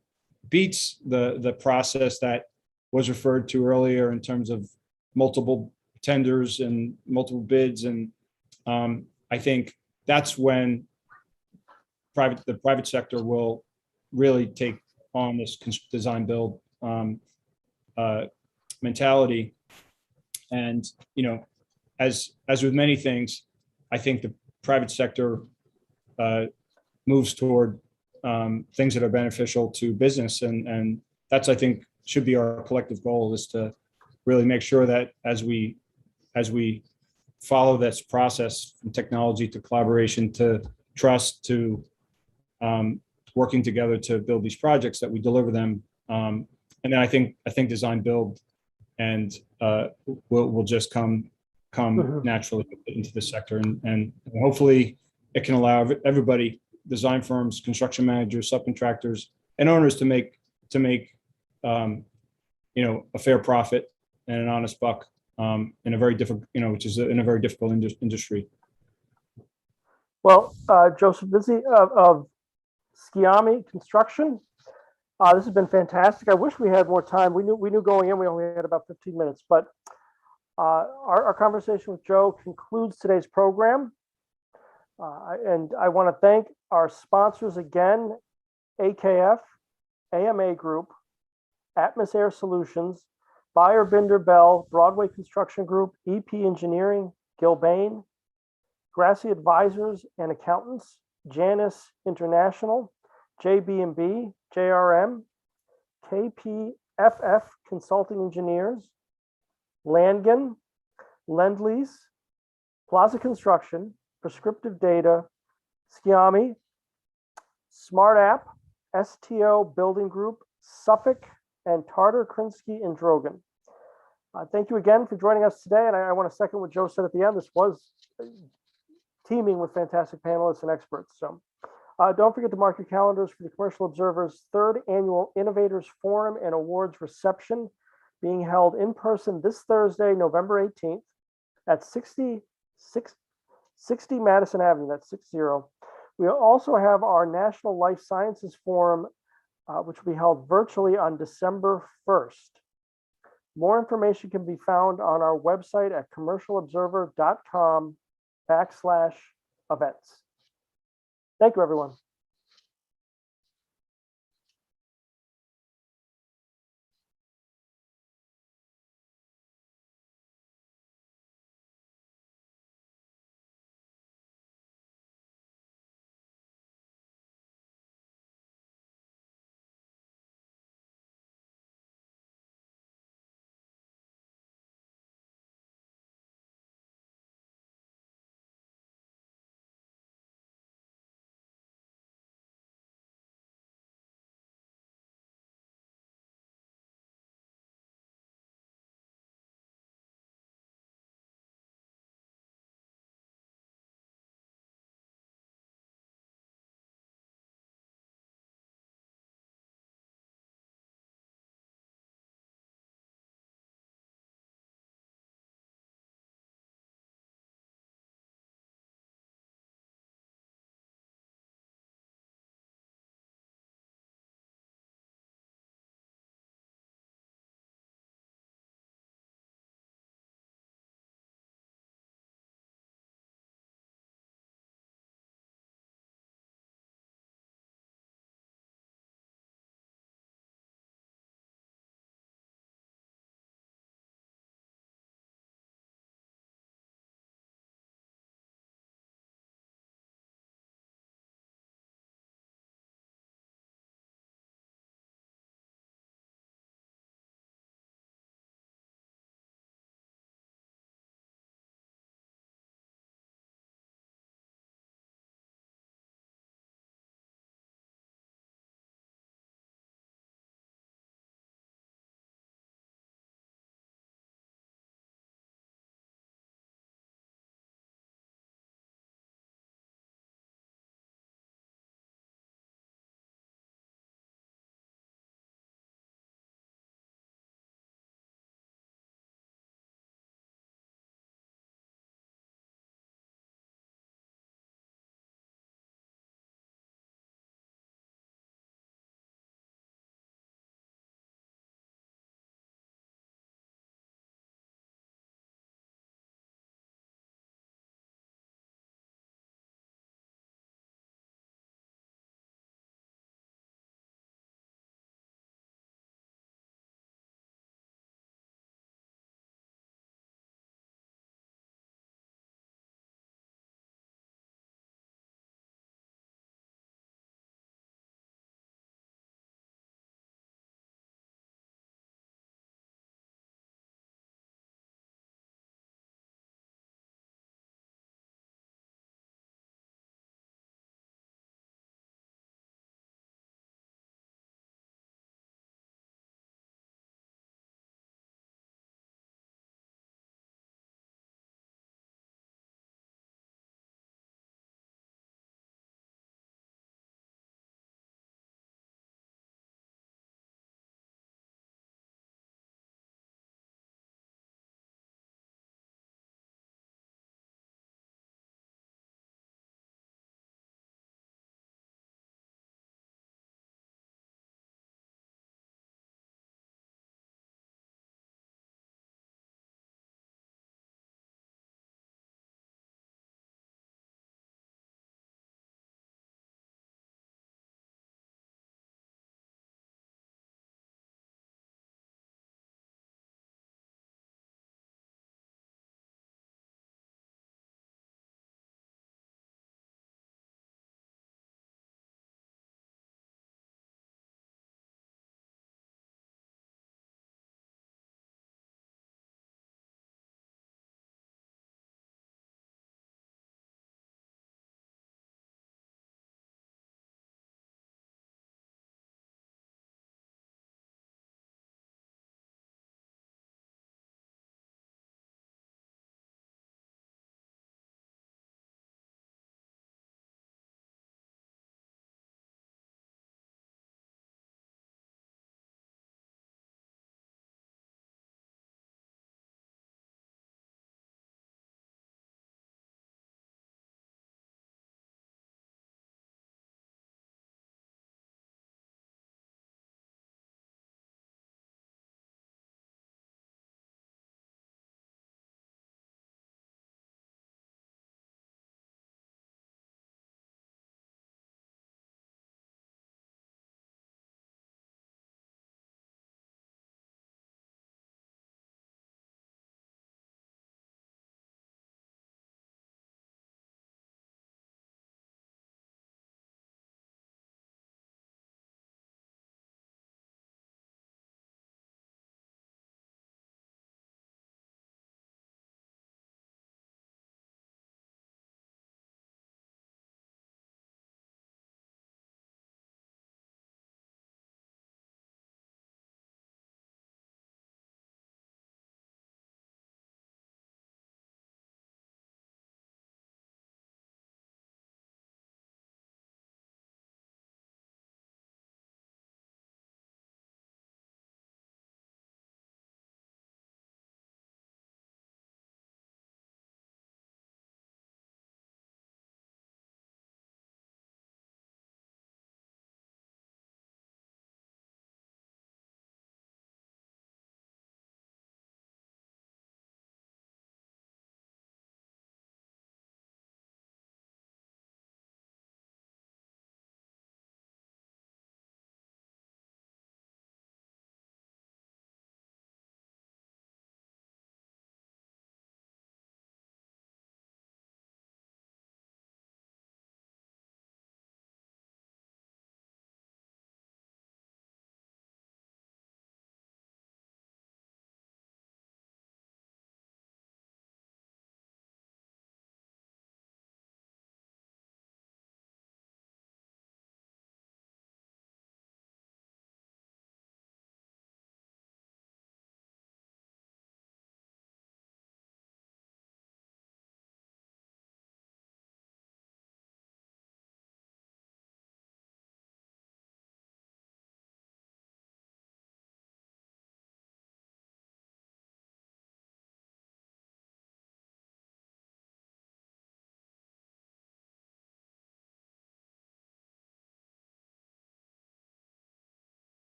process that was referred to earlier in terms of multiple tenders and multiple bids. And I think that's when the private sector will really take on this design build mentality. And, as with many things, I think the private sector moves toward things that are beneficial to business. And that's, I think, should be our collective goal, is to really make sure that as we follow this process from technology to collaboration to trust to working together to build these projects, that we deliver them. And then I think design build and will just come naturally into the sector, and hopefully it can allow everybody, design firms, construction managers, subcontractors, and owners to make a fair profit and an honest buck in a very difficult, which is in a very difficult industry. Well, Joseph Vizzi of Skiami Construction, this has been fantastic. I wish we had more time. We knew going in we only had about 15 minutes, but our conversation with Joe concludes today's program. And I want to thank our sponsors again: AKF, AMA Group, Atmos Air Solutions, Buyer Binder Bell, Broadway Construction Group, EP Engineering, Gilbane, Grassy Advisors and Accountants, Janus International, JB&B, JRM, KPFF Consulting Engineers, Langen, Lend-Lease, Plaza Construction, Prescriptive Data, Skiami, Smart App, STO Building Group, Suffolk, and Tartar, Krinsky, and Drogan. Thank you again for joining us today. And I want to second what Joe said at the end. This was teeming with fantastic panelists and experts. So don't forget to mark your calendars for the Commercial Observer's 3rd Annual Innovators Forum and Awards Reception, being held in person this Thursday, November 18th at 60 Madison Avenue, that's 60. We also have our National Life Sciences Forum, which will be held virtually on December 1st. More information can be found on our website at commercialobserver.com/events. Thank you, everyone.